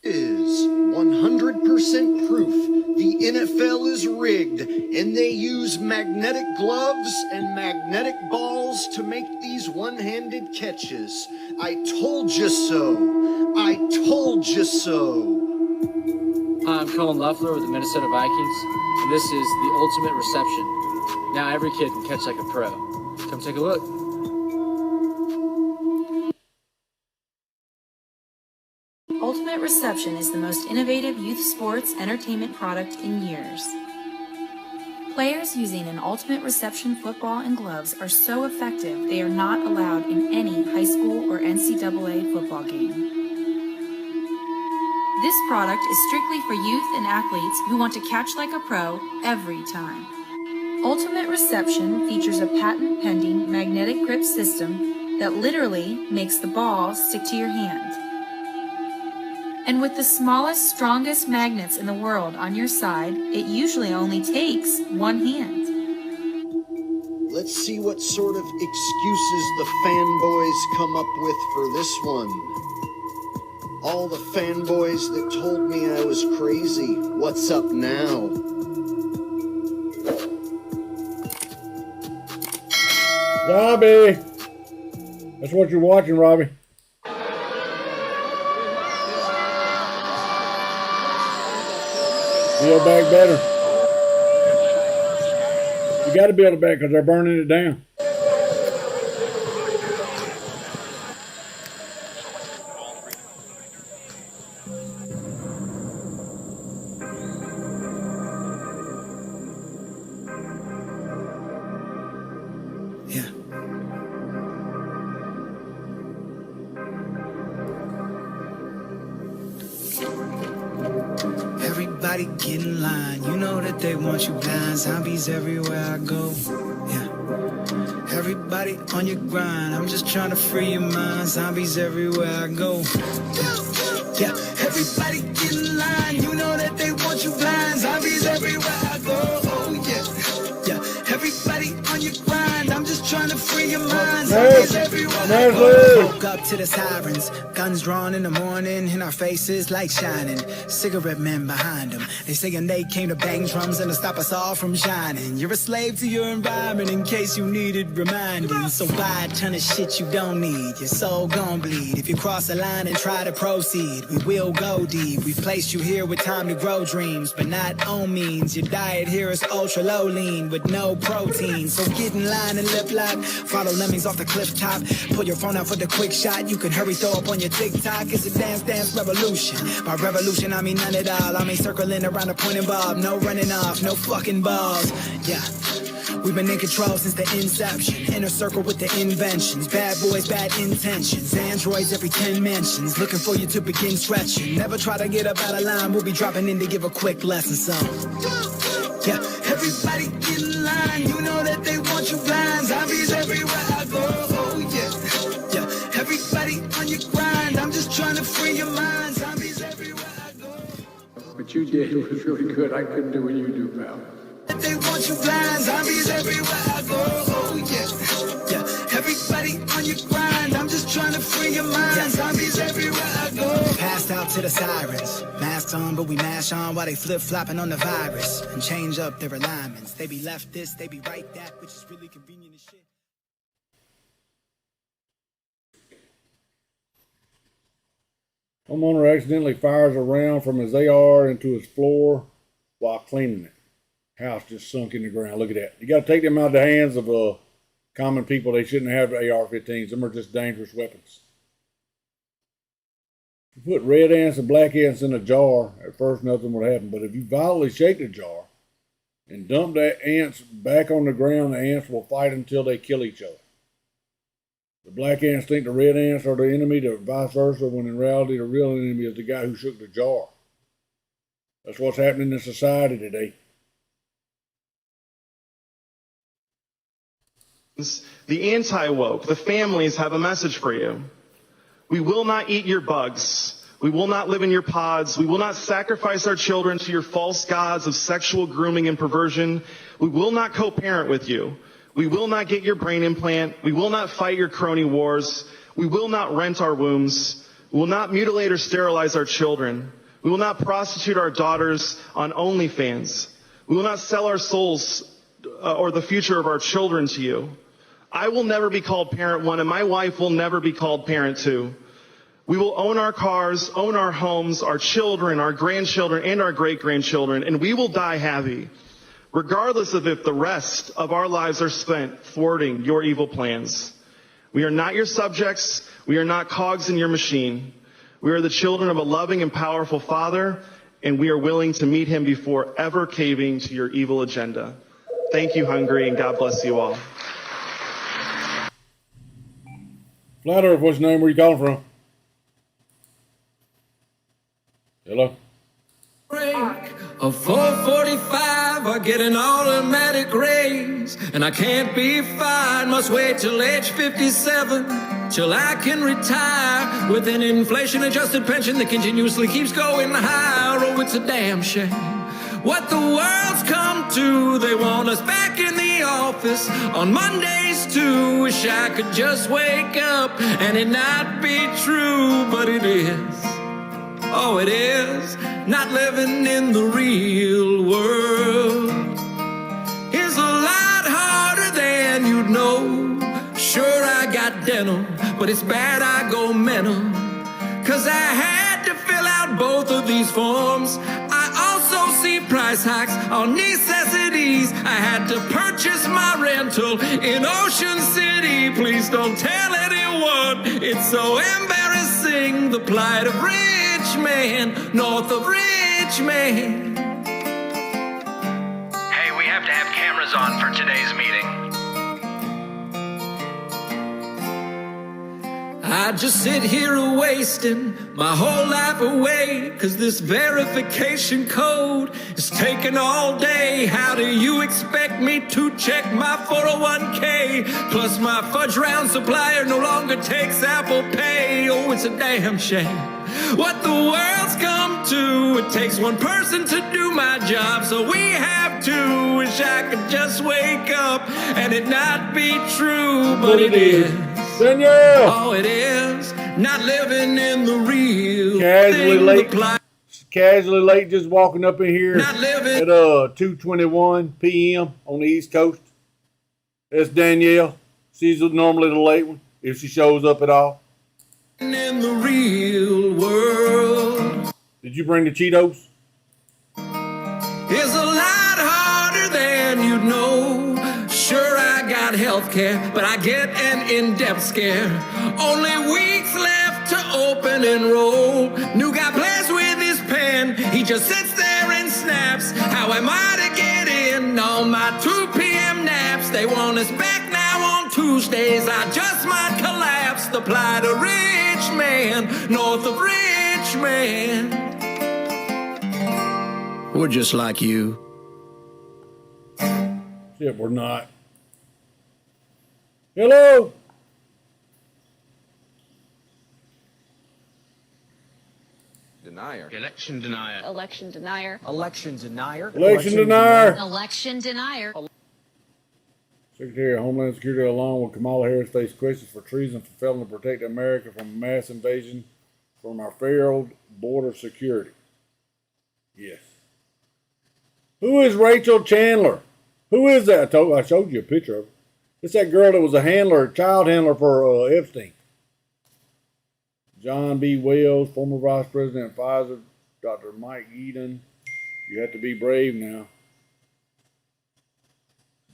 Speaker 14: Is 100% proof the NFL is rigged and they use magnetic gloves and magnetic balls to make these one-handed catches. I told you so. I told you so.
Speaker 19: Hi, I'm Colin Loeffler with the Minnesota Vikings, and this is the ultimate reception. Now every kid can catch like a pro. Come take a look.
Speaker 25: Ultimate Reception is the most innovative youth sports entertainment product in years. Players using an Ultimate Reception football and gloves are so effective they are not allowed in any high school or NCAA football game. This product is strictly for youth and athletes who want to catch like a pro every time. Ultimate Reception features a patent-pending magnetic grip system that literally makes the ball stick to your hand. And with the smallest, strongest magnets in the world on your side, it usually only takes one hand.
Speaker 14: Let's see what sort of excuses the fanboys come up with for this one. All the fanboys that told me I was crazy, what's up now?
Speaker 3: Robbie! That's what you're watching, Robbie. Build back better. You got to build it back because they're burning it down.
Speaker 2: Everybody get in line. You know that they want you blind. Zombies everywhere I go. Yeah. Everybody on your grind. I'm just trying to free your mind. Zombies everywhere I go. Yeah. Everybody get in line. You know that they want you blind. Zombies everywhere I go. Oh yeah. Yeah. Everybody on your grind. I'm just trying to free your mind. Zombies everywhere I go. Woke up to the sirens. Guns drawn in the morning, and our faces like shining. Cigarette men behind them. They saying they came to bang drums and to stop us all from shining. You're a slave to your environment in case you needed reminding. So buy a ton of shit you don't need. Your soul gon' bleed. If you cross the line and try to proceed, we will go deep. We've placed you here with time to grow dreams, but not on means. Your diet here is ultra low lean with no protein. So get in line and lip lock. Follow lemmings off the cliff top. Pull your phone out for the quick shot. You can hurry, throw up on your TikTok. It's a dance revolution. By revolution, I mean none at all. I mean circling around the point and bob. No running off, no fucking balls. Yeah. We've been in control since the inception. Inner circle with the inventions. Bad boys, bad intentions. Androids every 10 mentions. Looking for you to begin stretching. Never try to get up out of line. We'll be dropping in to give a quick lesson. So, yeah. Everybody get in line. You know that they want you blind. Zombies everywhere I go. Oh, yeah. Yeah. Everybody on your grind. I'm just trying to free your mind. Zombies everywhere I go.
Speaker 23: What you did was really good. I couldn't do what you do, pal.
Speaker 2: They want you blind, zombies everywhere I go. Oh yeah, yeah. Everybody on your grind. I'm just trying to free your mind. Zombies everywhere I go. Passed out to the sirens, masks on, but we mash on while they flip flopping on the virus and change up their alignments. They be left this, they be right that, which is really convenient as shit.
Speaker 3: Homeowner accidentally fires a round from his AR into his floor while cleaning it. House just sunk in the ground. Look at that. You got to take them out of the hands of common people. They shouldn't have AR-15s. Them are just dangerous weapons. If you put red ants and black ants in a jar, at first nothing would happen. But if you violently shake the jar and dump the ants back on the ground, the ants will fight until they kill each other. The black ants think the red ants are the enemy, or vice versa, when in reality the real enemy is the guy who shook the jar. That's what's happening in society today.
Speaker 8: The anti-woke, the families have a message for you. We will not eat your bugs. We will not live in your pods. We will not sacrifice our children to your false gods of sexual grooming and perversion. We will not co-parent with you. We will not get your brain implant. We will not fight your crony wars. We will not rent our wombs. We will not mutilate or sterilize our children. We will not prostitute our daughters on OnlyFans. We will not sell our souls or the future of our children to you. I will never be called parent one, and my wife will never be called parent two. We will own our cars, own our homes, our children, our grandchildren, and our great-grandchildren, and we will die happy, regardless of if the rest of our lives are spent thwarting your evil plans. We are not your subjects. We are not cogs in your machine. We are the children of a loving and powerful Father, and we are willing to meet him before ever caving to your evil agenda. Thank you, Hungary, and God bless you all.
Speaker 3: Flat Earth, what's your name? Where you calling from? Hello?
Speaker 9: A 445, I get an automatic raise, and I can't be fired, must wait till age 57, till I can retire, with an inflation-adjusted pension that continuously keeps going higher. Oh, it's a damn shame what the world's come to. They want us back in the office on Mondays too. Wish I could just wake up and it not be true, but it is. Oh, it is. Not living in the real world is a lot harder than you'd know. accidental, but it's bad I go mental. Cause I had to fill out both of these forms. I also see price hikes on necessities. I had to purchase my rental in Ocean City. Please don't tell anyone, it's so embarrassing. The plight of rich man, north of Richmond.
Speaker 10: Hey, we have to have cameras on for today's meeting.
Speaker 9: I just sit here wasting my whole life away, cause this verification code is taking all day. How do you expect me to check my 401k? Plus my fudge round supplier no longer takes Apple Pay. Oh, it's a damn shame what the world's come to. It takes one person to do my job, so we have to. Wish I could just wake up and it not be true, but it is.
Speaker 3: Danielle!
Speaker 9: Oh, it is not living in the real
Speaker 3: Casually
Speaker 9: thing.
Speaker 3: late. Casually late, just walking up in here
Speaker 9: Not living.
Speaker 3: at 2:21 p.m. on the East Coast. That's Danielle. She's normally the late one, if she shows up at all.
Speaker 9: In the real world.
Speaker 3: Did you bring the Cheetos?
Speaker 9: Is a lot harder than you'd know. Sure, I got health care, but I get an in-depth scare. Only weeks left to open and roll. New guy plays with his pen. He just sits there and snaps. How am I to get in on my 2 p.m. naps? They want us back now on Tuesdays. I just might collapse. The plight of rich man, north of Richmond. We're just like you.
Speaker 3: Shit, we're not. Hello?
Speaker 12: Denier.
Speaker 10: Election denier.
Speaker 15: Election denier.
Speaker 12: Election denier.
Speaker 3: Election denier.
Speaker 15: Election denier.
Speaker 3: Secretary of Homeland Security, along with Kamala Harris, face questions for treason for failing to protect America from a mass invasion from our failed border security. Yes. Who is Rachel Chandler? Who is that? I showed you a picture of her. It's that girl that was a handler, child handler for Epstein. John B. Wells, former Vice President of Pfizer, Dr. Mike Eden. You have to be brave now.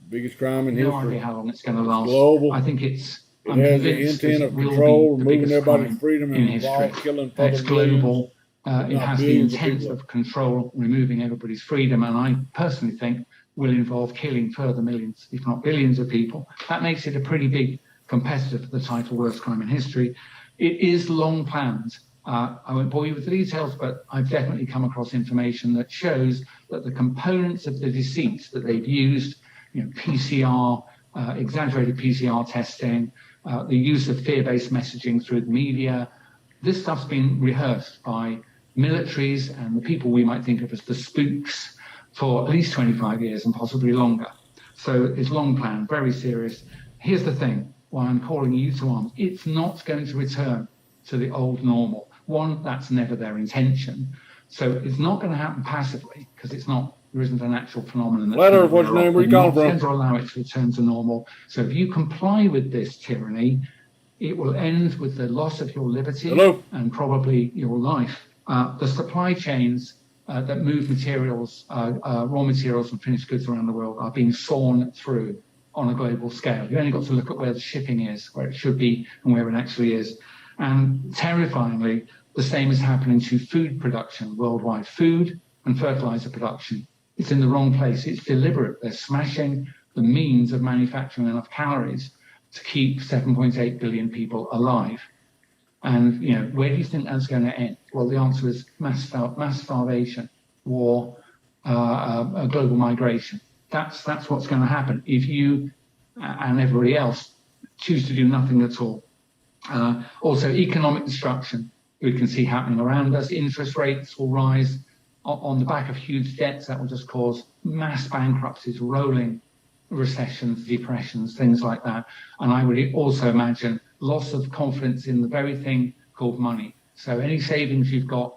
Speaker 3: Biggest crime in history.
Speaker 16: No idea how long it's going to last.
Speaker 3: Global.
Speaker 16: I think it's.
Speaker 3: It has the intent of control, removing everybody's freedom, and involved killing public.
Speaker 16: It's global. It has the
Speaker 3: billions of
Speaker 16: intent
Speaker 3: people.
Speaker 16: of control, removing everybody's freedom, and I personally think will involve killing further millions, if not billions of people. That makes it a pretty big competitor for the title worst crime in history. It is long planned. I won't bore you with the details, but I've definitely come across information that shows that the components of the deceit that they've used, PCR, exaggerated PCR testing, the use of fear-based messaging through the media, this stuff's been rehearsed by militaries and the people we might think of as the spooks for at least 25 years and possibly longer. So it's long planned, very serious. Here's the thing, why I'm calling you to arms. It's not going to return to the old normal. One, that's never their intention. So it's not going to happen passively because there isn't an actual phenomenon.
Speaker 3: Letter, what's your name? Where you calling from?
Speaker 16: It's going to allow it to return to normal. So if you comply with this tyranny, it will end with the loss of your liberty and probably your life. The supply chains that move materials, raw materials and finished goods around the world are being sawn through on a global scale. You only got to look at where the shipping is, where it should be and where it actually is. And terrifyingly, the same is happening to food production worldwide. Food and fertilizer production. It's in the wrong place. It's deliberate. They're smashing the means of manufacturing enough calories to keep 7.8 billion people alive. And, where do you think that's going to end? Well, the answer is mass starvation, war, a global migration. That's what's going to happen if you and everybody else choose to do nothing at all. Also, economic destruction we can see happening around us. Interest rates will rise on the back of huge debts. That will just cause mass bankruptcies, rolling recessions, depressions, things like that. And I would also imagine loss of confidence in the very thing called money. So any savings you've got,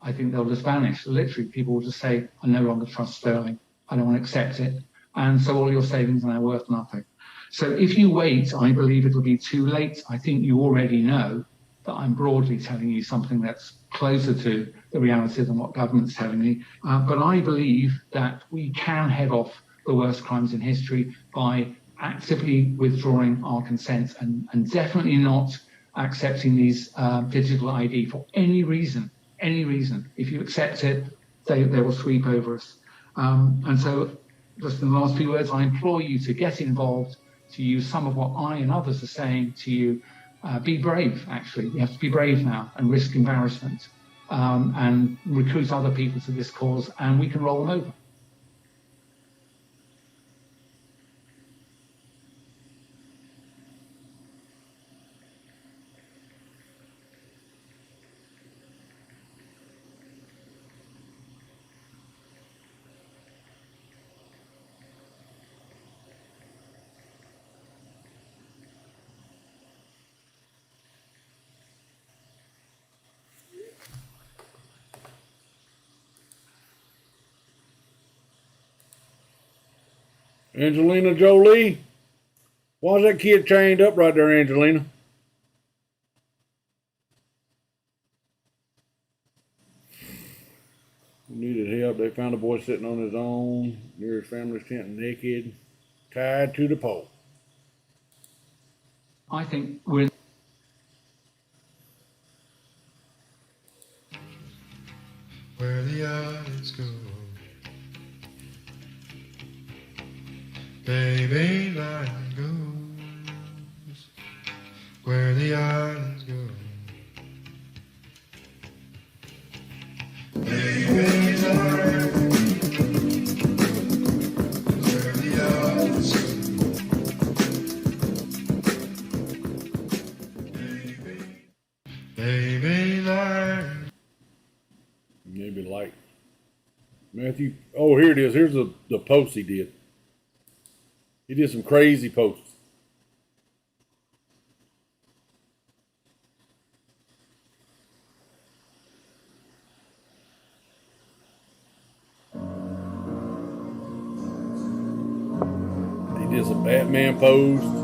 Speaker 16: I think they'll just vanish. Literally, people will just say, I no longer trust sterling. I don't want to accept it. And so all your savings are now worth nothing. So if you wait, I believe it'll be too late. I think you already know that I'm broadly telling you something that's closer to the reality than what government's telling me. But I believe that we can head off the worst crimes in history by actively withdrawing our consent and definitely not accepting these digital ID for any reason. Any reason. If you accept it, they will sweep over us. And so, just in the last few words, I implore you to get involved, to use some of what I and others are saying to you. Be brave, actually. You have to be brave now and risk embarrassment and recruit other people to this cause, and we can roll them over.
Speaker 3: Angelina Jolie. Why's that kid chained up right there, Angelina? Needed help. They found a boy sitting on his own near his family's tent, naked, tied to the pole.
Speaker 16: I think we're...
Speaker 11: Where the islands go, baby line goes. Where the islands go, baby line. Where the islands go, baby line.
Speaker 3: Maybe like Matthew. Oh, here it is. Here's the post he did. He did some crazy posts. He did some Batman posts.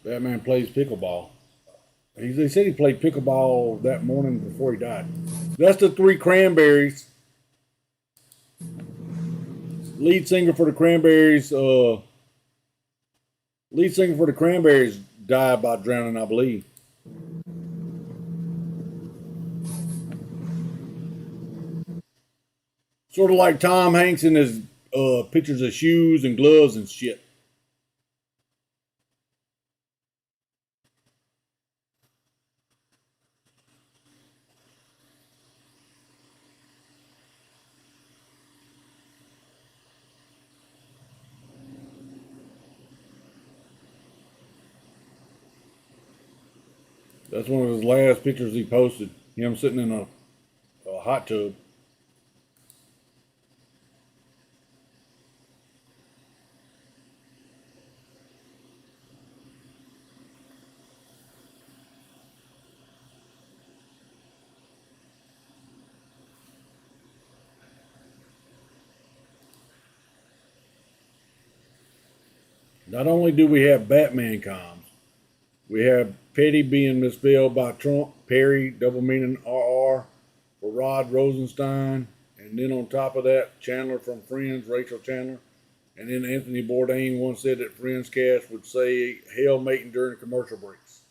Speaker 3: Batman plays pickleball. They said he played pickleball that morning before he died. That's the Three Cranberries. Lead singer for the Cranberries. Lead singer for the Cranberries died by drowning, I believe. Sort of like Tom Hanks in his pictures of shoes and gloves and shit. That's one of his last pictures he posted. Him sitting in a hot tub. Not only do we have Batman comms, we have Petty being misspelled by Trump, Perry, double meaning RR, for Rod Rosenstein, and then on top of that, Chandler from Friends, Rachel Chandler, and then Anthony Bourdain once said that Friends cast would say hell mating during commercial breaks.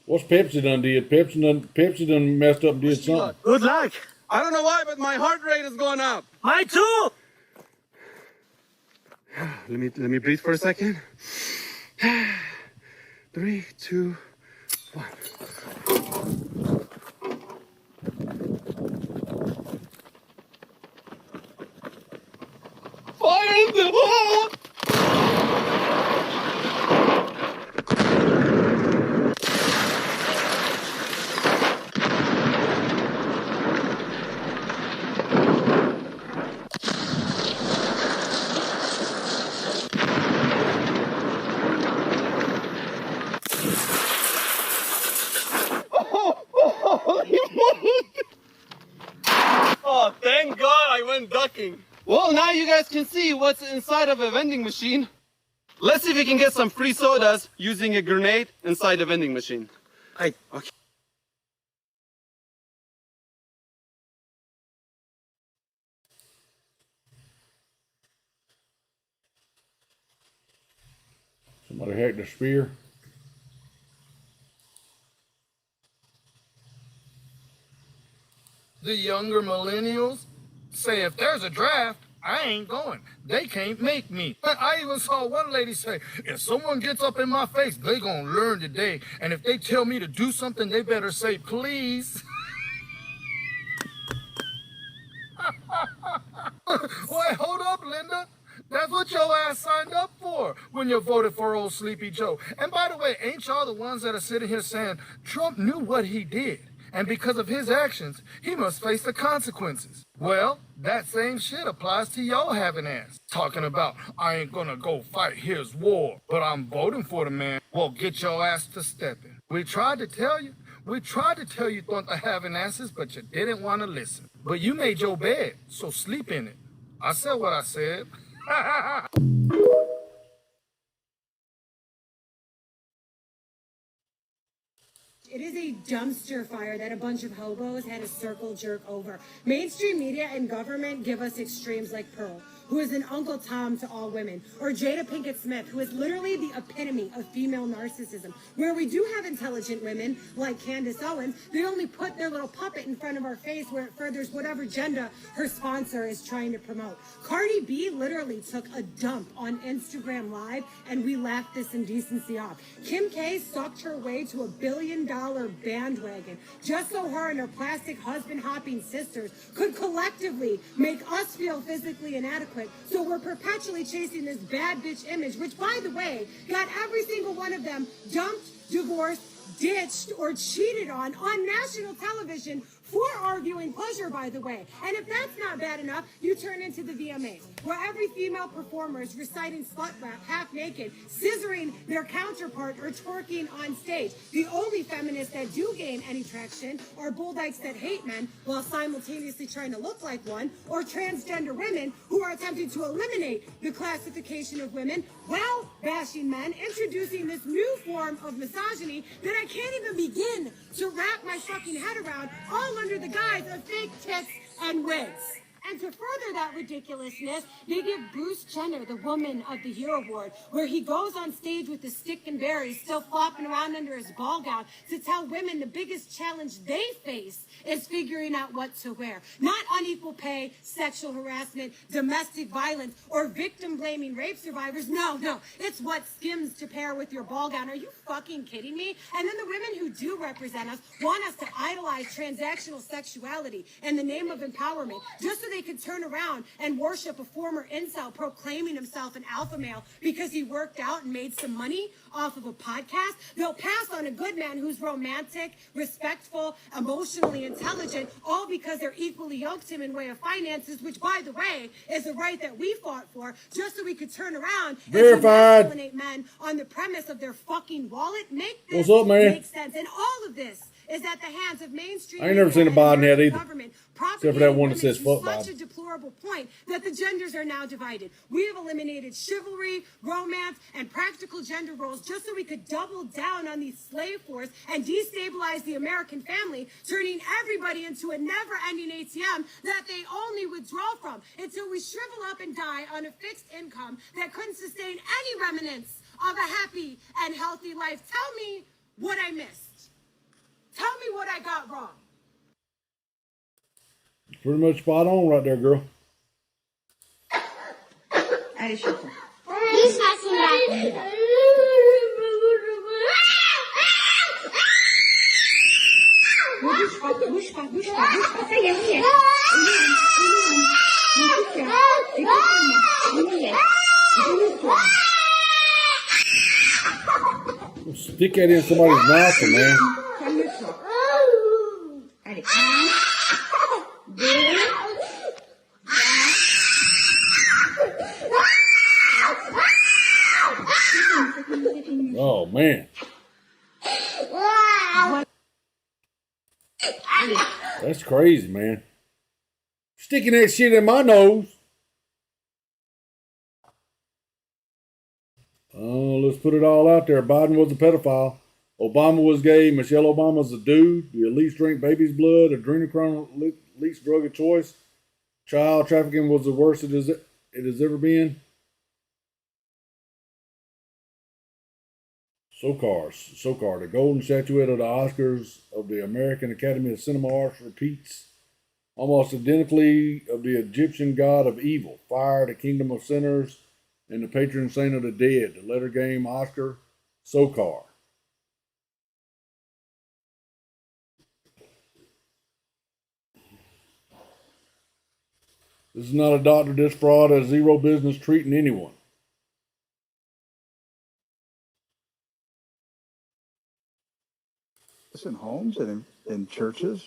Speaker 3: What's Pepsi done did? Pepsi done messed up and did something.
Speaker 18: Good luck. I don't know why, but my heart rate is going up. Mine too. Let me breathe for a second. 3, 2, 1. Fire in the hole! Oh, thank God I went ducking. Well, now you guys can see what's inside of a vending machine. Let's see if we can get some free sodas using a grenade inside the vending machine. Okay.
Speaker 3: Somebody hacked the spear.
Speaker 1: The younger millennials say if there's a draft, I ain't going. They can't make me. I even saw one lady say, if someone gets up in my face, they gonna learn today. And if they tell me to do something, they better say, please. Wait, hold up, Linda. That's what your ass signed up for when you voted for old Sleepy Joe. And by the way, ain't y'all the ones that are sitting here saying Trump knew what he did? And because of his actions, he must face the consequences. Well, that same shit applies to y'all having ass. Talking about, I ain't gonna go fight his war, but I'm voting for the man. Well, get your ass to stepping. We tried to tell you don't having asses, but you didn't want to listen. But you made your bed, so sleep in it. I said what I said.
Speaker 13: It is a dumpster fire that a bunch of hobos had a circle jerk over. Mainstream media and government give us extremes like Pearl, who is an Uncle Tom to all women, or Jada Pinkett Smith, who is literally the epitome of female narcissism. Where we do have intelligent women, like Candace Owens, they only put their little puppet in front of our face where it furthers whatever agenda her sponsor is trying to promote. Cardi B literally took a dump on Instagram Live, and we laughed this indecency off. Kim K sucked her way to $1 billion bandwagon just so her and her plastic husband-hopping sisters could collectively make us feel physically inadequate. So we're perpetually chasing this bad bitch image, which, by the way, got every single one of them dumped, divorced, ditched, or cheated on national television for arguing pleasure, by the way. And if that's not bad enough, you turn into the VMAs, where every female performer is reciting slut rap half naked, scissoring their counterpart or twerking on stage. The only feminists that do gain any traction are bull dykes that hate men while simultaneously trying to look like one, or transgender women who are attempting to eliminate the classification of women while bashing men, introducing this new form of misogyny that I can't even begin to wrap my fucking head around, all under the guise of fake tits and wigs. And to further that ridiculousness, they give Bruce Jenner the Woman of the Year award, where he goes on stage with the stick and berries still flopping around under his ball gown to tell women the biggest challenge they face is figuring out what to wear. Not unequal pay, sexual harassment, domestic violence, or victim-blaming rape survivors. No, it's what skims to pair with your ball gown. Are you fucking kidding me? And then the women who do represent us want us to idolize transactional sexuality in the name of empowerment, just so they could turn around and worship a former incel proclaiming himself an alpha male because he worked out and made some money off of a podcast. They'll pass on a good man who's romantic, respectful, emotionally intelligent, all because they're equally yoked him in way of finances, which, by the way, is a right that we fought for, just so we could turn around and masculinate men on the premise of their fucking wallet. Make this make sense. And all of this is at the hands of mainstream.
Speaker 3: I ain't never seen a Biden head either.
Speaker 13: Government,
Speaker 3: except for that one that says fuck
Speaker 13: such
Speaker 3: Biden.
Speaker 13: a deplorable point that the genders are now divided. We have eliminated chivalry, romance, and practical gender roles just so we could double down on these slave force and destabilize the American family, turning everybody into a never-ending ATM that they only withdraw from until we shrivel up and die on a fixed income that couldn't sustain any remnants of a happy and healthy life. Tell me what I missed. Tell me what I got wrong.
Speaker 3: Pretty much spot on right there, girl.
Speaker 21: He's passing back.
Speaker 3: Stick that in somebody's nostril, man.
Speaker 6: Come here, truck. And it comes.
Speaker 3: Oh, man. That's crazy, man. Sticking that shit in my nose. Oh, let's put it all out there. Biden was a pedophile. Obama was gay. Michelle Obama's a dude. The elites drink baby's blood. Adrenochrome, least drug of choice. Child trafficking was the worst it has ever been. SOCAR, the golden statuette of the Oscars of the American Academy of Cinema Arts repeats almost identically of the Egyptian god of evil, fire, the kingdom of sinners, and the patron saint of the dead, the letter game Oscar, SOCAR. This is not a doctor. This fraud has zero business treating anyone.
Speaker 7: In homes and in churches,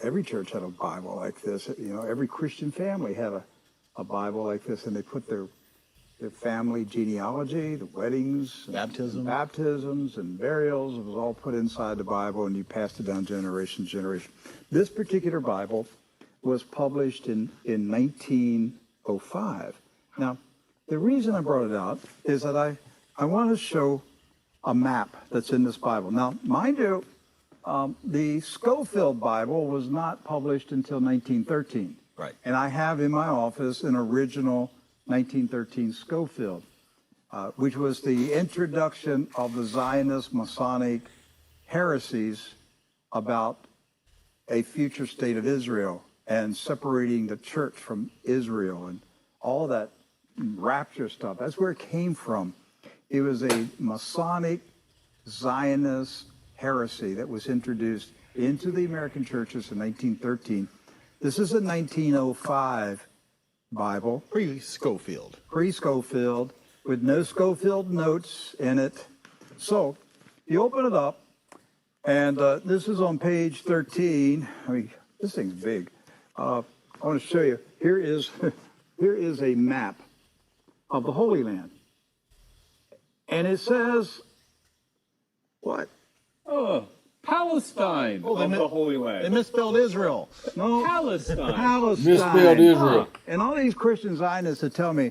Speaker 7: every church had a Bible like this. Every Christian family had a Bible like this, and they put their family genealogy, the weddings, baptisms, and burials. It was all put inside the Bible, and you passed it down generation to generation. This particular Bible was published in 1905. Now, the reason I brought it out is that I want to show a map that's in this Bible. Now, mind you, the Schofield Bible was not published until 1913.
Speaker 12: Right.
Speaker 7: And I have in my office an original 1913 Schofield, which was the introduction of the Zionist Masonic heresies about a future state of Israel and separating the church from Israel and all that rapture stuff. That's where it came from. It was a Masonic Zionist heresy that was introduced into the American churches in 1913. This is a 1905 Bible.
Speaker 12: Pre-Schofield.
Speaker 7: Pre-Schofield, with no Schofield notes in it. So you open it up, and this is on page 13. I mean, this thing's big. I want to show you. Here is a map of the Holy Land. And it says, what?
Speaker 21: Oh, Palestine of the Holy Land.
Speaker 12: They misspelled Israel.
Speaker 7: No,
Speaker 21: Palestine.
Speaker 3: Misspelled Israel.
Speaker 7: And all these Christian Zionists that tell me,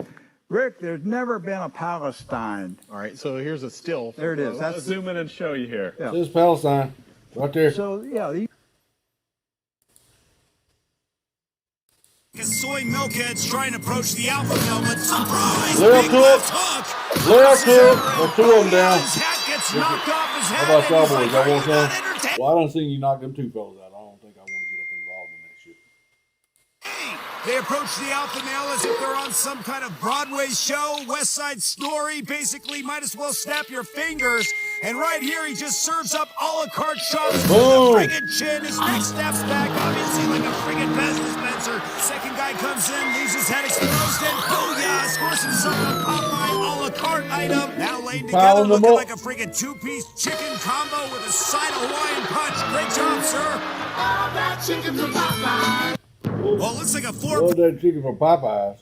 Speaker 7: Rick, there's never been a Palestine.
Speaker 12: All right, so here's a still.
Speaker 7: There it is.
Speaker 21: Let's zoom in and show you here.
Speaker 7: Yeah.
Speaker 3: This is Palestine, right there.
Speaker 7: So, yeah.
Speaker 22: Soy milkheads trying to approach the alpha male, but surprise!
Speaker 3: Left hook. Left hook. Or two of them down.
Speaker 22: His hat gets knocked off his
Speaker 3: How
Speaker 22: head.
Speaker 3: about y'all boys? Y'all want some?
Speaker 22: entertained.
Speaker 3: Well, I done seen you knock them two fellas out. I don't think I want to get up involved in that shit.
Speaker 22: They approach the alpha male as if they're on some kind of Broadway show, West Side Story. Basically, might as well snap your fingers. And right here, he just serves up a la carte shots with a friggin' chin. His neck snaps back, obviously like a friggin' Pez dispenser. Second guy comes in, leaves his head exposed, and booyah! Scores himself a Popeye a la carte item. Now laid together, looking like a friggin' two-piece chicken combo with a side of Hawaiian punch. Great job, sir. All that chicken from Popeye. Well, it looks like a four.
Speaker 3: Love that chicken from Popeyes.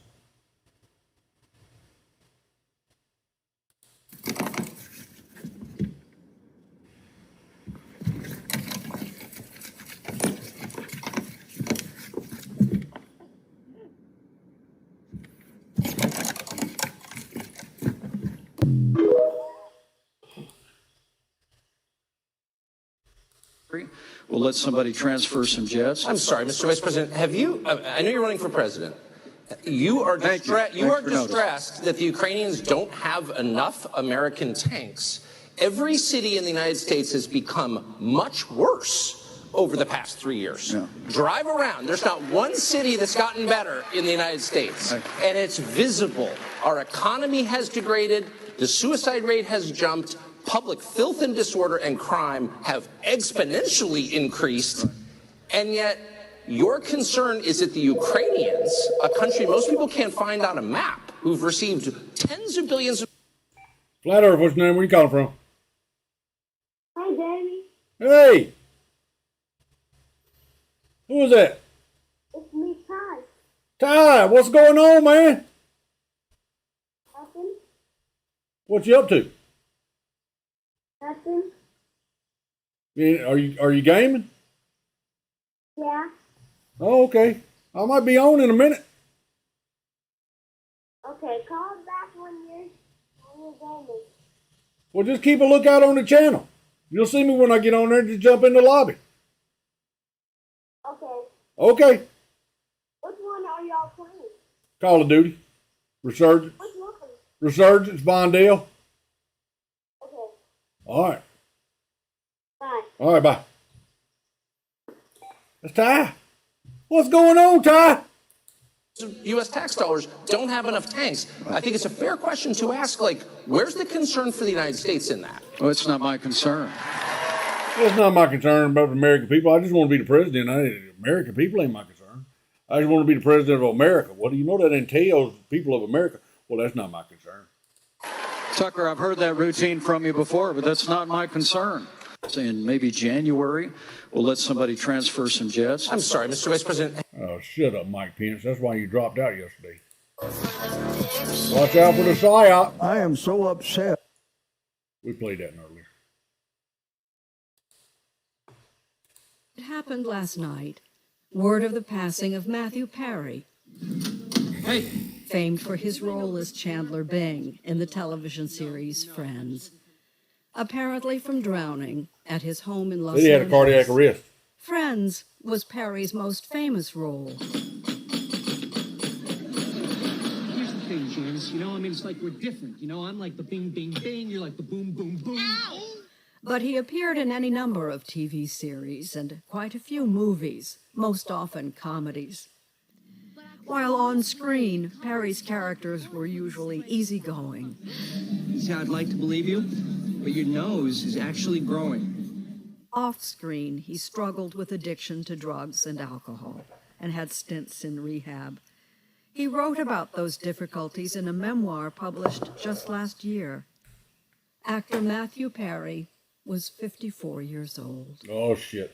Speaker 24: We'll let somebody transfer some jets.
Speaker 26: I'm sorry, Mr. Vice President. Have you? I know you're running for president. You are distressed that the Ukrainians don't have enough American tanks. Every city in the United States has become much worse over the past 3 years.
Speaker 7: Yeah.
Speaker 26: Drive around. There's not one city that's gotten better in the United States. And it's visible. Our economy has degraded. The suicide rate has jumped. Public filth and disorder and crime have exponentially increased. And yet, your concern is that the Ukrainians, a country most people can't find on a map, who've received tens of billions of...
Speaker 3: Flat Earth, what's your name? Where you calling from?
Speaker 4: Hi, Daddy.
Speaker 3: Hey! Who is that?
Speaker 4: It's me, Ty.
Speaker 3: Ty, what's going on, man?
Speaker 4: Nothing.
Speaker 3: What you up to?
Speaker 4: Nothing.
Speaker 3: Are you gaming?
Speaker 4: Yeah.
Speaker 3: Oh, okay. I might be on in a minute.
Speaker 4: Okay, call back when you're gaming.
Speaker 3: Well, just keep a lookout on the channel. You'll see me when I get on there. Just jump in the lobby.
Speaker 4: Okay.
Speaker 3: Okay.
Speaker 4: Which one are y'all playing?
Speaker 3: Call of Duty. Resurgence.
Speaker 4: Which one?
Speaker 3: Resurgence, Vondale.
Speaker 4: Okay.
Speaker 3: All right.
Speaker 4: Bye.
Speaker 3: All right, bye. That's Ty. What's going on, Ty?
Speaker 26: U.S. tax dollars don't have enough tanks. I think it's a fair question to ask, like, where's the concern for the United States in that?
Speaker 24: Well, it's not my concern.
Speaker 3: It's not my concern about the American people. I just want to be the president. American people ain't my concern. I just want to be the president of America. What do you know that entails, people of America? Well, that's not my concern.
Speaker 24: Tucker, I've heard that routine from you before, but that's not my concern. In maybe January, we'll let somebody transfer some jets.
Speaker 26: I'm sorry, Mr. Vice President.
Speaker 3: Oh, shut up, Mike Pence. That's why you dropped out yesterday. Watch out for the psyop.
Speaker 7: I am so upset.
Speaker 3: We played that earlier.
Speaker 5: It happened last night. Word of the passing of Matthew Perry.
Speaker 9: Hey.
Speaker 5: Famed for his role as Chandler Bing in the television series Friends. Apparently from drowning at his home in Los Angeles.
Speaker 3: He had a cardiac arrest.
Speaker 5: Friends was Perry's most famous role.
Speaker 17: Here's the thing, James. You know, I mean, it's like we're different. You know, I'm like the bing, bing, bing. You're like the boom, boom, boom. Ow!
Speaker 5: But he appeared in any number of TV series and quite a few movies, most often comedies. While on screen, Perry's characters were usually easygoing.
Speaker 17: See, I'd like to believe you, but your nose is actually growing.
Speaker 5: Off-screen, he struggled with addiction to drugs and alcohol and had stints in rehab. He wrote about those difficulties in a memoir published just last year. Actor Matthew Perry was 54 years old.
Speaker 3: Oh, shit.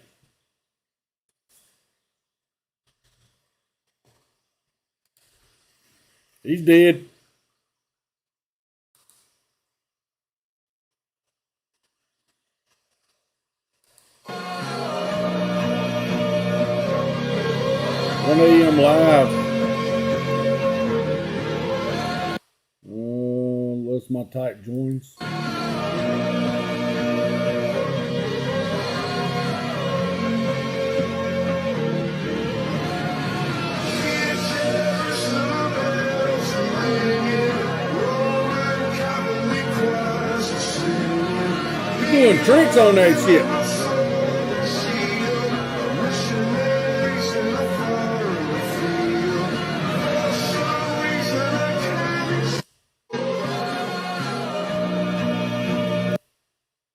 Speaker 3: He's dead. One AM live. Unless my tight joins. You're doing tricks on that shit.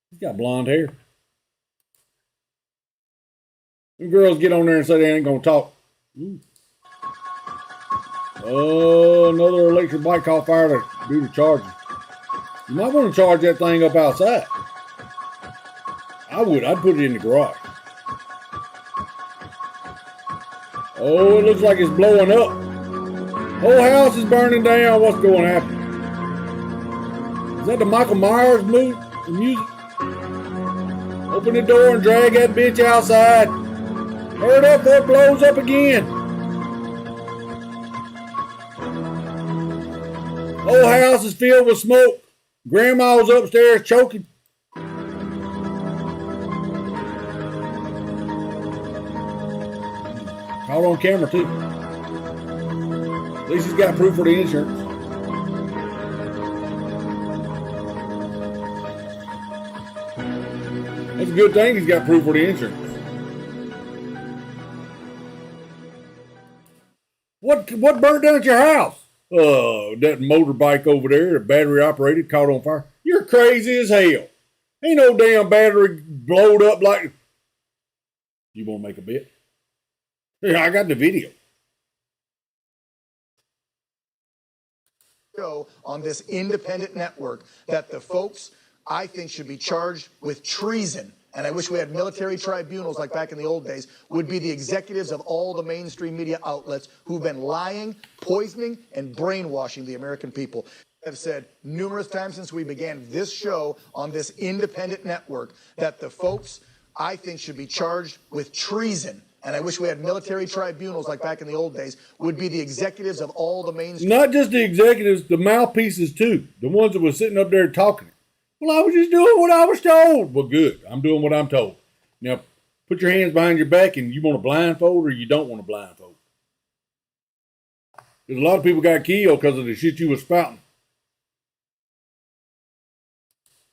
Speaker 3: He's got blonde hair. Them girls get on there and say they ain't gonna talk. Ooh. Oh, another electric bike caught fire to do the charging. You might want to charge that thing up outside. I would. I'd put it in the garage. Oh, it looks like it's blowing up. Whole house is burning down. What's going to happen? Is that the Michael Myers music? Open the door and drag that bitch outside. Hurry up before it blows up again. Whole house is filled with smoke. Grandma's upstairs choking. Caught on camera too. At least he's got proof for the insurance. That's a good thing he's got proof for the insurance. What burnt down at your house? That motorbike over there, the battery operated, caught on fire. You're crazy as hell. Ain't no damn battery blowed up like... You want to make a bet? Yeah, I got the video.
Speaker 1: show on this independent network that the folks I think should be charged with treason, and I wish we had military tribunals like back in the old days, would be the executives of all the mainstream media outlets who've been lying, poisoning, and brainwashing the American people. I've said numerous times since we began this show on this independent network that the folks I think should be charged with treason, and I wish we had military tribunals like back in the old days, would be the executives of all the mainstream.
Speaker 3: Not just the executives, the mouthpieces too. The ones that were sitting up there talking. Well, I was just doing what I was told. Well, good. I'm doing what I'm told. Now, put your hands behind your back and you want a blindfold or you don't want a blindfold. Because a lot of people got killed because of the shit you was spouting.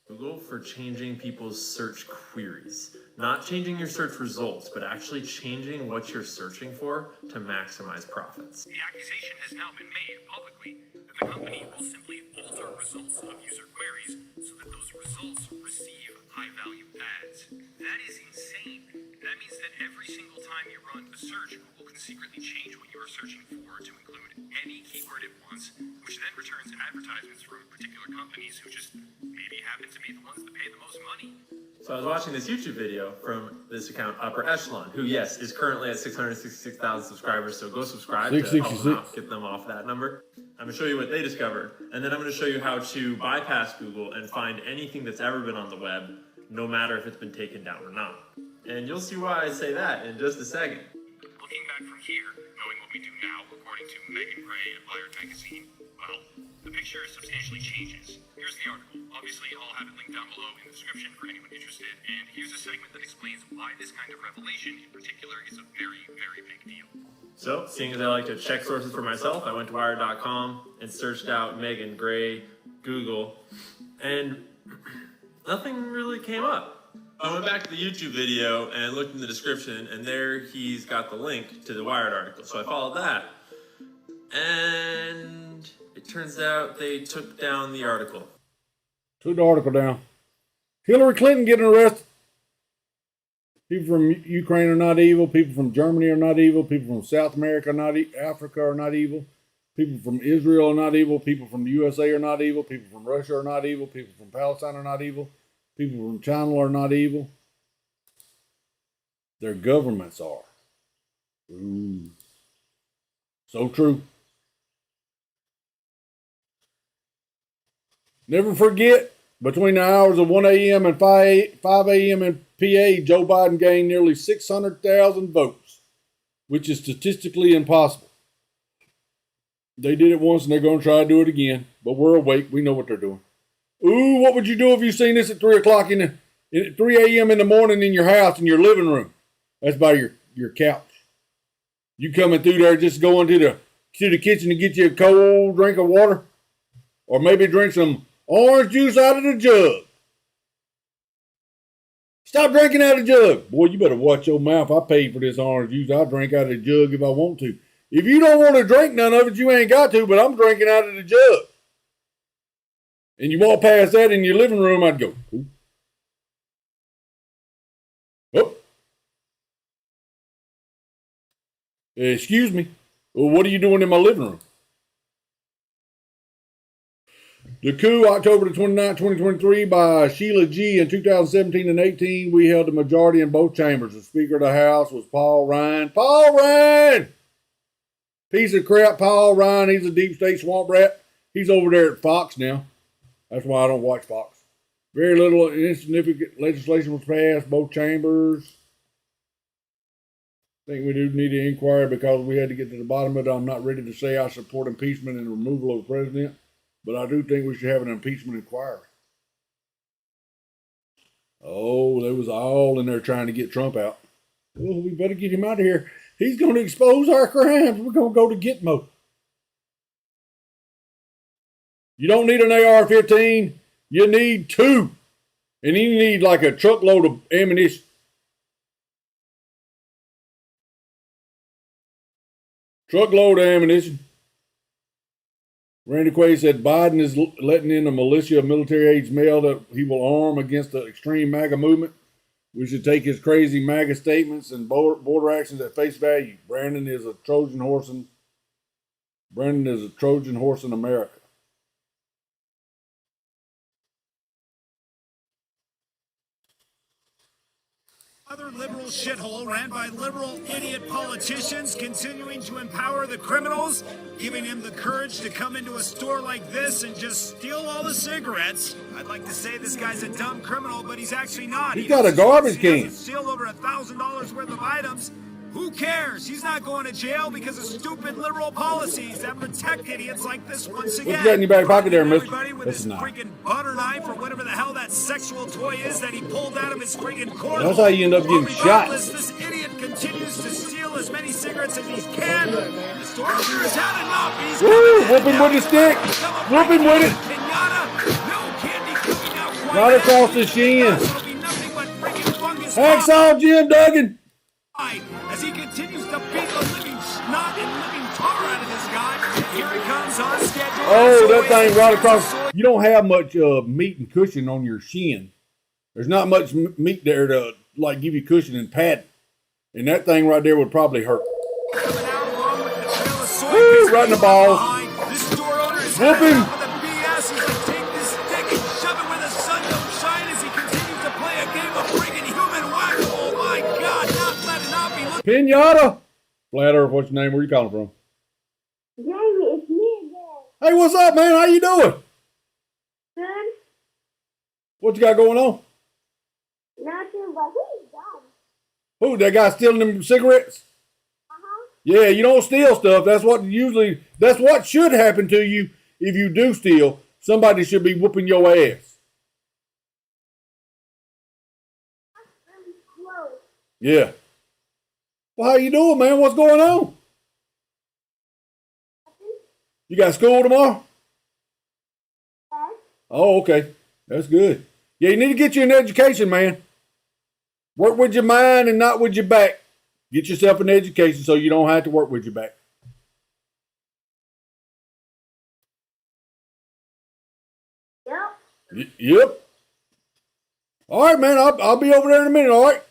Speaker 2: Google for changing people's search queries. Not changing your search results, but actually changing what you're searching for to maximize profits.
Speaker 14: The accusation has now been made publicly that the company will simply alter results of user queries so that those results receive high-value ads. That is insane. That means that every single time you run a search, Google can secretly change what you are searching for to include any keyword it wants, which then returns advertisements from particular companies who just maybe happen to be the ones that pay the most money.
Speaker 2: So I was watching this YouTube video from this account, Upper Echelon, who, yes, is currently at 666,000 subscribers, so go subscribe to help them out, get them off that number. I'm going to show you what they discovered, and then I'm going to show you how to bypass Google and find anything that's ever been on the web, no matter if it's been taken down or not. And you'll see why I say that in just a second.
Speaker 14: Looking back from here, knowing what we do now, according to Megan Gray at Wired Magazine, well, the picture substantially changes. Here's the article. Obviously, I'll have it linked down below in the description for anyone interested. And here's a segment that explains why this kind of revelation in particular is a very, very big deal.
Speaker 2: So, seeing as I like to check sources for myself, I went to Wired.com and searched out Megan Gray, Google, and nothing really came up. I went back to the YouTube video and looked in the description, and there he's got the link to the Wired article. So I followed that, and it turns out they took down the article.
Speaker 3: Took the article down. Hillary Clinton getting arrested. People from Ukraine are not evil. People from Germany are not evil. People from South America are not Africa are not evil. People from Israel are not evil. People from the USA are not evil. People from Russia are not evil. People from Palestine are not evil. People from China are not evil. Their governments are. Ooh. So true. Never forget, between the hours of 1 a.m. and 5 a.m. in PA, Joe Biden gained nearly 600,000 votes, which is statistically impossible. They did it once and they're going to try to do it again, but we're awake. We know what they're doing. Ooh, what would you do if you seen this at 3 o'clock at 3 a.m. in the morning in your house, in your living room? That's by your couch. You coming through there just going to the kitchen to get you a cold drink of water? Or maybe drink some orange juice out of the jug. Stop drinking out of the jug. Boy, you better watch your mouth. I paid for this orange juice. I'll drink out of the jug if I want to. If you don't want to drink none of it, you ain't got to, but I'm drinking out of the jug. And you walk past that in your living room, I'd go, ooh. Oh. Excuse me. Well, what are you doing in my living room? The coup, October the 29th, 2023, by Sheila G. in 2017 and 18, we held the majority in both chambers. The Speaker of the House was Paul Ryan. Paul Ryan! Piece of crap, Paul Ryan. He's a deep state swamp rat. He's over there at Fox now. That's why I don't watch Fox. Very little insignificant legislation was passed, both chambers. I think we do need to inquire because we had to get to the bottom of it. I'm not ready to say I support impeachment and removal of the president, but I do think we should have an impeachment inquiry. Oh, they was all in there trying to get Trump out. Oh, we better get him out of here. He's going to expose our crimes. We're going to go to Gitmo. You don't need an AR-15. You need 2. And you need like a truckload of ammunition. Truckload of ammunition. Randy Quaid said Biden is letting in a militia of military-age male that he will arm against the extreme MAGA movement. We should take his crazy MAGA statements and border actions at face value. Brandon is a Trojan horse in America.
Speaker 22: Another liberal shithole ran by liberal idiot politicians, continuing to empower the criminals, giving him the courage to come into a store like this and just steal all the cigarettes. I'd like to say this guy's a dumb criminal, but he's actually not.
Speaker 3: He's got a garbage
Speaker 22: He
Speaker 3: can.
Speaker 22: doesn't steal over $1,000 worth of items. Who cares? He's not going to jail because of stupid liberal policies that protect idiots like this once again.
Speaker 3: What you got in your back pocket there, mister?
Speaker 22: Everybody with
Speaker 3: This
Speaker 22: his
Speaker 3: is not.
Speaker 22: freaking butter knife or whatever the hell that sexual toy is that he pulled out of his freaking corner.
Speaker 3: That's how you end up getting shot.
Speaker 22: This idiot continues to steal as many cigarettes as he can. The store owner has had enough. He's
Speaker 3: Woo! Whoop him with the stick. Whoop him with it. Right across the shin. Hacksaw Jim Duggan.
Speaker 22: As he continues to beat the living snot and living tar out of this guy. Here he comes on schedule.
Speaker 3: Oh, that thing right across. You don't have much meat and cushion on your shin. There's not much meat there to like give you cushion and pad. And that thing right there would probably hurt. Woo, right in the balls. Whoop him. Pinata. Flat Earth, what's your name? Where you calling from?
Speaker 4: Jamie, it's me again.
Speaker 3: Hey, what's up, man? How you doing?
Speaker 4: Good.
Speaker 3: What you got going on?
Speaker 4: Nothing, but he's dumb.
Speaker 3: Who, that guy stealing them cigarettes? Yeah, you don't steal stuff. That's what should happen to you if you do steal. Somebody should be whooping your ass. Yeah. Well, how you doing, man? What's going on? You got school tomorrow? Oh, okay. That's good. Yeah, you need to get you an education, man. Work with your mind and not with your back. Get yourself an education so you don't have to work with your back.
Speaker 4: Yep.
Speaker 3: Yep. All right, man. I'll be over there in a minute, all right?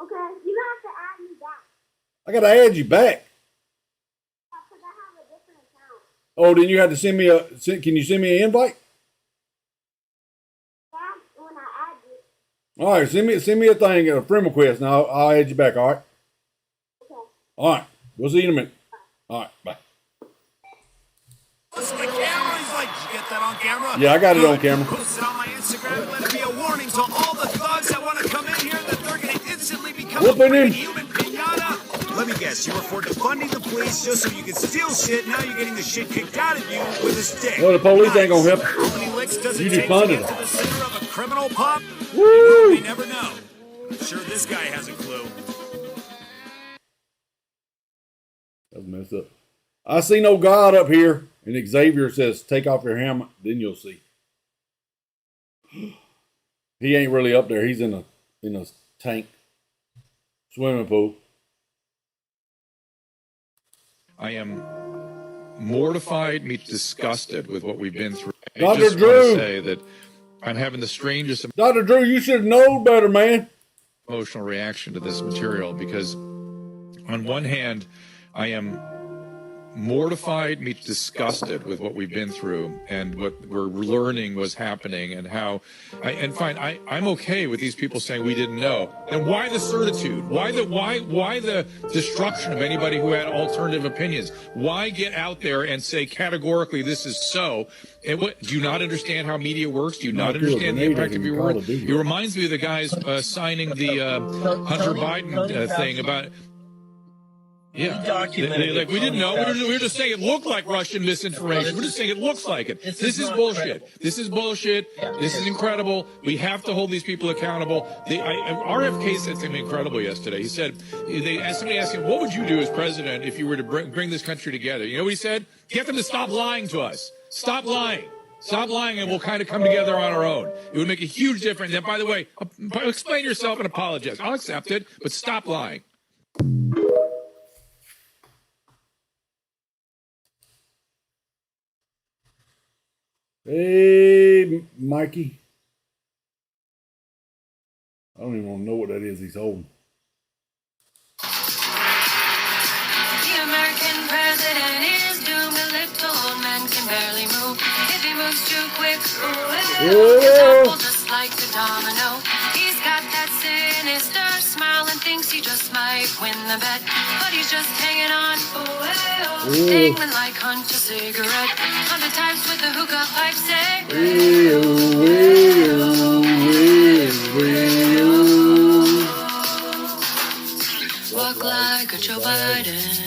Speaker 4: Okay, you have to add me back.
Speaker 3: I got to add you back.
Speaker 4: Because I have a different account.
Speaker 3: Oh, then you have to send me can you send me an invite?
Speaker 4: That's when I add you.
Speaker 3: All right, send me a thing, a friend request, and I'll add you back, all right?
Speaker 4: Okay.
Speaker 3: All right. We'll see you in a minute. All right, bye.
Speaker 22: Listen to the camera. He's like, did you get that on camera?
Speaker 3: Yeah, I got it on camera.
Speaker 22: Post it on my Instagram and let it be a warning to all the thugs that want to come in here that they're going to instantly become
Speaker 3: Whooping
Speaker 22: a
Speaker 3: him.
Speaker 22: human pinata. Let me guess, you were for defunding the police just so you could steal shit. Now you're getting the shit kicked out of you with a stick.
Speaker 3: Well, the police ain't gonna help.
Speaker 22: How many licks does
Speaker 3: You
Speaker 22: it take to
Speaker 3: defunded
Speaker 22: get
Speaker 3: them.
Speaker 22: to the center of a criminal pop?
Speaker 3: Woo!
Speaker 22: We never know. I'm sure this guy has a clue.
Speaker 3: That's messed up. I see no God up here, and Xavier says, "Take off your helmet, then you'll see." He ain't really up there. He's in a tank, swimming pool.
Speaker 8: I am mortified, disgusted with what we've been through. I
Speaker 3: Dr.
Speaker 8: just
Speaker 3: Drew.
Speaker 8: want to say that I'm having the strangest
Speaker 3: Dr. Drew, you should have known better, man.
Speaker 8: emotional reaction to this material because, on one hand, I am mortified, disgusted with what we've been through and what we're learning was happening and how I'm okay with these people saying we didn't know. And why the certitude? Why the destruction of anybody who had alternative opinions? Why get out there and say categorically this is so? And do you not understand how media works? Do you not understand the impact of your word? It reminds me of the guys signing the Hunter Biden thing about. Yeah, like we didn't know. We were just saying it looked like Russian misinformation. We're just saying it looks like it. This is bullshit. This is bullshit. This is incredible. We have to hold these people accountable. RFK said something incredible yesterday. He said, somebody asked him, what would you do as president if you were to bring this country together? You know what he said? Get them to stop lying to us. Stop lying. Stop lying and we'll kind of come together on our own. It would make a huge difference. And by the way, explain yourself and apologize. I'll accept it, but stop lying.
Speaker 3: Hey, Mikey. I don't even want to know what that is he's holding.
Speaker 10: The American president is doomed. A little old man can barely move. If he moves too quick, he'll topple just like a domino. He's got that sin sinister smile and thinks he just might win the bet. But he's just hanging on, dangling like Hunt a cigarette. Other types with the hookah pipe say, walk like a Joe Biden.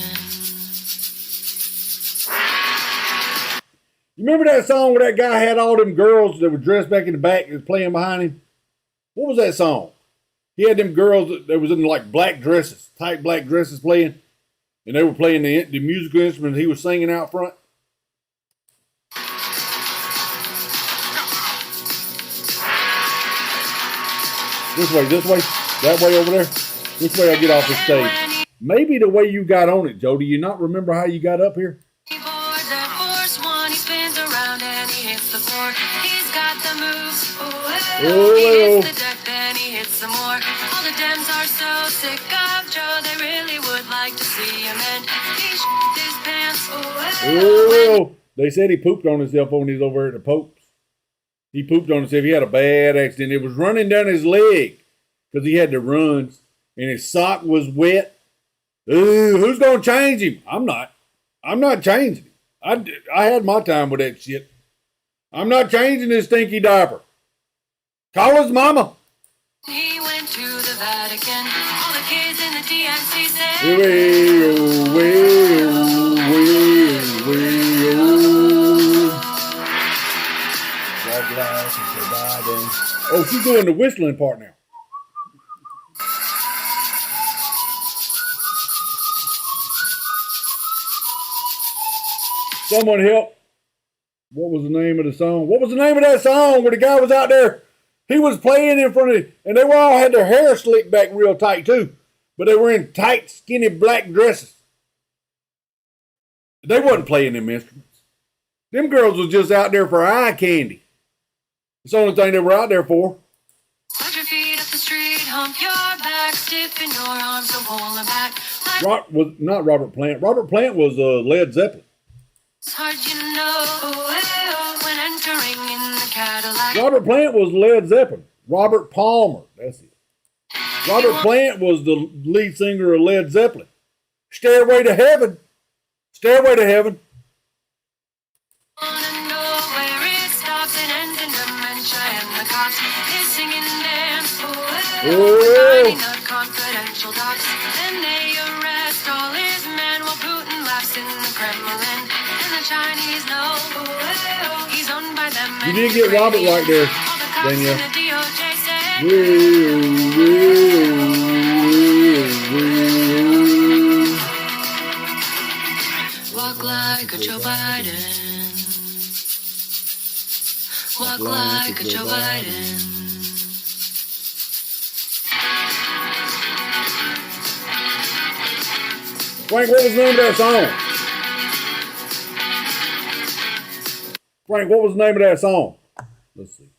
Speaker 3: You remember that song where that guy had all them girls that were dressed back in the back that was playing behind him? What was that song? He had them girls that was in like black dresses, tight black dresses playing, and they were playing the musical instrument he was singing out front. This way, that way over there. Which way I get off the stage? Maybe the way you got on it, Joe. Do you not remember how you got up here?
Speaker 10: He's got the moves.
Speaker 3: Oh,
Speaker 10: he hits the deck, then he hits some more. All the Dems are so sick of Joe, they really would like to see him end. He his pants.
Speaker 3: Oh, they said he pooped on himself when he was over at the Pope's. He pooped on himself. He had a bad accident. It was running down his leg because he had the runs, and his sock was wet. Ooh, who's gonna change him? I'm not. I'm not changing him. I had my time with that shit. I'm not changing his stinky diaper. Call his mama.
Speaker 10: He went to the Vatican. All the kids in the DNC said,
Speaker 3: Oh, she's doing the whistling part now. Someone help. What was the name of the song? What was the name of that song where the guy was out there? He was playing in front of, and they all had their hair slicked back real tight too. But they were in tight, skinny black dresses. They wasn't playing them instruments. Them girls was just out there for eye candy. It's the only thing they were out there for.
Speaker 10: put your feet up the street, hump your back, stiffen your arms, so pull them back.
Speaker 3: Not Robert Plant. Robert Plant was Led Zeppelin.
Speaker 10: It's hard, you know, when entering in the Cadillac.
Speaker 3: Robert Plant was Led Zeppelin. Robert Palmer, that's it. Robert Plant was the lead singer of Led Zeppelin. Stairway to Heaven. Stairway to Heaven.
Speaker 10: Oh. Confidential docs. Then they arrest all his men while Putin laughs in the Kremlin. And the Chinese know he's owned by them.
Speaker 3: You did get Robert right there, Danielle.
Speaker 10: Walk like a Joe Biden. Walk like a Joe Biden.
Speaker 3: Frank, what was the name of that song? Frank, what was the name of that song? Let's see.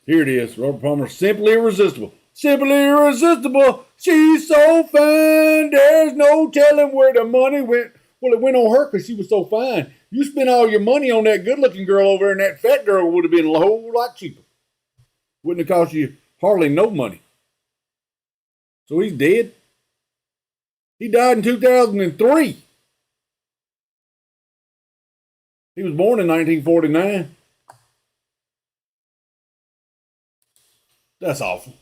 Speaker 3: Here it is. Robert Palmer, Simply Irresistible. Simply Irresistible. She's so fine. There's no telling where the money went. Well, it went on her because she was so fine. You spent all your money on that good-looking girl over there, and that fat girl would have been a whole lot cheaper. Wouldn't have cost you hardly no money. So he's dead. He died in 2003. He was born in 1949. That's awful.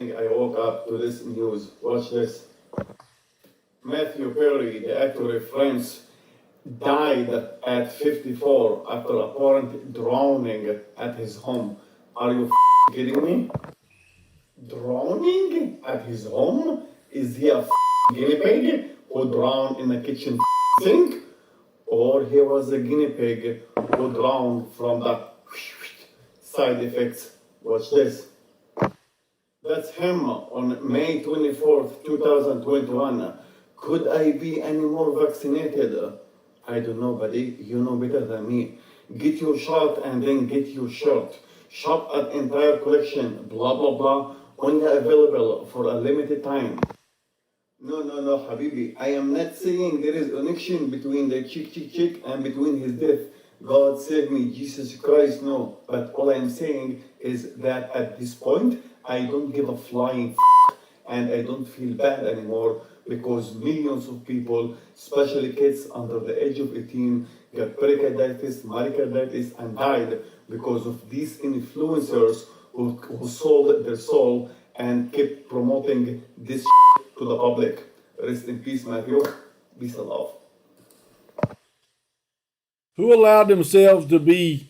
Speaker 15: I woke up to this news. Watch this. Matthew Perry, the actor of Friends, died at 54 after apparent drowning at his home. Are you kidding me? Drowning at his home? Is he a guinea pig who drowned in the kitchen sink? Or he was a guinea pig who drowned from the side effects? Watch this. That's him on May 24th, 2021. Could I be any more vaccinated? I don't know, buddy. You know better than me. Get your shot and then get your shirt. Shop at entire collection, blah, blah, blah. only available for a limited time. No, Habibi. I am not saying there is connection between the chick and between his death. God save me, Jesus Christ, no. But all I'm saying is that at this point, I don't give a flying and I don't feel bad anymore because millions of people, especially kids under the age of 18, got pericarditis, myocarditis, and died because of these influencers who sold their soul and kept promoting this to the public. Rest in peace, Matthew. Peace and love.
Speaker 3: Who allowed themselves to be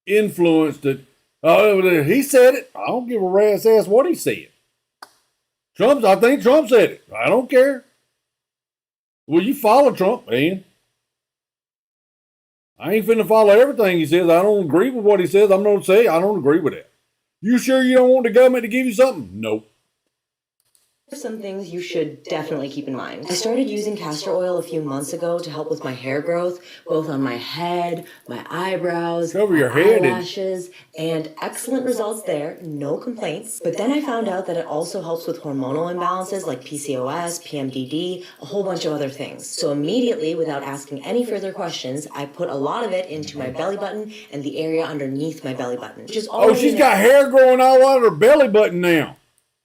Speaker 3: influenced? He said it. I don't give a rat's ass what he said. I think Trump said it. I don't care. Well, you follow Trump, man. I ain't finna follow everything he says. I don't agree with what he says. I'm gonna say I don't agree with it. You sure you don't want the government to give you something? No.
Speaker 11: Some things you should definitely keep in mind. I started using castor oil a few months ago to help with my hair growth, both on my head, my eyebrows,
Speaker 3: cover your
Speaker 11: my
Speaker 3: head
Speaker 11: eyelashes, and excellent results there, no complaints. But then I found out that it also helps with hormonal imbalances like PCOS, PMDD, a whole bunch of other things. So immediately, without asking any further questions, I put a lot of it into my belly button and the area underneath my belly button, which is all.
Speaker 3: Oh, she's got hair growing all out of her belly button now.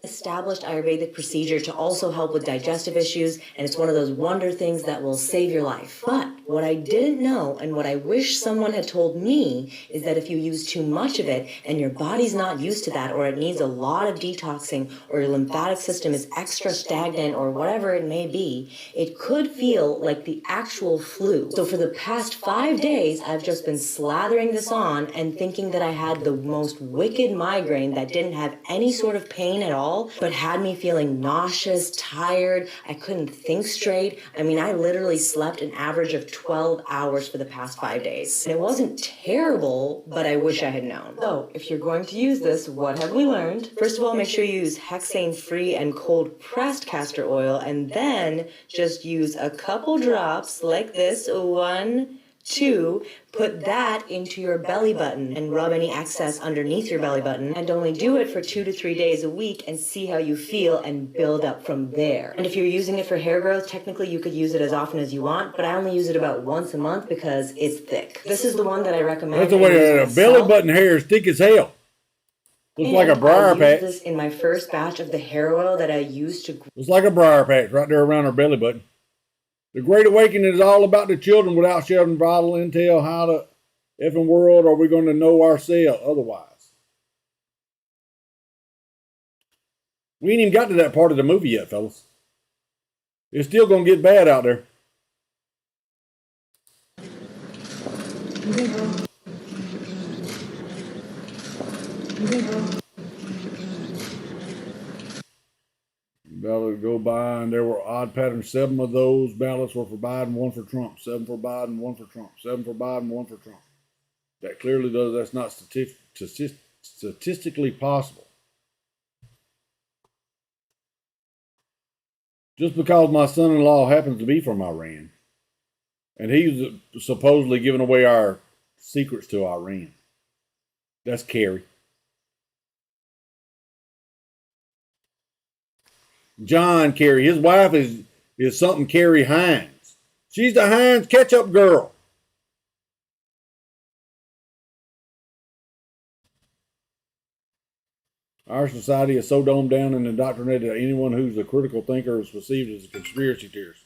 Speaker 11: Established Ayurvedic procedure to also help with digestive issues, and it's one of those wonder things that will save your life. But what I didn't know, and what I wish someone had told me, is that if you use too much of it and your body's not used to that, or it needs a lot of detoxing, or your lymphatic system is extra stagnant, or whatever it may be, it could feel like the actual flu. So for the past 5 days, I've just been slathering this on and thinking that I had the most wicked migraine that didn't have any sort of pain at all, but had me feeling nauseous, tired. I couldn't think straight. I mean, I literally slept an average of 12 hours for the past 5 days. And it wasn't terrible, but I wish I had known. So, if you're going to use this, what have we learned? First of all, make sure you use hexane-free and cold-pressed castor oil, and then just use a couple drops like this, 1, 2, put that into your belly button and rub any excess underneath your belly button, and only do it for 2 to 3 days a week and see how you feel and build up from there. And if you're using it for hair growth, technically you could use it as often as you want, but I only use it about once a month because it's thick. This is the one that I recommend.
Speaker 3: That's the way a belly button hair is thick as hell. Looks like a briar patch.
Speaker 11: I used this in my first batch of the hair oil that I used to.
Speaker 3: Looks like a briar patch right there around her belly button. The Great Awakening is all about the children without sharing vital intel. How the effing world are we going to know ourselves otherwise? We ain't even got to that part of the movie yet, fellas. It's still going to get bad out there. Ballots go by, and there were odd patterns. 7 of those ballots were for Biden, 1 for Trump. 7 for Biden, 1 for Trump. 7 for Biden, 1 for Trump. That clearly does. That's not statistically possible. Just because my son-in-law happens to be from Iran, and he's supposedly giving away our secrets to Iran. That's Kerry. John Kerry. His wife is something Kerry Hines. She's the Hines ketchup girl. Our society is so domed down and indoctrinated that anyone who's a critical thinker is perceived as a conspiracy theorist.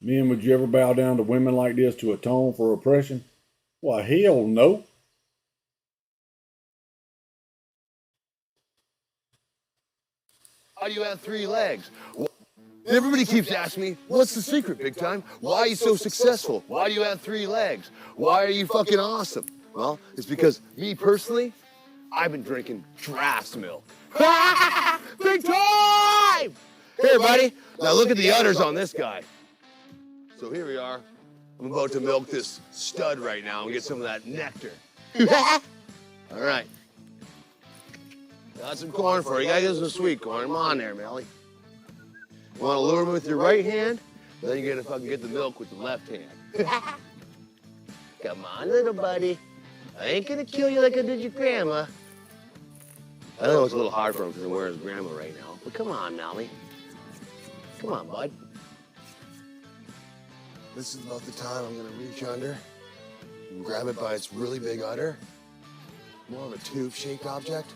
Speaker 3: Men, would you ever bow down to women like this to atone for oppression? Why, hell no.
Speaker 16: How do you have 3 legs? Everybody keeps asking me, what's the secret, big time? Why are you so successful? Why do you have 3 legs? Why are you fucking awesome? Well, it's because me personally, I've been drinking draft milk. Big time! Here, buddy. Now look at the udders on this guy. So here we are. I'm about to milk this stud right now and get some of that nectar. All right. Got some corn for you. You gotta get some sweet corn. Come on there, Melly. You want to lure him with your right hand? Then you're gonna fucking get the milk with the left hand. Come on, little buddy. I ain't gonna kill you like I did your grandma. I know it's a little hard for him because I'm wearing his grandma right now. But come on, Nolly. Come on, bud. This is about the time I'm gonna reach under and grab it by its really big udder. More of a tube-shaped object.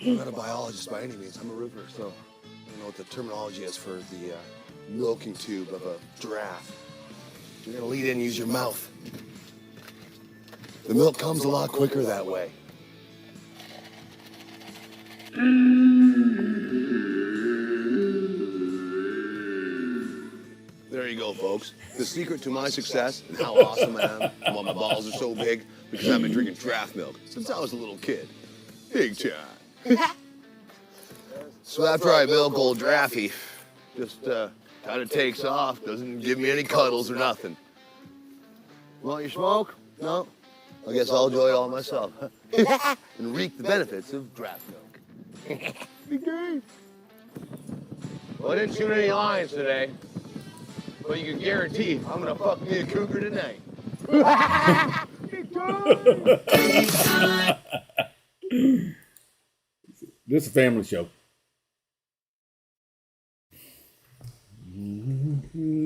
Speaker 16: I'm not a biologist by any means. I'm a roofer, so I don't know what the terminology is for the milking tube of a giraffe. You're gonna lead in and use your mouth. The milk comes a lot quicker that way. There you go, folks. The secret to my success and how awesome I am and why my balls are so big because I've been drinking draft milk since I was a little kid. Big time. So after I milk old Draffy, just kind of takes off, doesn't give me any cuddles or nothing. Want your smoke? No? I guess I'll enjoy it all myself. And reap the benefits of draft milk. Big day. Well, I didn't shoot any lions today, but you can guarantee I'm gonna fuck me a cougar tonight.
Speaker 3: This is a family show.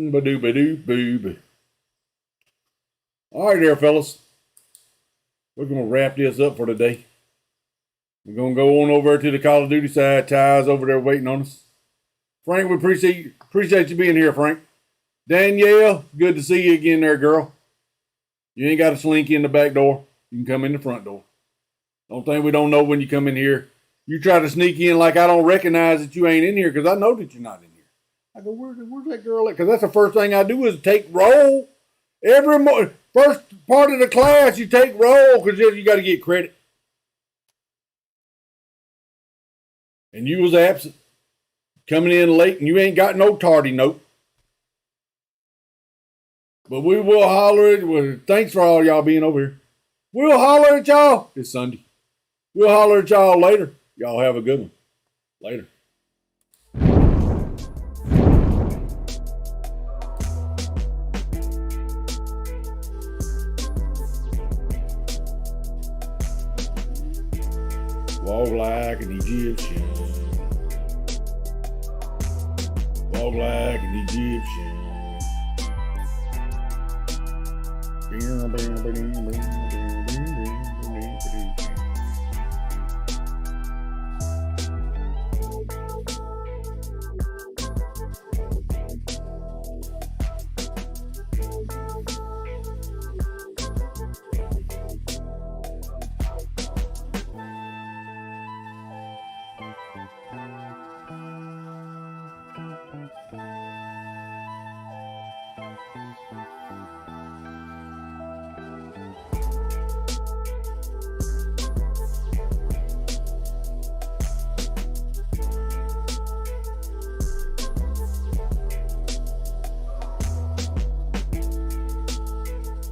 Speaker 3: Ba-doo-ba-doo-boo. All right there, fellas. We're going to wrap this up for today. We're going to go on over to the Call of Duty side. Ty's over there waiting on us. Frank, we appreciate you being here, Frank. Danielle, good to see you again there, girl. You ain't got to slink in the back door. You can come in the front door. Don't think we don't know when you come in here. You try to sneak in like I don't recognize that you ain't in here because I know that you're not in here. I go, where's that girl at? Because that's the first thing I do is take roll. First part of the class, you take roll because you got to get credit. And you was absent. Coming in late and you ain't got no tardy note. But we will holler at you. Thanks for all y'all being over here. We'll holler at y'all. It's Sunday. We'll holler at y'all later. Y'all have a good one. Later. Walk like an Egyptian. Walk like an Egyptian.